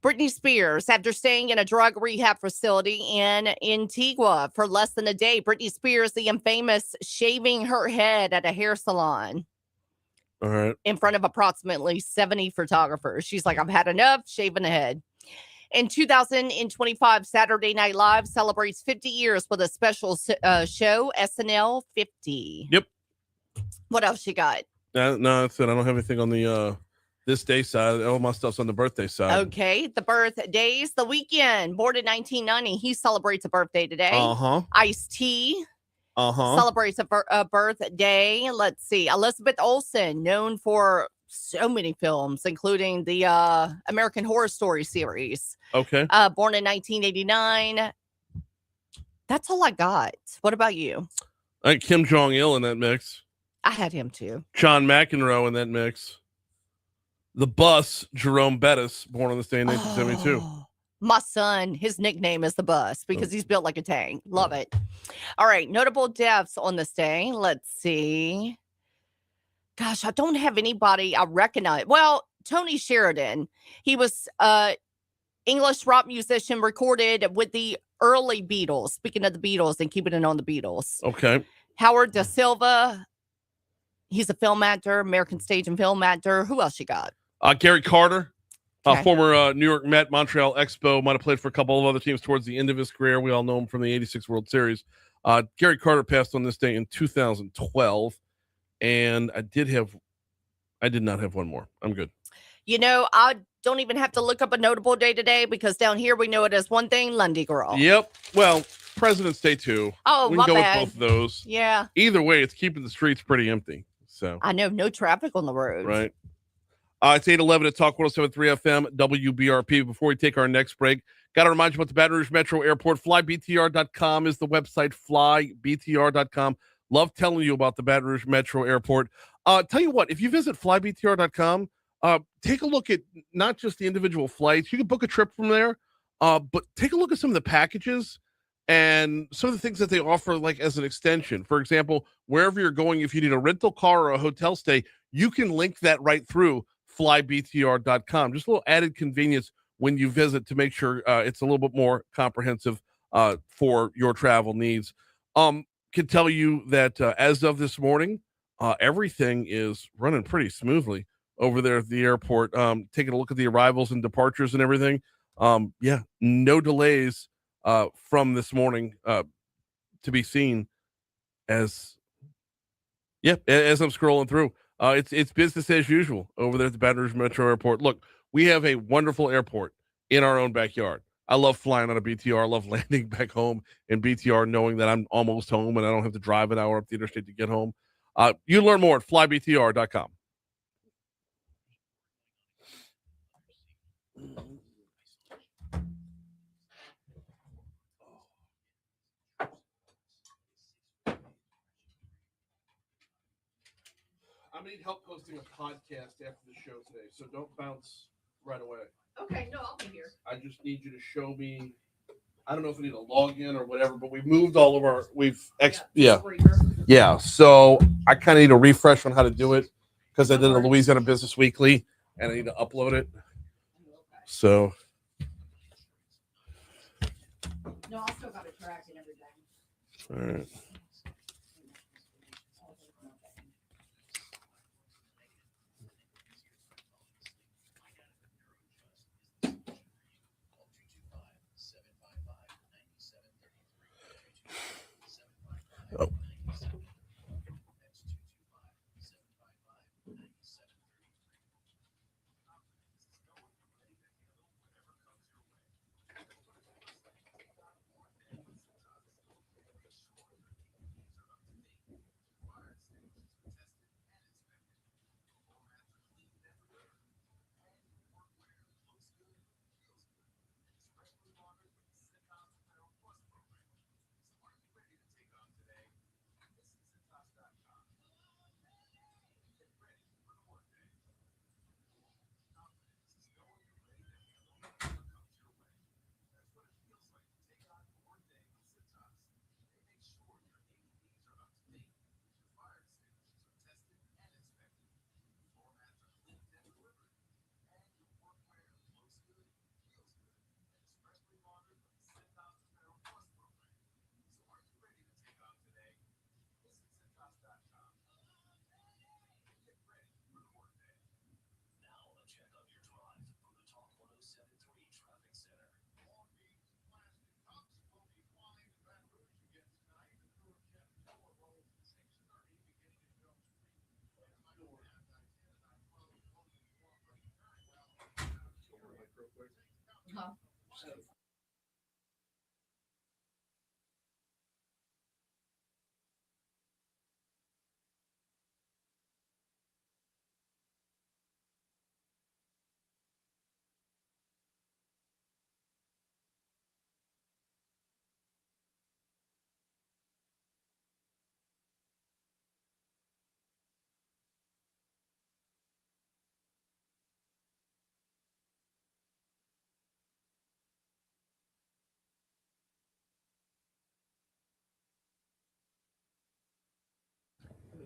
Britney Spears, after staying in a drug rehab facility in Antigua for less than a day, Britney Spears, the infamous, shaving her head at a hair salon. All right. In front of approximately 70 photographers. She's like, I've had enough shaving the head. In 2025, Saturday Night Live celebrates 50 years with a special show, SNL 50. Yep. What else you got? No, that's it. I don't have anything on the this day side. All my stuff's on the birthday side. Okay. The birthdays. The Weeknd, born in 1990. He celebrates a birthday today. Uh-huh. Ice-T. Uh-huh. Celebrates a birthday. Let's see. Elizabeth Olsen, known for so many films, including the American Horror Story series. Okay. Born in 1989. That's all I got. What about you? I had Kim Jong-il in that mix. I had him too. John McEnroe in that mix. The Bus, Jerome Bettis, born on this day in 1972. Oh, my son, his nickname is the Bus because he's built like a tank. Love it. All right. Notable deaths on this day. Let's see. Gosh, I don't have anybody I recognize. Well, Tony Sheridan. He was English rock musician, recorded with the early Beatles. Speaking of the Beatles and keeping it on the Beatles. Okay. Howard Da Silva. He's a film actor, American stage and film actor. Who else you got? Gary Carter, Okay. former New York Met, Montreal Expo, might have played for a couple of other teams towards the end of his career. We all know him from the 86 World Series. Gary Carter passed on this day in 2012. And I did not have one more. I'm good. You know, I don't even have to look up a notable day today because down here we know it as one thing, Lundi Girl. Yep. Well, President's Day too. Oh, we my can go bad. with both of those. Yeah. Either way, it's keeping the streets pretty empty. So I know, no traffic on the roads. right. It's 8:11 at Talk 107.3 FM, WBRP. Before we take our next break, got to remind you about the Baton Rouge Metro Airport. FlyBTR.com is the website, FlyBTR.com. Love telling you about the Baton Rouge Metro Airport. Tell you what, if you visit FlyBTR.com, take a look at not just the individual flights. You can book a trip from there, but take a look at some of the packages and some of the things that they offer, like as an extension. For example, wherever you're going, if you need a rental car or a hotel stay, you can link that right through flybtr.com. Just a little added convenience when you visit to make sure it's a little bit more comprehensive for your travel needs. Can tell you that as of this morning, everything is running pretty smoothly over there at the airport. Taking a look at the arrivals and departures and everything. Yeah, no delays from this morning to be seen as I'm scrolling through. It's business as usual over there at the Baton Rouge Metro Airport. Look, we have a wonderful airport in our own backyard. I love flying on a BTR. I love landing back home in BTR, knowing that I'm almost home and I don't have to drive an hour up the interstate to get home. You learn more at flybtr.com. I'm going to need help posting a podcast after the show today, so don't bounce right away. Okay, no, I'll be here. I just need you to show me. I don't know if I need a login or whatever, but we've moved all of our. Yeah. So I kind of need a refresh on how to do it because I did the Louisiana Business Weekly and I need to upload it. So. No, I'll still got it tracked and everything. All right. Oh.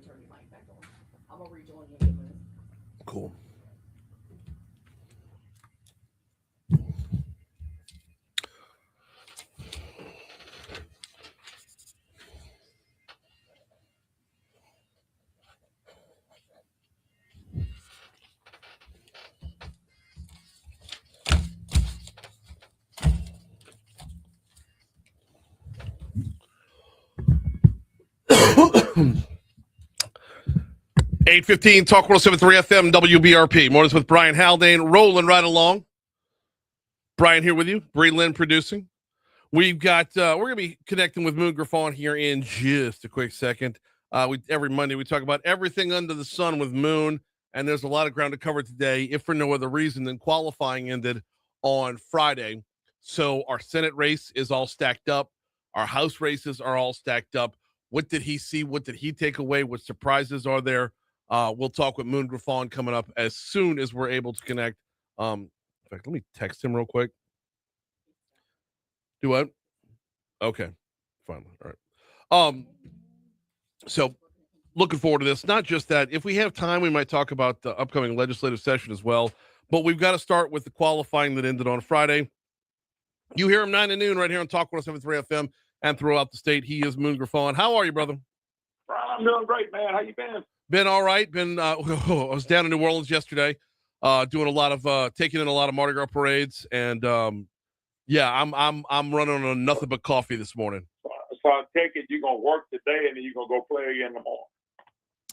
Turn your mic back on. I'm gonna rejoin you in a minute. Cool. $8:15 Talk 107.3 FM WBRP. Mornings with Brian Haldane, rolling right along. Brian here with you. Bree Lynn producing. We've got we're gonna be connecting with Moon Griffon here in just a quick second. Every Monday we talk about everything under the sun with Moon, and there's a lot of ground to cover today, if for no other reason than qualifying ended on Friday. So our Senate race is all stacked up. Our House races are all stacked up. What did he see? What did he take away? What surprises are there? We'll talk with Moon Griffon coming up as soon as we're able to connect. In fact, let me text him real quick. Do what? Okay, fine. All right. So looking forward to this. Not just that. If we have time, we might talk about the upcoming legislative session as well. But we've got to start with the qualifying that ended on Friday. You hear him 9 to noon right here on Talk 107.3 FM and throughout the state. He is Moon Griffon. How are you, brother? I'm doing great, man. How you been? Been all right. I was down in New Orleans yesterday, doing a lot of taking in a lot of Mardi Gras parades, and I'm running on nothing but coffee this morning. So I take it you're gonna work today and then you're gonna go play again tomorrow.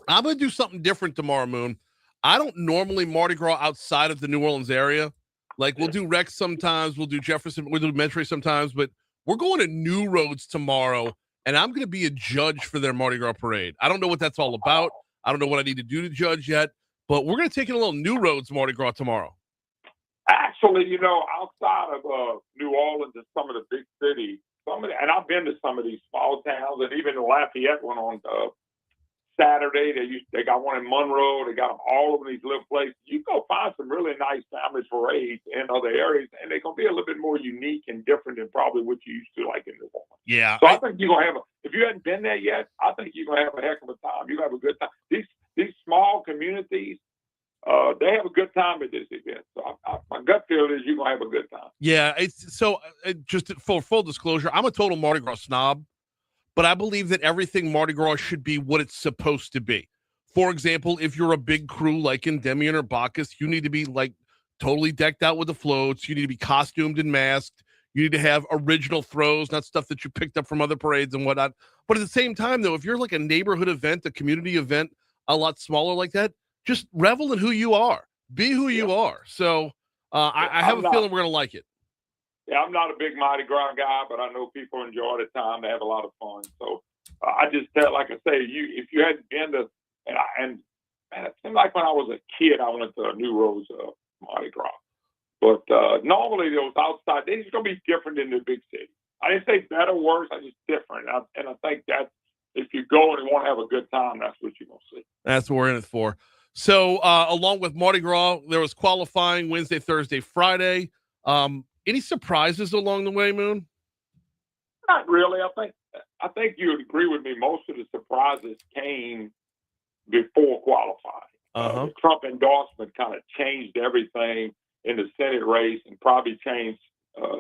I'm gonna do something different tomorrow, Moon. I don't normally Mardi Gras outside of the New Orleans area. Like we'll do Rex sometimes, we'll do Jefferson, we'll do Metairie sometimes, but we're going to New Roads tomorrow, and I'm going to be a judge for their Mardi Gras parade. I don't know what that's all about. I don't know what I need to do to judge yet, but we're going to take in a little New Roads Mardi Gras tomorrow. Actually, outside of New Orleans and some of the big cities, and I've been to some of these small towns, and even the Lafayette one on Saturday. They got one in Monroe. They got them all over these little places. You go find some really nice family parades in other areas, and they're gonna be a little bit more unique and different than probably what you used to like in New Orleans. Yeah. So I think you're gonna have if you hadn't been there yet, I think you're gonna have a heck of a time. You're gonna have a good time. These small communities, they have a good time at this event. So my gut feel is you're gonna have a good time. Yeah. It's so just for full disclosure, I'm a total Mardi Gras snob. But I believe that everything Mardi Gras should be what it's supposed to be. For example, if you're a big crew like Endymion or Bacchus, you need to be like totally decked out with the floats. You need to be costumed and masked. You need to have original throws, not stuff that you picked up from other parades and whatnot. But at the same time, though, if you're like a neighborhood event, a community event, a lot smaller like that, just revel in who you are. Be who you are. So I have a feeling we're going to like it. Yeah, I'm not a big Mardi Gras guy, but I know people enjoy the time. They have a lot of fun. So I just felt like I say, if you hadn't been to, and it seemed like when I was a kid, I went to a New Rose Mardi Gras. But normally those outside, they're going to be different in the big city. I didn't say better, worse. I just different. And I think that if you go and you want to have a good time, that's what you're going to see. That's what we're in it for. So along with Mardi Gras, there was qualifying Wednesday, Thursday, Friday. Any surprises along the way, Moon? Not really. I think you would agree with me. Most of the surprises came before qualifying. The Trump endorsement kind of changed everything in the Senate race and probably changed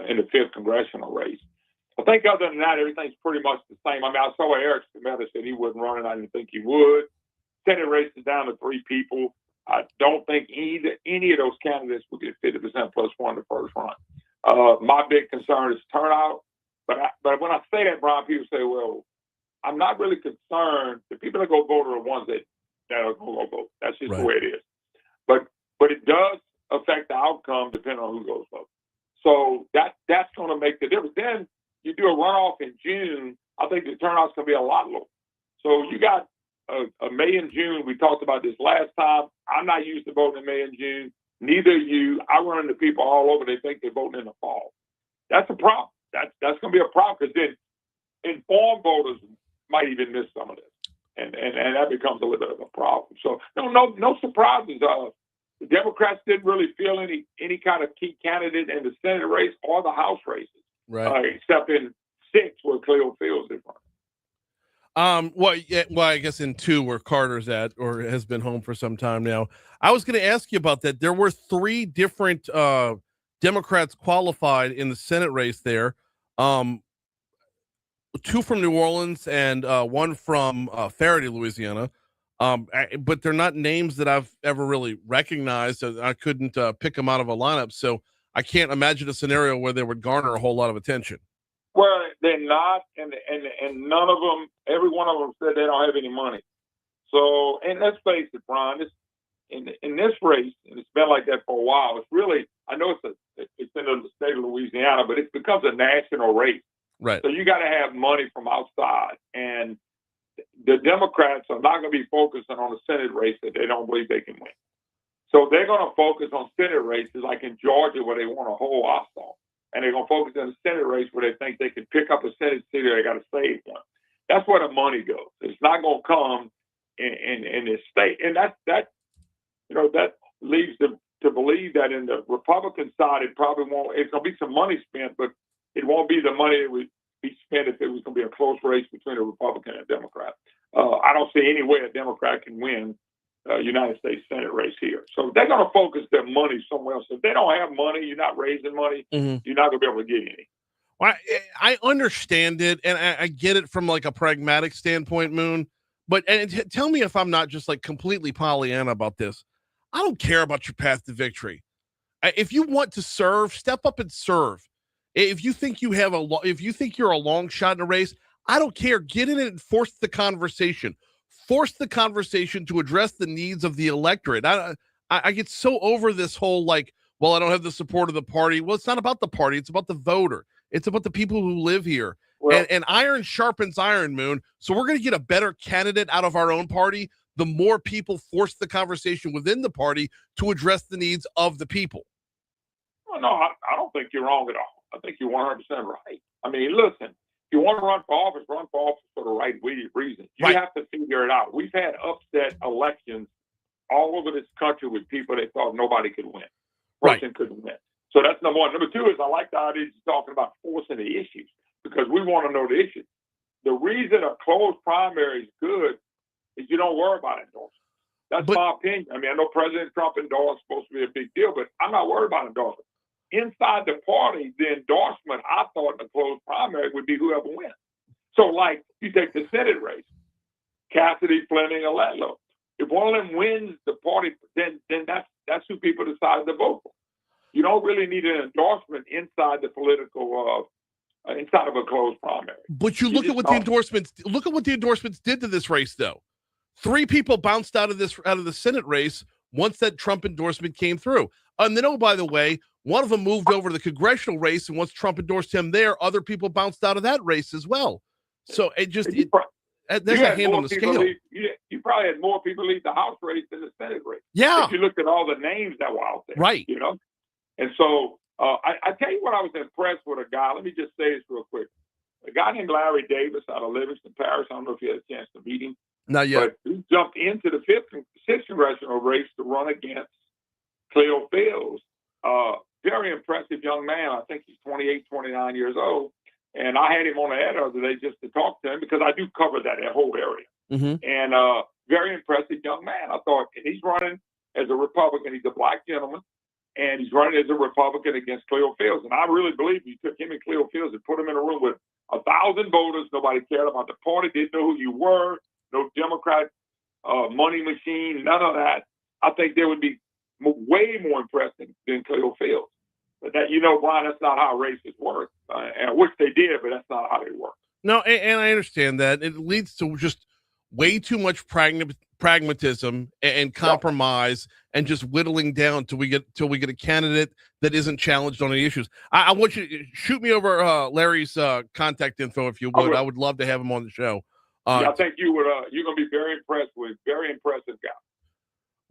in the 5th congressional race. I think other than that, everything's pretty much the same. I mean, I saw Eric Schmidt said he wasn't running. I didn't think he would. Senate race is down to 3 people. I don't think any of those candidates will get 50% plus one the first run. My big concern is turnout. But when I say that, Brian, people say, well, I'm not really concerned. The people that go vote are the ones that are going to go vote. That's just the way it is. But it does affect the outcome depending on who goes vote. So that's going to make the difference. Then you do a runoff in June, I think the turnout's going to be a lot lower. So you got a May and June. We talked about this last time. I'm not used to voting in May and June. Neither are you. I run into people all over. They think they're voting in the fall. That's a problem. That's going to be a problem because then informed voters might even miss some of this, and that becomes a little bit of a problem. So no surprises. The Democrats didn't really feel any kind of key candidate in the Senate race or the House races, right? Except in 6 where Cleo Fields is running. Well, I guess in 2 where Carter's at or has been home for some time now. I was going to ask you about that. There were 3 different Democrats qualified in the Senate race there. 2 from New Orleans and 1 from Faraday, Louisiana. But they're not names that I've ever really recognized. So I couldn't pick them out of a lineup. So I can't imagine a scenario where they would garner a whole lot of attention. Well, they're not, and none of them, every one of them said they don't have any money. So, and let's face it, Brian, in this race, and it's been like that for a while, it's really, I know it's in the state of Louisiana, but it becomes a national race. Right. So you got to have money from outside. And the Democrats are not going to be focusing on a Senate race that they don't believe they can win. So they're going to focus on Senate races like in Georgia where they want a whole Ossoff. And they're going to focus on a Senate race where they think they can pick up a Senate seat or they got to save one. That's where the money goes. It's not going to come in this state. And that leads them to believe that in the Republican side, it's going to be some money spent, but it won't be the money that would be spent if it was going to be a close race between a Republican and a Democrat. I don't see any way a Democrat can win United States Senate race here. So they're going to focus their money somewhere else. If they don't have money, you're not raising money, you're not going to be able to get any. Well, I understand it, and I get it from like a pragmatic standpoint, Moon. But tell me if I'm not just like completely Pollyanna about this. I don't care about your path to victory. If you want to serve, step up and serve. If you think you have if you think you're a long shot in a race, I don't care. Get in it and force the conversation. Force the conversation to address the needs of the electorate. I get so over this whole like, well, I don't have the support of the party. Well, it's not about the party. It's about the voter. It's about the people who live here. Well, and iron sharpens iron, Moon. So we're going to get a better candidate out of our own party the more people force the conversation within the party to address the needs of the people. Well, no, I don't think you're wrong at all. I think you're 100% right. I mean, listen, if you want to run for office for the right reasons. You have to figure it out. We've had upset elections all over this country with people that thought nobody could win. Person couldn't win. So that's number one. Number two is I like the idea you're talking about forcing the issues because we want to know the issues. The reason a closed primary is good is you don't worry about endorsement. That's my opinion. I mean, I know President Trump endorsed supposed to be a big deal, but I'm not worried about endorsement. Inside the party, the endorsement, I thought in the closed primary would be whoever wins. So, like, you take the Senate race, Cassidy, Fleming, or Letlow. If one of them wins the party, then that's who people decide to vote for. You don't really need an endorsement inside the political, inside of a closed primary. But you look at what the endorsements did to this race, though. 3 people bounced out of the Senate race once that Trump endorsement came through. And then, oh, by the way, one of them moved over to the congressional race, and once Trump endorsed him there, other people bounced out of that race as well. So there's a hand on the scale. You probably had more people leave the House race than the Senate race. Yeah. If you looked at all the names that were out there. Right. You know? And so I tell you what I was impressed with a guy. Let me just say this real quick. A guy named Larry Davis out of Livingston Parish. I don't know if you had a chance to meet him. Not yet. But he jumped into the 6th congressional race to run against Cleo Fields. Very impressive young man. I think he's 28, 29 years old. And I had him on the air the other day just to talk to him because I do cover that whole area. Mm-hmm. And very impressive young man. I thought, and he's running as a Republican. He's a black gentleman. And he's running as a Republican against Cleo Fields. And I really believe you took him and Cleo Fields and put him in a room with 1,000 voters. Nobody cared about the party. Didn't know who you were. No Democrat money machine. None of that. I think they would be way more impressed than Cleo Fields. But that, Brian, that's not how races work. And I wish they did, but that's not how they work. No, and I understand that. It leads to just way too much pragmatism and compromise and just whittling down till we get a candidate that isn't challenged on any issues. I want you to shoot me over Larry's contact info if you would. I would love to have him on the show. I think you would. You're going to be very impressed with. Very impressive guy.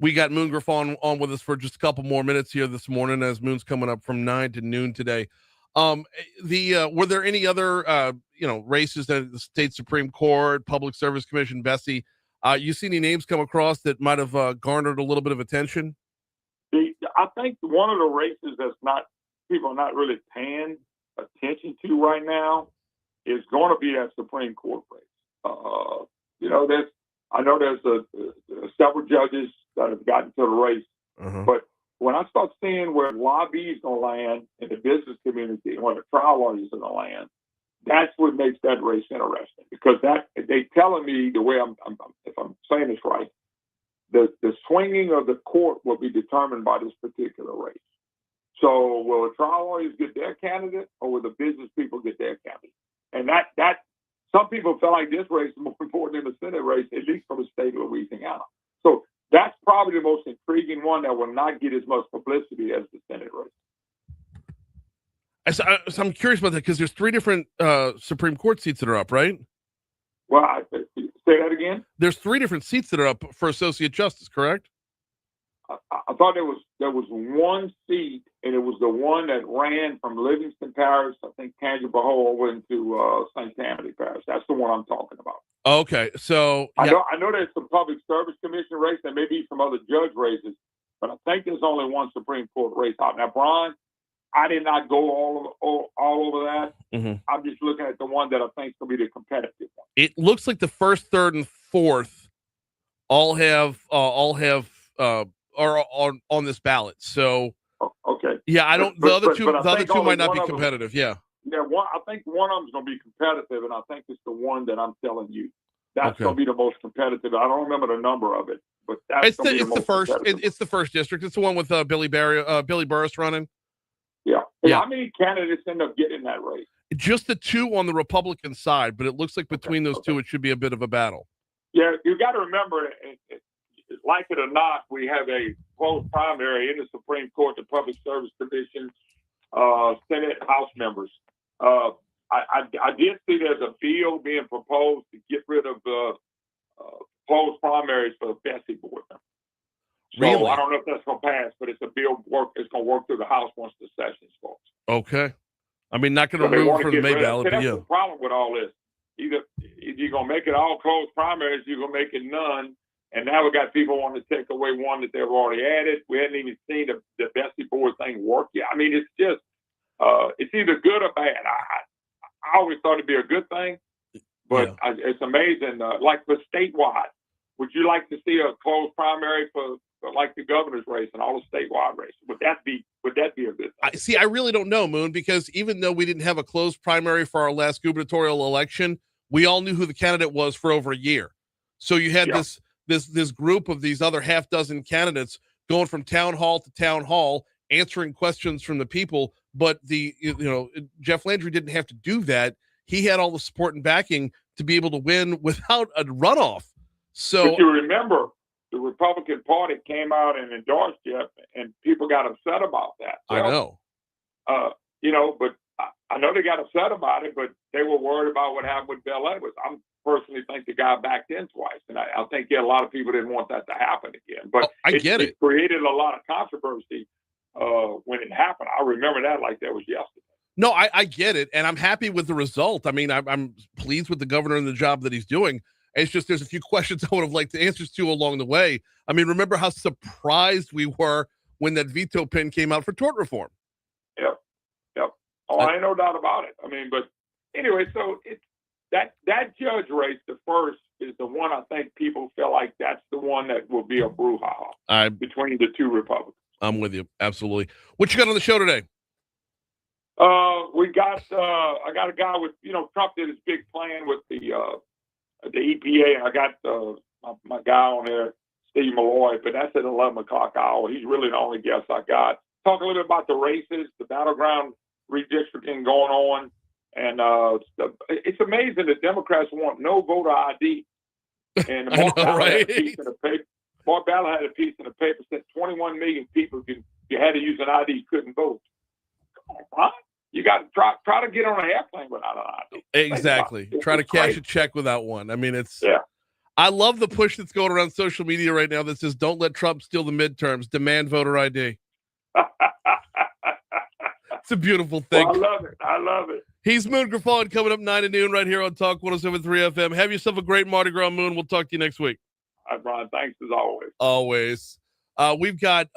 We got Moon Griffon on with us for just a couple more minutes here this morning as Moon's coming up from 9 to noon today. Were there any other races at the state Supreme Court, Public Service Commission, Bessie? You see any names come across that might have garnered a little bit of attention? I think one of the races that's people are not really paying attention to right now is going to be that Supreme Court race. I know there's several judges that have gotten to the race, but when I start seeing where lobby is going to land in the business community and where the trial lawyers are going to land, that's what makes that race interesting. Because they telling me the way if I'm saying this right, the swinging of the court will be determined by this particular race. So will the trial lawyers get their candidate, or will the business people get their candidate? And that some people feel like this race is more important than the Senate race, at least for the state of Louisiana. So that's probably the most intriguing one that will not get as much publicity as the Senate race. So I'm curious about that because there's 3 different Supreme Court seats that are up, right? Well, Say that again. There's 3 different seats that are up for associate justice, correct? I thought there was one seat, and it was the one that ran from Livingston Parish, I think Tangipahoa, over into St. Tammany Parish. That's the one I'm talking about. Okay, so I know there's some public service commission race and maybe some other judge races, but I think there's only one Supreme Court race out. Now, Brian, I did not go all over that. Mm-hmm. I'm just looking at the one that I think is going to be the competitive one. It looks like the 1st, 3rd, and 4th all are on this ballot. So okay, yeah, I don't. The other two might not be competitive. Yeah, I think one of them's going to be competitive, and I think it's the one that I'm telling you. That's going to be the most competitive. I don't remember the number of it, but that's the first. It's the 1st district. It's the one with Billy Burris running. Yeah. How many candidates end up getting that race? Just the 2 on the Republican side, but it looks like between those 2, it should be a bit of a battle. Yeah, you got to remember, like it or not, we have a closed primary in the Supreme Court, the Public Service Commission, Senate, House members. I did see there's a bill being proposed to get rid of closed primaries for Bessie board members. So really? I don't know if that's going to pass, but it's a bill it's going to work through the House once the session starts. Okay. I mean, not going to move for the May ballot, but yeah. That's the problem with all this. Either you're going to make it all closed primaries, you're going to make it none. And now we got people wanting to take away one that they've already added. We hadn't even seen the Bessie board thing work yet. I mean, it's just, it's either good or bad. I always thought it'd be a good thing, but it's amazing. Like for statewide, would you like to see a closed primary for like the governor's race and all the statewide races? Would that be a good thing? I really don't know, Moon, because even though we didn't have a closed primary for our last gubernatorial election, we all knew who the candidate was for over a year. So you had this group of these other half dozen candidates going from town hall to town hall, answering questions from the people. But Jeff Landry didn't have to do that. He had all the support and backing to be able to win without a runoff. So but you remember, the Republican Party came out and endorsed Jeff, and people got upset about that. I know. But I know they got upset about it, but they were worried about what happened with Bill Edwards. I personally think the guy backed in twice, and I think a lot of people didn't want that to happen again. But it created a lot of controversy when it happened. I remember that like that was yesterday. No, I get it, and I'm happy with the result. I mean, I'm pleased with the governor and the job that he's doing. It's just there's a few questions I would have liked the answers to along the way. I mean, remember how surprised we were when that veto pin came out for tort reform? Yep. Oh, I ain't no doubt about it. I mean, but anyway, so it's that judge race, the first, is the one I think people feel like that's the one that will be a brouhaha between the 2 Republicans. I'm with you. Absolutely. What you got on the show today? I got a guy with, Trump did his big plan with the EPA. I got my guy on there, Steve Malloy, but that's at 11 o'clock hour. He's really the only guest I got. Talk a little bit about the races, the battleground redistricting going on. And it's amazing that Democrats want no voter ID. And Mark Ballard had a piece in the paper. Mark Ballard had a piece in the paper said 21 million people, if you had to use an ID, couldn't vote. Come on, Brian. You got to try to get on an airplane without an ID. Exactly. Try to cash a check without one. I mean, I love the push that's going around social media right now that says, don't let Trump steal the midterms, demand voter ID. It's a beautiful thing. Well, I love it. He's Moon Griffon coming up 9 to noon right here on Talk 107.3 FM. Have yourself a great Mardi Gras, Moon. We'll talk to you next week. All right, Brian. Thanks as always. Always. We've got,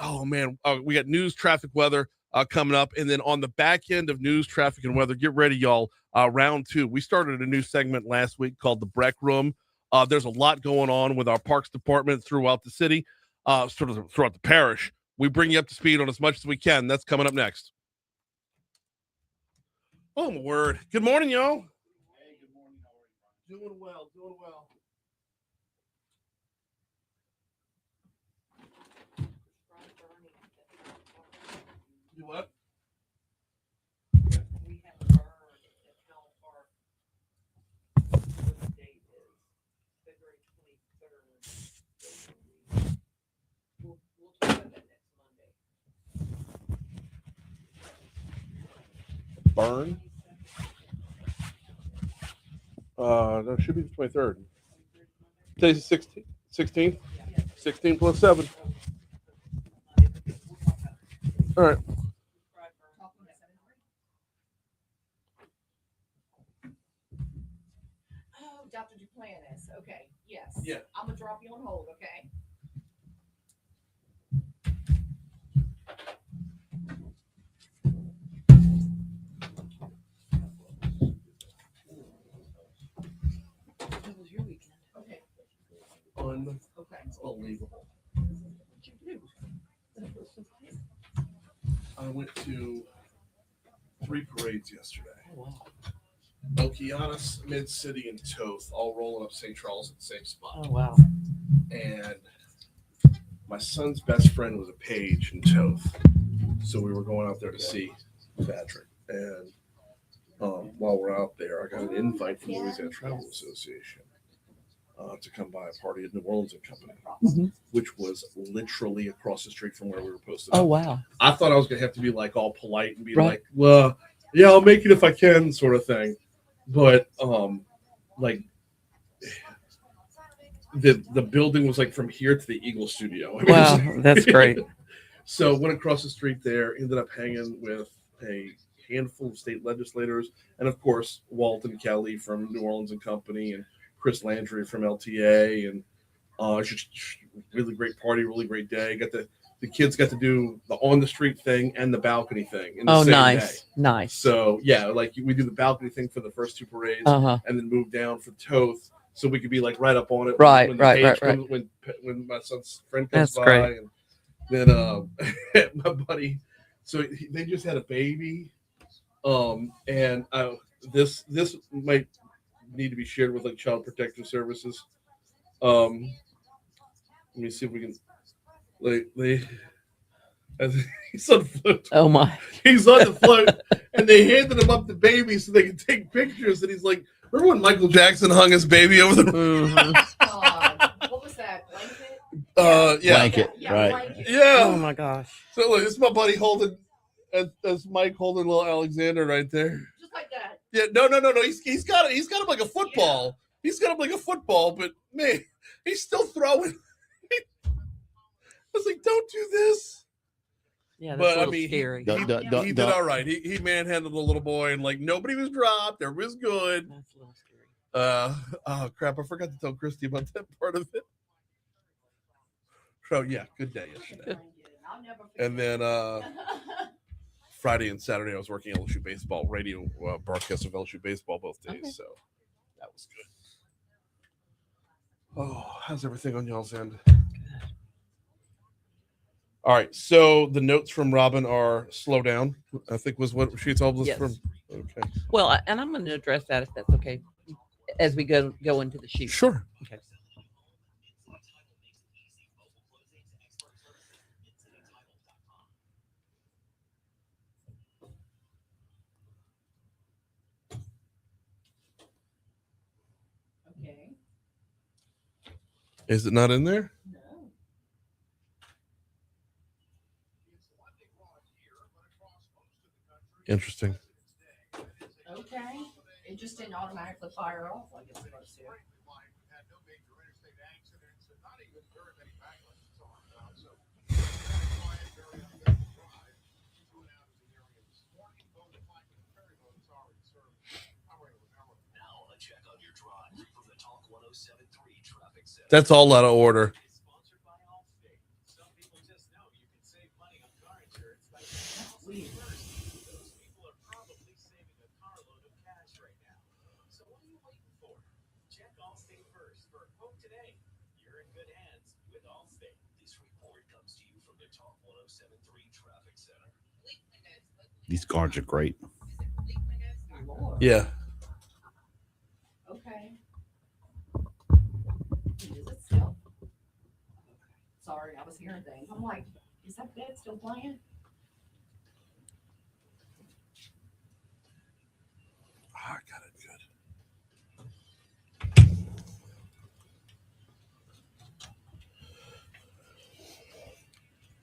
we got news, traffic, weather coming up. And then on the back end of news, traffic, and weather, get ready, y'all. Round 2. We started a new segment last week called the BREC Room. There's a lot going on with our parks department throughout the city, sort of throughout the parish. We bring you up to speed on as much as we can. That's coming up next. Oh, my word. Good morning, y'all. Hey, good morning. How are you? Doing well. Do what? We have a bird at Hal Park. The date is February 23rd. We'll talk about that next Monday. Burn? No, it should be the 23rd. Today's 16. 16? 16 plus 7. All right. Oh, Dr. Duplantis. Okay. Yes. Yeah. I'm going to drop you on hold, okay? How was your weekend? Okay. Unbelievable. I went to 3 parades yesterday. Oh, wow. Okeanos, Mid-City, and Toth all rolling up St. Charles at the same spot. Oh, wow. And my son's best friend was a page in Toth. So we were going out there to see Patrick. And while we're out there, I got an invite from the Louisiana Travel Association to come by a party at New Orleans and Company, which was literally across the street from where we were posted. Oh, wow. I thought I was going to have to be like all polite and be like, well, yeah, I'll make it if I can, sort of thing. But like the building was like from here to the Eagle Studio. I mean, Wow, that's great. So went across the street there, ended up hanging with a handful of state legislators, and of course Walton Kelly from New Orleans and Company, and Chris Landry from LTA, and just really great party, really great day. Got the kids got to do the on the street thing and the balcony thing in the same day. Nice. So yeah, like we do the balcony thing for the first 2 parades, and then move down for Toth, so we could be like right up on it. Right. When my son's friend comes by, great. and then my buddy, so they just had a baby, and this might need to be shared with like Child Protective Services. Let me see if we can. He's on the float. Oh my! He's on the float, and they handed him up the baby so they could take pictures. And he's like, "Remember when Michael Jackson hung his baby over the?" What was that? Blanket? Yeah. Blanket, right? Blanket. Yeah. Oh my gosh! So look, it's my buddy holding, as Mike holding little Alexander right there. Just like that. Yeah. No. He's got him like a football. Yeah. He's got him like a football, but man, he's still throwing. I was like, "Don't do this." Yeah, that's but I mean, scary. He did all right. He manhandled the little boy, and like nobody was dropped. Everybody was good. That's a little scary. Oh crap! I forgot to tell Christy about that part of it. So yeah, good day yesterday. And then Friday and Saturday I was working LSU baseball, radio broadcast of LSU baseball both days. Okay. So that was good. Oh, how's everything on y'all's end? All right, so the notes from Robin are slow down, I think was what she told us from. Okay. Well, and I'm going to address that if that's okay as we go into the sheet. Sure. Okay. Okay. Is it not in there? No. Interesting. Okay. It just didn't automatically fire off like it's supposed to. That's all out of order. These cards are great. Yeah. Okay. Is it still? Sorry, I was hearing things. I'm like, is that bed still playing? I got it good.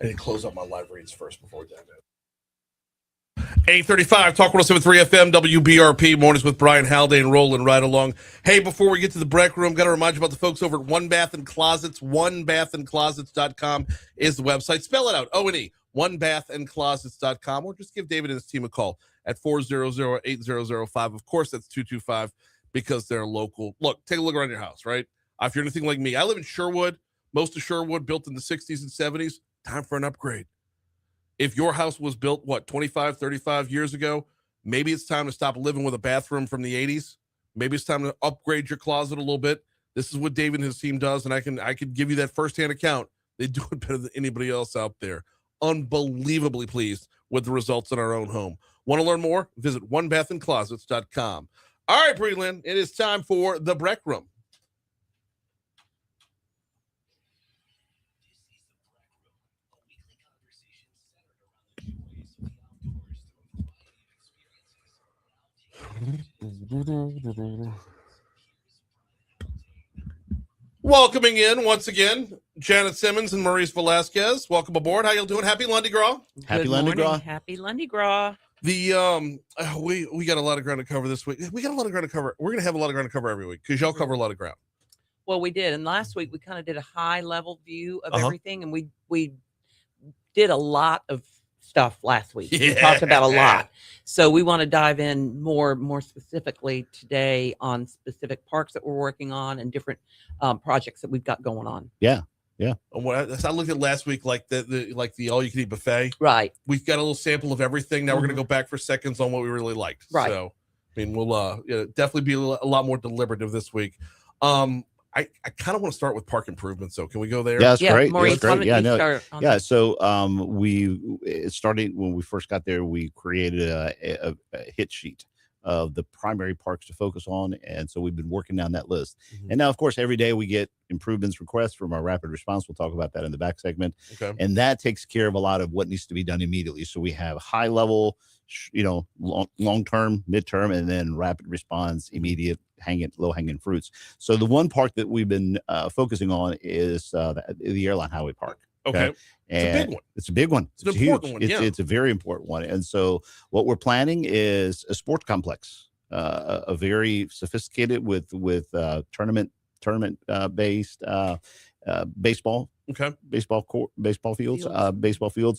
I need to close up my live reads first before we dive in. 8:35, Talk 107.3 FM, WBRP, mornings with Brian Haldane, rolling right along. Hey, before we get to the BREC Room, got to remind you about the folks over at One Bath and Closets. OneBathAndClosets.com is the website. Spell it out, O-N-E, OneBathAndClosets.com, or just give David and his team a call at 400-8005. Of course, that's 225 because they're local. Look, take a look around your house, right? If you're anything like me, I live in Sherwood. Most of Sherwood built in the 60s and 70s. Time for an upgrade. If your house was built, 25, 35 years ago, maybe it's time to stop living with a bathroom from the 80s. Maybe it's time to upgrade your closet a little bit. This is what David and his team does, and I can give you that firsthand account. They do it better than anybody else out there. Unbelievably pleased with the results in our own home. Want to learn more? Visit OneBathAndClosets.com. All right, Breland, it is time for the BREC Room. Welcoming in once again, Janet Simmons and Maurice Velasquez. Welcome aboard. How you doing? Happy Lundi Gras. Happy Lundi Gras. Happy Lundi Gras. The we got a lot of ground to cover this week. We got a lot of ground to cover. We're gonna have a lot of ground to cover every week because y'all cover a lot of ground. Well, we did, and last week we kind of did a high level view of everything, and we did a lot of stuff last week. We talked about a lot, so we want to dive in more specifically today on specific parks that we're working on and different projects that we've got going on. Yeah. I looked at last week like the all you can eat buffet. Right. We've got a little sample of everything. Now we're gonna go back for seconds on what we really liked. Right. So I mean we'll definitely be a lot more deliberative this week. I kind of want to start with park improvements. So can we go there? Yeah, that's great. Maurice, That's great. Yeah, no, yeah. that? So it started when we first got there. We created a hit sheet of the primary parks to focus on, and so we've been working down that list. And now, of course, every day we get improvements requests from our rapid response. We'll talk about that in the back segment. Okay. And that takes care of a lot of what needs to be done immediately. So we have high level, long term, midterm, and then rapid response, immediate, low hanging fruits. So the one park that we've been focusing on is the Airline Highway Park. Okay. And it's a big one. It's a big one. It's an important one. Yeah. It's a very important one. And so what we're planning is a sports complex, a very sophisticated with tournament based baseball. Okay. Baseball fields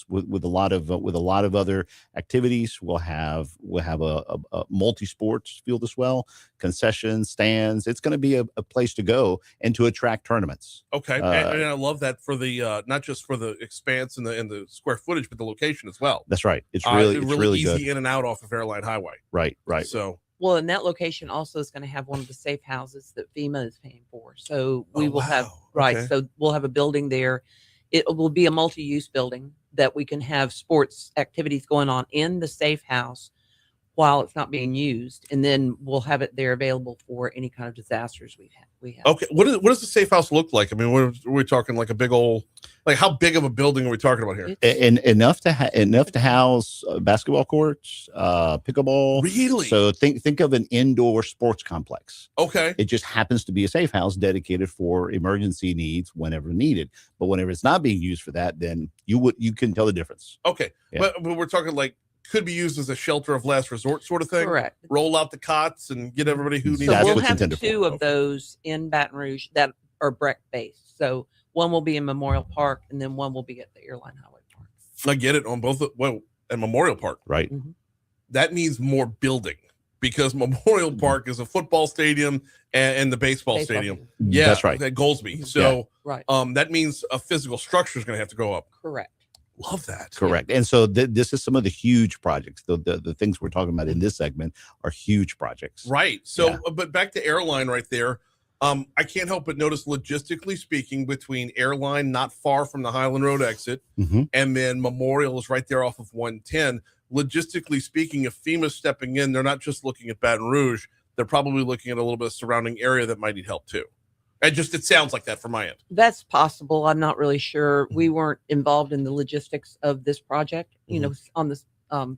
with a lot of other activities. We'll have a multi-sports field as well, concessions, stands. It's going to be a place to go and to attract tournaments. Okay. And I love that for the not just for the expanse and the square footage, but the location as well. That's right. It's really easy good. in and out off of Airline Highway. Right. So Well, and that location also is going to have one of the safe houses that FEMA is paying for. So we will have, Okay. so we'll have a building there. It will be a multi-use building that we can have sports activities going on in the safe house while it's not being used. And then we'll have it there available for any kind of disasters we have. Okay. What does the safe house look like? I mean, are we talking like a big old, like how big of a building are we talking about here? And enough to house basketball courts, pickleball. Really? So think of an indoor sports complex. Okay. It just happens to be a safe house dedicated for emergency needs whenever needed. But whenever it's not being used for that, then you can tell the difference. Okay. Yeah. But we're talking like could be used as a shelter of last resort sort of thing. Correct. Roll out the cots and get everybody who needs. So That's we'll what's have intended two of those in Baton Rouge that are BREC based. So one will be in Memorial Park, and then one will be at the Airline Highway Park. I get it on both. And Memorial Park. Right. Mm-hmm. That means more building because Memorial Park is a football stadium and the baseball stadium. field. Yeah, That's right. At Goldsby. So Right. that means a physical structure is going to have to go up. Correct. Love that. Correct. And so this is some of the huge projects. The things we're talking about in this segment are huge projects. Right. So, but back to Airline right there. I can't help but notice logistically speaking between Airline not far from the Highland Road exit and then Memorial is right there off of 110. Logistically speaking, if FEMA's stepping in, they're not just looking at Baton Rouge. They're probably looking at a little bit of surrounding area that might need help too. It sounds like that from my end. That's possible. I'm not really sure. We weren't involved in the logistics of this project, on this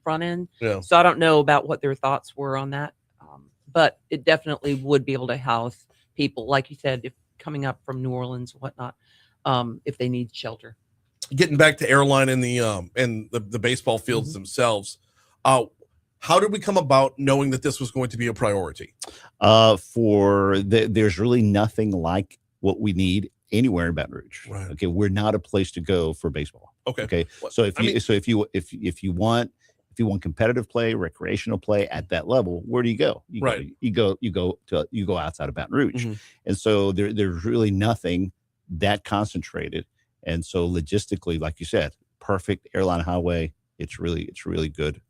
front end. Yeah. So I don't know about what their thoughts were on that. But it definitely would be able to house people, like you said, if coming up from New Orleans, whatnot, if they need shelter. Getting back to Airline and the baseball fields themselves, How did we come about knowing that this was going to be a priority? There's really nothing like what we need anywhere in Baton Rouge. Right. Okay, we're not a place to go for baseball. Okay. Okay. So if you want competitive play, recreational play at that level, where do you go? You go outside of Baton Rouge, and so there's really nothing that concentrated. And so logistically, like you said, perfect airline highway. It's really good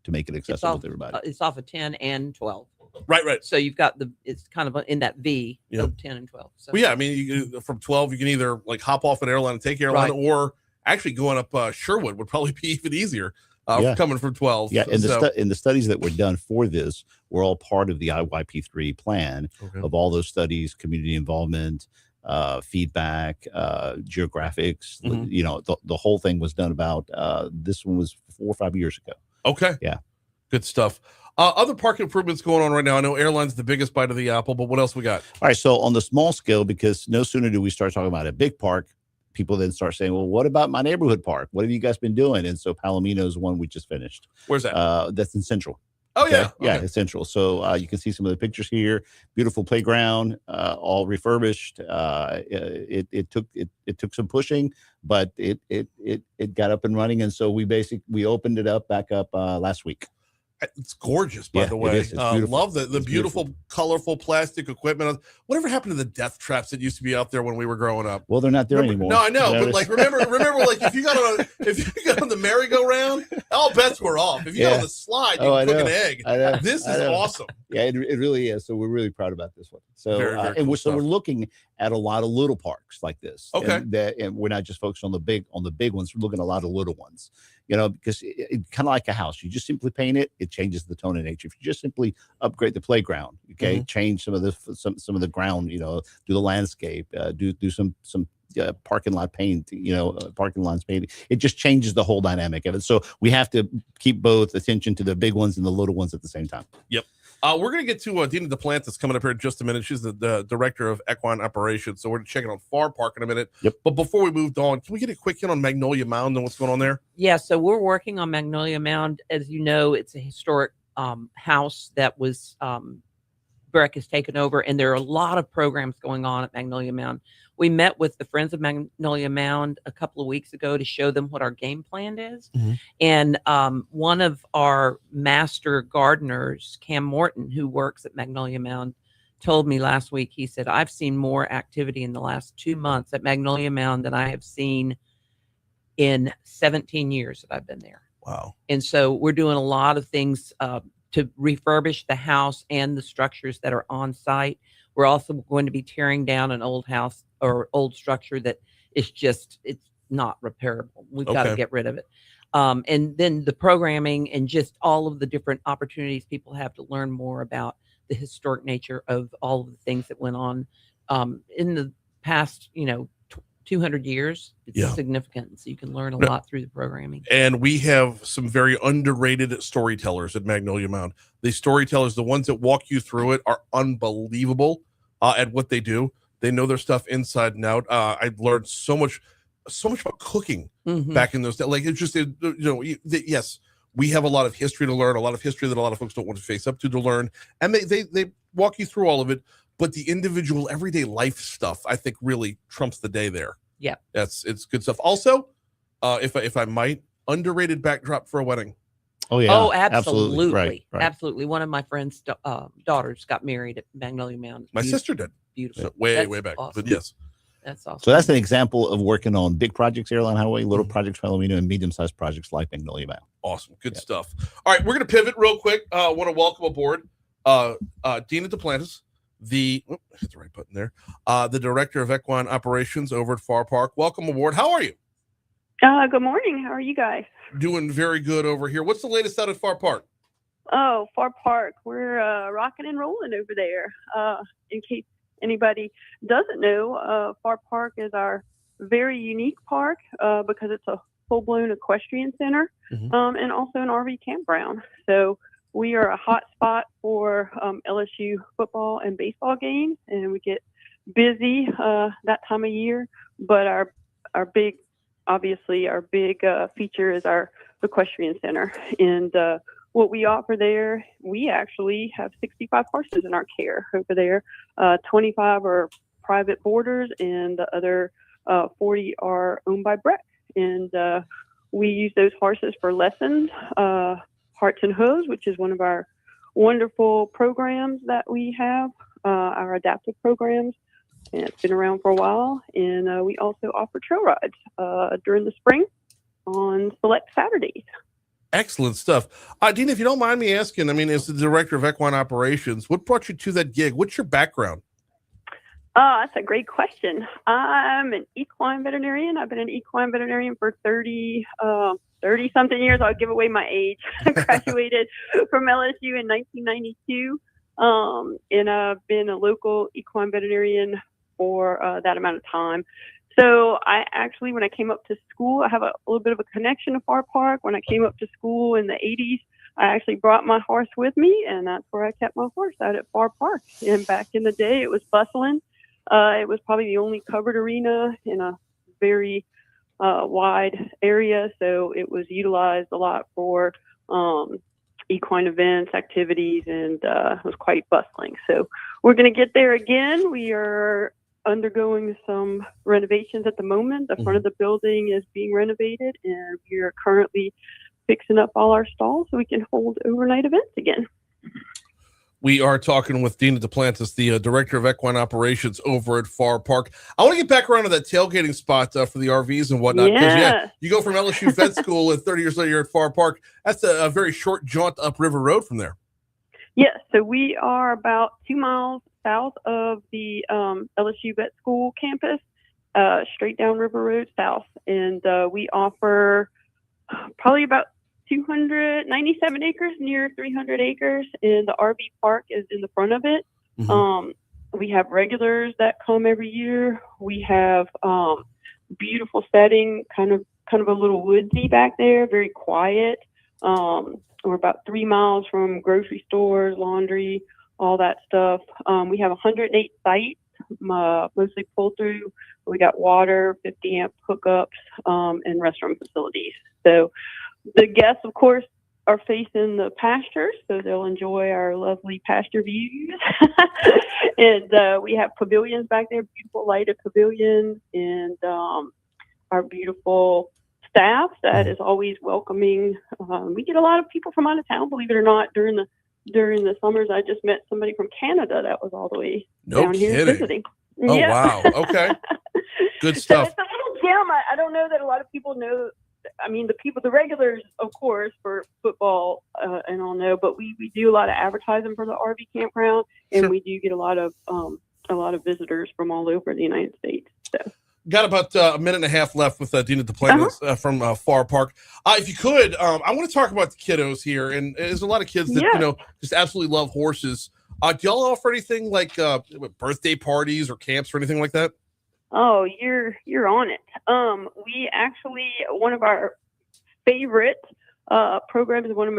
to make it accessible to everybody. It's off of 10 and 12. Right. So you've got it's kind of in that V of 10 and 12. So. Well, yeah, I mean, from 12, you can either like hop off an airline and take airline, or actually going up Sherwood would probably be even easier coming from 12. Yeah, and the studies that were done for this were all part of the IYP3 plan of all those studies, community involvement, feedback, geographics. The whole thing was done about this one was 4 or 5 years ago. Okay. Yeah. Good stuff. Other park improvements going on right now. I know airline's the biggest bite of the apple, but what else we got? All right. So on the small scale, because no sooner do we start talking about a big park, people then start saying, well, what about my neighborhood park? What have you guys been doing? And so Palomino is one we just finished. Where's that? That's in Central. Oh, yeah. Yeah, it's Central. So you can see some of the pictures here. Beautiful playground, all refurbished. It took some pushing, but it got up and running. And so we opened it back up last week. It's gorgeous, by the way. Love the beautiful, colorful plastic equipment. Whatever happened to the death traps that used to be out there when we were growing up? Well, they're not there anymore. No, I know, but like remember, like if you got on the merry-go-round, all bets were off. If you got on the slide, you could cook an egg. This is awesome. Yeah, it really is. So we're really proud about this one. So we're looking at a lot of little parks like this. Okay, and we're not just focused on the big ones. We're looking at a lot of little ones. Because it kind of like a house. You just simply paint it, it changes the tone of nature. If you just simply upgrade the playground, change some of the ground, do the landscape, do some parking lot paint, parking lots painting. It just changes the whole dynamic of it. So we have to keep both attention to the big ones and the little ones at the same time. Yep. We're going to get to Dina DePlantis coming up here in just a minute. She's the director of equine operations. So we're checking on Far Park in a minute. Yep. But before we moved on, can we get a quick hit on Magnolia Mound and what's going on there? Yeah. So we're working on Magnolia Mound. As you know, it's a historic house that was BREC has taken over, and there are a lot of programs going on at Magnolia Mound. We met with the Friends of Magnolia Mound a couple of weeks ago to show them what our game plan is. And one of our master gardeners, Cam Morton, who works at Magnolia Mound, told me last week, he said, I've seen more activity in the last 2 months at Magnolia Mound than I have seen in 17 years that I've been there. Wow. And so we're doing a lot of things to refurbish the house and the structures that are on site. We're also going to be tearing down an old house or old structure that is it's not repairable. We've got to get rid of it. And then the programming and just all of the different opportunities people have to learn more about the historic nature of all of the things that went on in the past, 200 years. It's significant. So you can learn a lot through the programming. And we have some very underrated storytellers at Magnolia Mound. The storytellers, the ones that walk you through it, are unbelievable at what they do. They know their stuff inside and out. I've learned so much about cooking back in those days. Like it's just, yes, we have a lot of history to learn, a lot of history that a lot of folks don't want to face up to learn. And they walk you through all of it. But the individual everyday life stuff, I think, really trumps the day there. Yeah, it's good stuff. Also, if I might, underrated backdrop for a wedding. Oh yeah. Oh, absolutely. Right. Absolutely. One of my friend's daughters got married at Magnolia Mound. My sister did. Beautiful. So way back. Awesome. But yes. That's awesome. So that's an example of working on big projects, Airline Highway, little projects, Palomino, and medium-sized projects like Magnolia Mound. Awesome. Good stuff. All right, we're going to pivot real quick. I want to welcome aboard Dina DePlantis, hit the right button there, the director of equine operations over at Far Park. Welcome aboard. How are you? Good morning. How are you guys? Doing very good over here. What's the latest out at Far Park? Oh, Far Park. We're rocking and rolling over there. In case anybody doesn't know, Far Park is our very unique park because it's a full-blown equestrian center and also an RV campground. So we are a hot spot for LSU football and baseball games, and we get busy that time of year. But our big feature is our equestrian center, and what we offer there, we actually have 65 horses in our care over there. 25 are private boarders, and the other 40 are owned by BREC. And we use those horses for lessons, Hearts and Hooves, which is one of our wonderful programs that we have, our adaptive programs. And it's been around for a while. And we also offer trail rides during the spring on select Saturdays. Excellent stuff. Dina, if you don't mind me asking, I mean, as the director of equine operations, what brought you to that gig? What's your background? That's a great question. I'm an equine veterinarian. I've been an equine veterinarian for 30 something years. I'll give away my age. I graduated from LSU in 1992. And I've been a local equine veterinarian for that amount of time. So I actually, when I came up to school, I have a little bit of a connection to Far Park. When I came up to school in the 80s, I actually brought my horse with me, and that's where I kept my horse, out at Far Park. And back in the day, it was bustling. It was probably the only covered arena in a very wide area, so it was utilized a lot for equine events, activities, and it was quite bustling. So we're going to get there again. We are undergoing some renovations at the moment. The front of the building is being renovated, and we are currently fixing up all our stalls so we can hold overnight events again. We are talking with Dina Duplantis, the director of equine operations over at Far Park. I want to get back around to that tailgating spot for the RVs and whatnot. Because you go from LSU Vet School and 30 years later you're at Far Park. That's a very short jaunt up River Road from there. Yes, so we are about 2 miles south of the LSU Vet School campus, straight down River Road south. And we offer probably about 297 acres, near 300 acres, and the RV park is in the front of it. We have regulars that come every year. We have beautiful setting, kind of a little woodsy back there, very quiet. We're about 3 miles from grocery stores, laundry, all that stuff. We have 108 sites, mostly pull through. We got water, 50 amp hookups, and restroom facilities. So the guests, of course, are facing the pastures, so they'll enjoy our lovely pasture views. And we have pavilions back there, beautiful lighted pavilions, and our beautiful staff that is always welcoming. We get a lot of people from out of town, believe it or not, during the summers. I just met somebody from Canada that was all the way down here visiting. Oh, wow. Okay. Good stuff. So it's a little gem. I don't know that a lot of people know. I mean, the regulars, of course, for football and all know, but we do a lot of advertising for the RV campground, and we do get a lot of visitors from all over the United States. So. Got about a minute and a half left with Dina Duplantis from Far Park. If you could, I want to talk about the kiddos here, and there's a lot of kids that just absolutely love horses. Do y'all offer anything like birthday parties or camps or anything like that? Oh, you're on it. We actually, one of our favorite programs, one of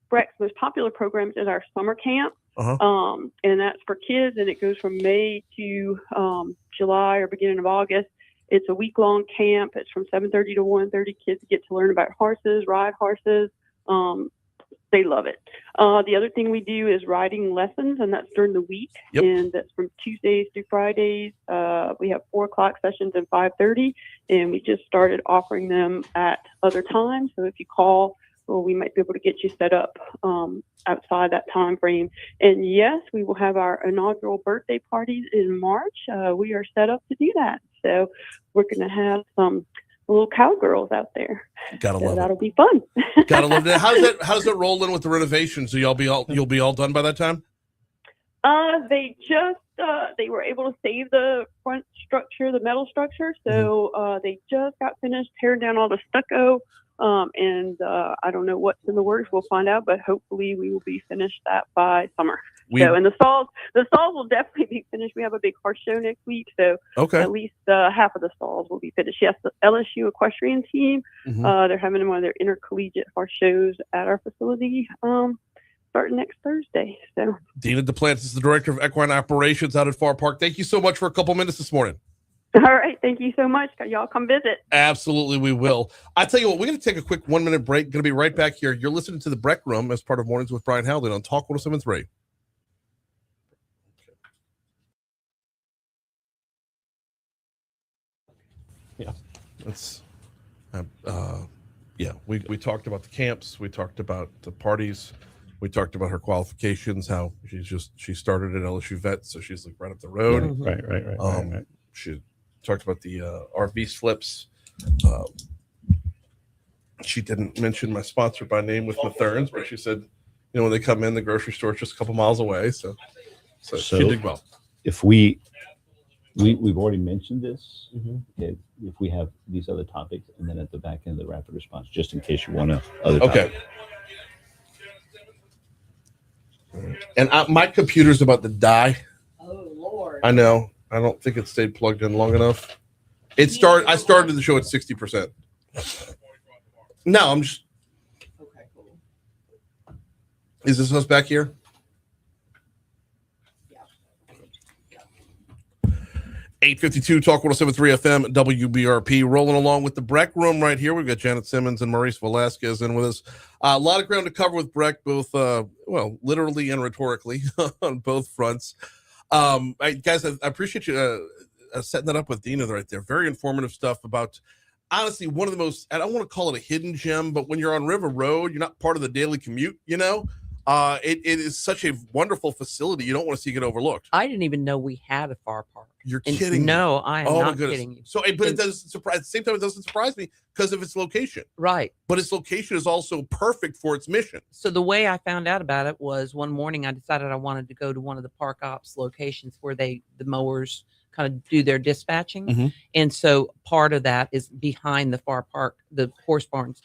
BREC's most popular programs is our summer camp. And that's for kids, and it goes from May to July or beginning of August. It's a week-long camp. It's from 7:30 to 1:30. Kids get to learn about horses, ride horses. They love it. The other thing we do is riding lessons, and that's during the week. And that's from Tuesdays through Fridays. We have 4:00 sessions and 5:30, and we just started offering them at other times. So if you call, we might be able to get you set up outside that time frame. And yes, we will have our inaugural birthday parties in March. We are set up to do that. So we're going to have some little cowgirls out there. Gotta love that'll be fun. Gotta love that. How's that roll in with the renovations? So you'll be all done by that time? They were able to save the front structure, the metal structure. So they just got finished tearing down all the stucco. And I don't know what's in the works. We'll find out, but hopefully we will be finished that by summer. And the stalls will definitely be finished. We have a big horse show next week, so at least half of the stalls will be finished. Yes, the LSU equestrian team, they're having one of their intercollegiate horse shows at our facility starting next Thursday. So Dina Duplantis is the director of equine operations out at Far Park. Thank you so much for a couple minutes this morning. All right. Thank you so much. Y'all come visit. Absolutely, we will. I tell you what, we're going to take a quick 1 minute break. Going to be right back here. You're listening to the BREC Room as part of Mornings with Brian Haldane on Talk 107.3. Yeah, that's yeah. We talked about the camps. We talked about the parties. We talked about her qualifications. How she started at LSU Vet, so she's like right up the road. Right. She talked about the RV flips. She didn't mention my sponsor by name with Mathurns, but she said, when they come in, the grocery store is just a couple miles away. So she did well. If we've already mentioned this, if we have these other topics, and then at the back end of the rapid response, just in case you want to other topic. And my computer's about to die. Oh Lord! I know. I don't think it stayed plugged in long enough. I started the show at 60%. No, I'm just. Okay, cool. Is this us back here? Yeah. 852 Talk 107.3 FM WBRP, rolling along with the BREC Room right here. We've got Janet Simmons and Maurice Velasquez in with us. A lot of ground to cover with BREC, both literally and rhetorically on both fronts. Guys, I appreciate you setting that up with Dina right there. Very informative stuff about, honestly, one of the most, and I don't want to call it a hidden gem, but when you're on River Road, you're not part of the daily commute, it is such a wonderful facility. You don't want to see it overlooked. I didn't even know we had a far park. You're kidding me. No, I am not kidding you. So, but it doesn't surprise. At the same time, it doesn't surprise me because of its location. Right. But its location is also perfect for its mission. So the way I found out about it was one morning I decided I wanted to go to one of the park ops locations where the mowers kind of do their dispatching. Mm-hmm. And so part of that is behind the far park, the horse barns.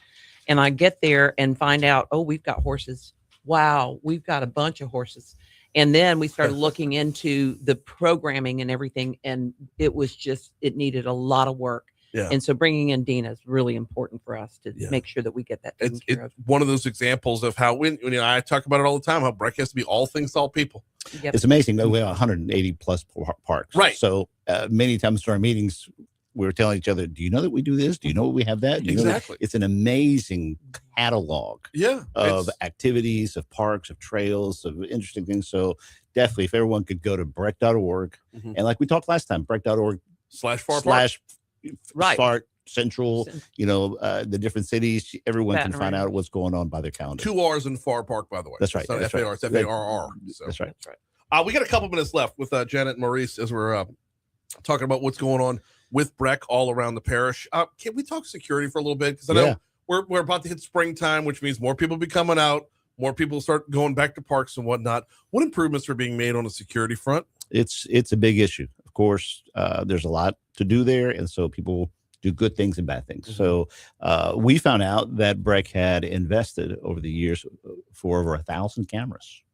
And I get there and find out, we've got horses. Wow, we've got a bunch of horses. And then we started looking into the programming and everything. And it needed a lot of work. Yeah. And so bringing in Dina is really important for us to make sure that we get that taken care of. One of those examples of how, when I talk about it all the time, how BREC has to be all things to all people. Yep. It's amazing that we have 180 plus parks. Right. So many times during our meetings, we were telling each other, do you know that we do this? Do you know we have that? Do you know that? It's an amazing catalog of activities, of parks, of trails, of interesting things. So definitely, if everyone could go to brec.org, and like we talked last time, brec.org /far central, the different cities, everyone can find out what's going on by their calendar. 2 R's in Far Park, by the way. That's right. It's not FAR, it's FARR. So. That's right. We got a couple minutes left with Janet and Maurice as we're talking about what's going on with BREC all around the parish. Can we talk security for a little bit? Because I know we're about to hit springtime, which means more people will be coming out, more people start going back to parks and whatnot. What improvements are being made on the security front? It's a big issue. Of course, there's a lot to do there, and so people do good things and bad things. So we found out that BREC had invested over the years for over 1,000 cameras,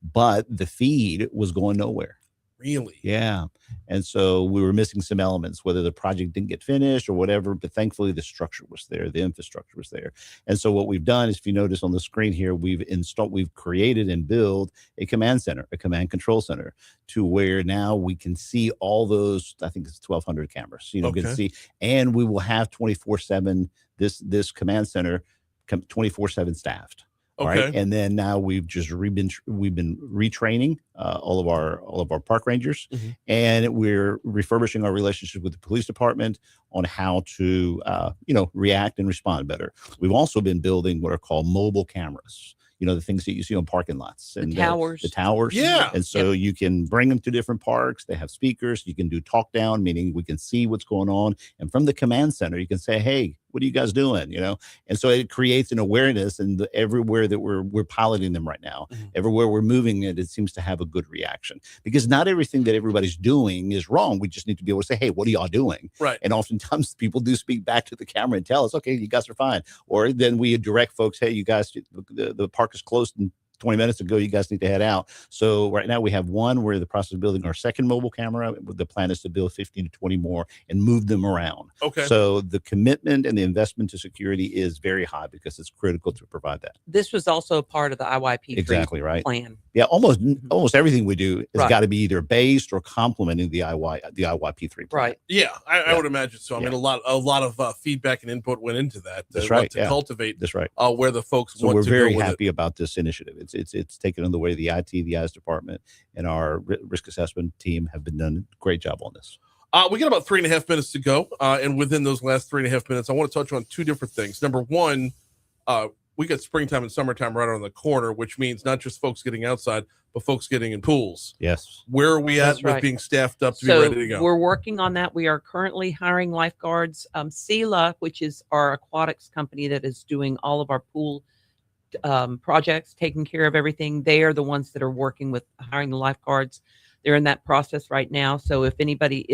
but the feed was going nowhere. Really? Yeah. And so we were missing some elements, whether the project didn't get finished or whatever, but thankfully the structure was there, the infrastructure was there. And so what we've done is, if you notice on the screen here, we've created and built a command center, a command control center, to where now we can see all those, I think it's 1,200 cameras, we can see, and we will have 24/7, this command center 24/7 staffed. All right. And then now we've been retraining all of our park rangers, and we're refurbishing our relationship with the police department on how to react and respond better. We've also been building what are called mobile cameras. The things that you see on parking lots and the towers. Yeah. And so you can bring them to different parks. They have speakers. You can do talk down, meaning we can see what's going on. And from the command center, you can say, hey, what are you guys doing? And so it creates an awareness, and everywhere that we're piloting them right now, everywhere we're moving it seems to have a good reaction, because not everything that everybody's doing is wrong. We just need to be able to say, hey, what are y'all doing? Right. And oftentimes people do speak back to the camera and tell us, okay, you guys are fine. Or then we direct folks, hey, you guys, the park is closed 20 minutes ago, you guys need to head out. So right now we have one. We're in the process of building our second mobile camera. The plan is to build 15 to 20 more and move them around. Okay. So the commitment and the investment to security is very high because it's critical to provide that. This was also a part of the IYP Exactly right. plan. Yeah, almost everything we do has Right. got to be either based or complementing the IYP3 plan. Right. Yeah, I would imagine so. I mean, a lot of feedback and input went into that. That's right. To cultivate. That's right. Where the folks So want we're to very go with happy about this initiative. It's taken on the way the IT, the IS department, and our risk assessment team have been done a great job on this. We got about 3.5 minutes to go. And within those last 3.5 minutes, I want to touch on two different things. Number one, we got springtime and summertime right around the corner, which means not just folks getting outside, but folks getting in pools. Yes. Where are we at That's with right. being staffed up to So be ready to go? we're working on that. We are currently hiring lifeguards. SELA, which is our aquatics company that is doing all of our pool projects, taking care of everything. They are the ones that are working with hiring the lifeguards. They're in that process right now. So if anybody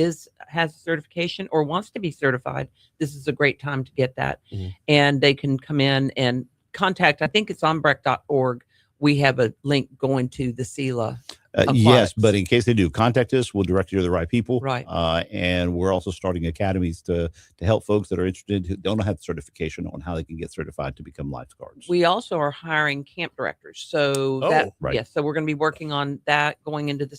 has certification or wants to be certified, this is a great time to get that. Mm-hmm. And they can come in and contact, I think it's on BREC.org. We have a link going to the SELA. Yes, but in case they do, contact us. We'll direct you to the right people. Right. And we're also starting academies to help folks that are interested who don't have certification on how they can get certified to become lifeguards. We also are hiring camp directors. So right. yes, so we're going to be working on that going into the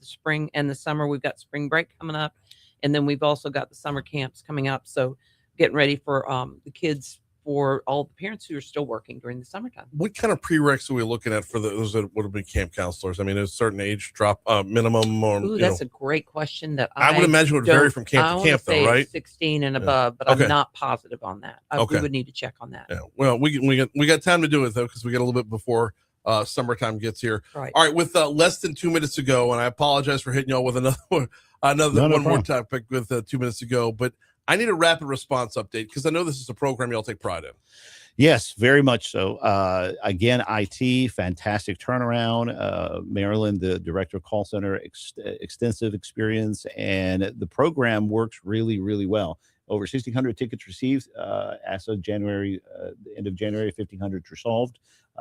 spring and the summer. We've got spring break coming up, and then we've also got the summer camps coming up. So getting ready for the kids, for all the parents who are still working during the summertime. What kind of prereqs are we looking at for those that would have been camp counselors? I mean, there's a certain age drop minimum, or Ooh, that's a great question. That I would imagine would vary from camp to camp, though, right? 16 and above, but Okay. I'm not positive on that. We would need to check on that. Yeah. Well, we got time to do it though, because we got a little bit before summertime gets here. Right. All right. With less than 2 minutes to go, and I apologize for hitting y'all with another one more topic with 2 minutes to go, but I need a rapid response update because I know this is a program y'all take pride in. Yes, very much so. Again, IT, fantastic turnaround. Marilyn, the director of call center, extensive experience, and the program works really, really well. Over 1,600 tickets received as of January, the end of January, 1,500 resolved.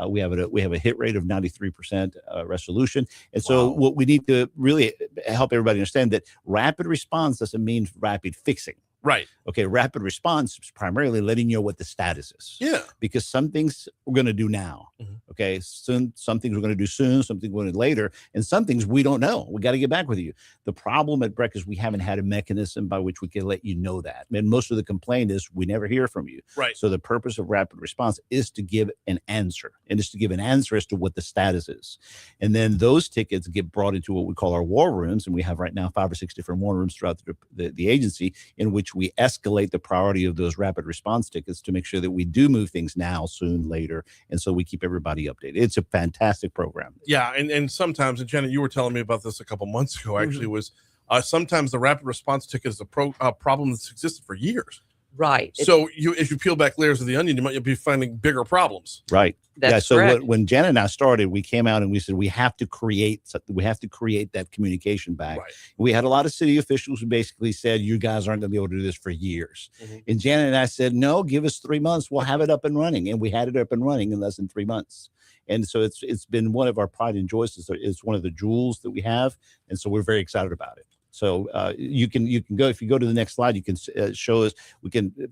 We have a hit rate of 93% resolution. And so what we need to really help everybody understand that rapid response doesn't mean rapid fixing. Right. Okay. Rapid response is primarily letting you know what the status is. Yeah. Because some things we're going to do now. Mm-hmm. Okay. Soon, some things we're going to do soon, something we're going to do later, and some things we don't know. We got to get back with you. The problem at BREC is we haven't had a mechanism by which we can let you know that. And most of the complaint is we never hear from you. Right. So the purpose of rapid response is to give an answer, and is to give an answer as to what the status is. And then those tickets get brought into what we call our war rooms. And we have right now 5 or 6 different war rooms throughout the agency, in which we escalate the priority of those rapid response tickets to make sure that we do move things now, soon, later. And so we keep everybody updated. It's a fantastic program. Yeah. And sometimes, and Janet, you were telling me about this a couple months ago, actually, was sometimes the rapid response ticket is a problem that's existed for years. Right. So as you peel back layers of the onion, you might be finding bigger problems. Right. That's So correct. when Janet and I started, we came out and we said we have to create that communication back. Right. We had a lot of city officials who basically said, "You guys aren't going to be able to do this for years." Mm-hmm. And Janet and I said, "No, give us 3 months. We'll have it up and running." And we had it up and running in less than 3 months. And so it's been one of our pride and joys. It's one of the jewels that we have, and so we're very excited about it. So you can go, if you go to the next slide, you can show us.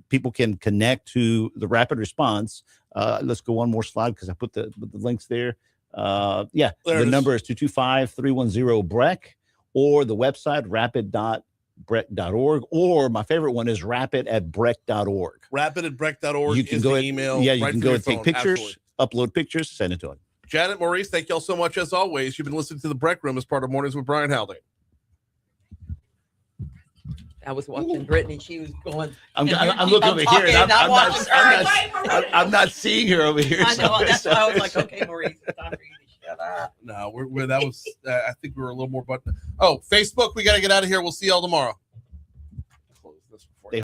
People can connect to the rapid response. Let's go one more slide because I put the links there. The number is 225-310-BREC, or the website rapid.brec.org, or my favorite one is rapid@brec.org. Rapid@brec.org. You can is go the email. Yeah, you right can through go your and take phone. pictures, Absolutely. upload pictures, send it to them. Janet, Maurice, thank y'all so much as always. You've been listening to the BREC Room as part of Mornings with Brian Haldane. I was watching Brittany. She was going. I'm looking over here, and I'm not seeing her over here. I know. That's why I was like, okay, Maurice, it's time for you to shut up. No, that was. I think we were a little more button. Oh, Facebook, we got to get out of here. We'll see y'all tomorrow.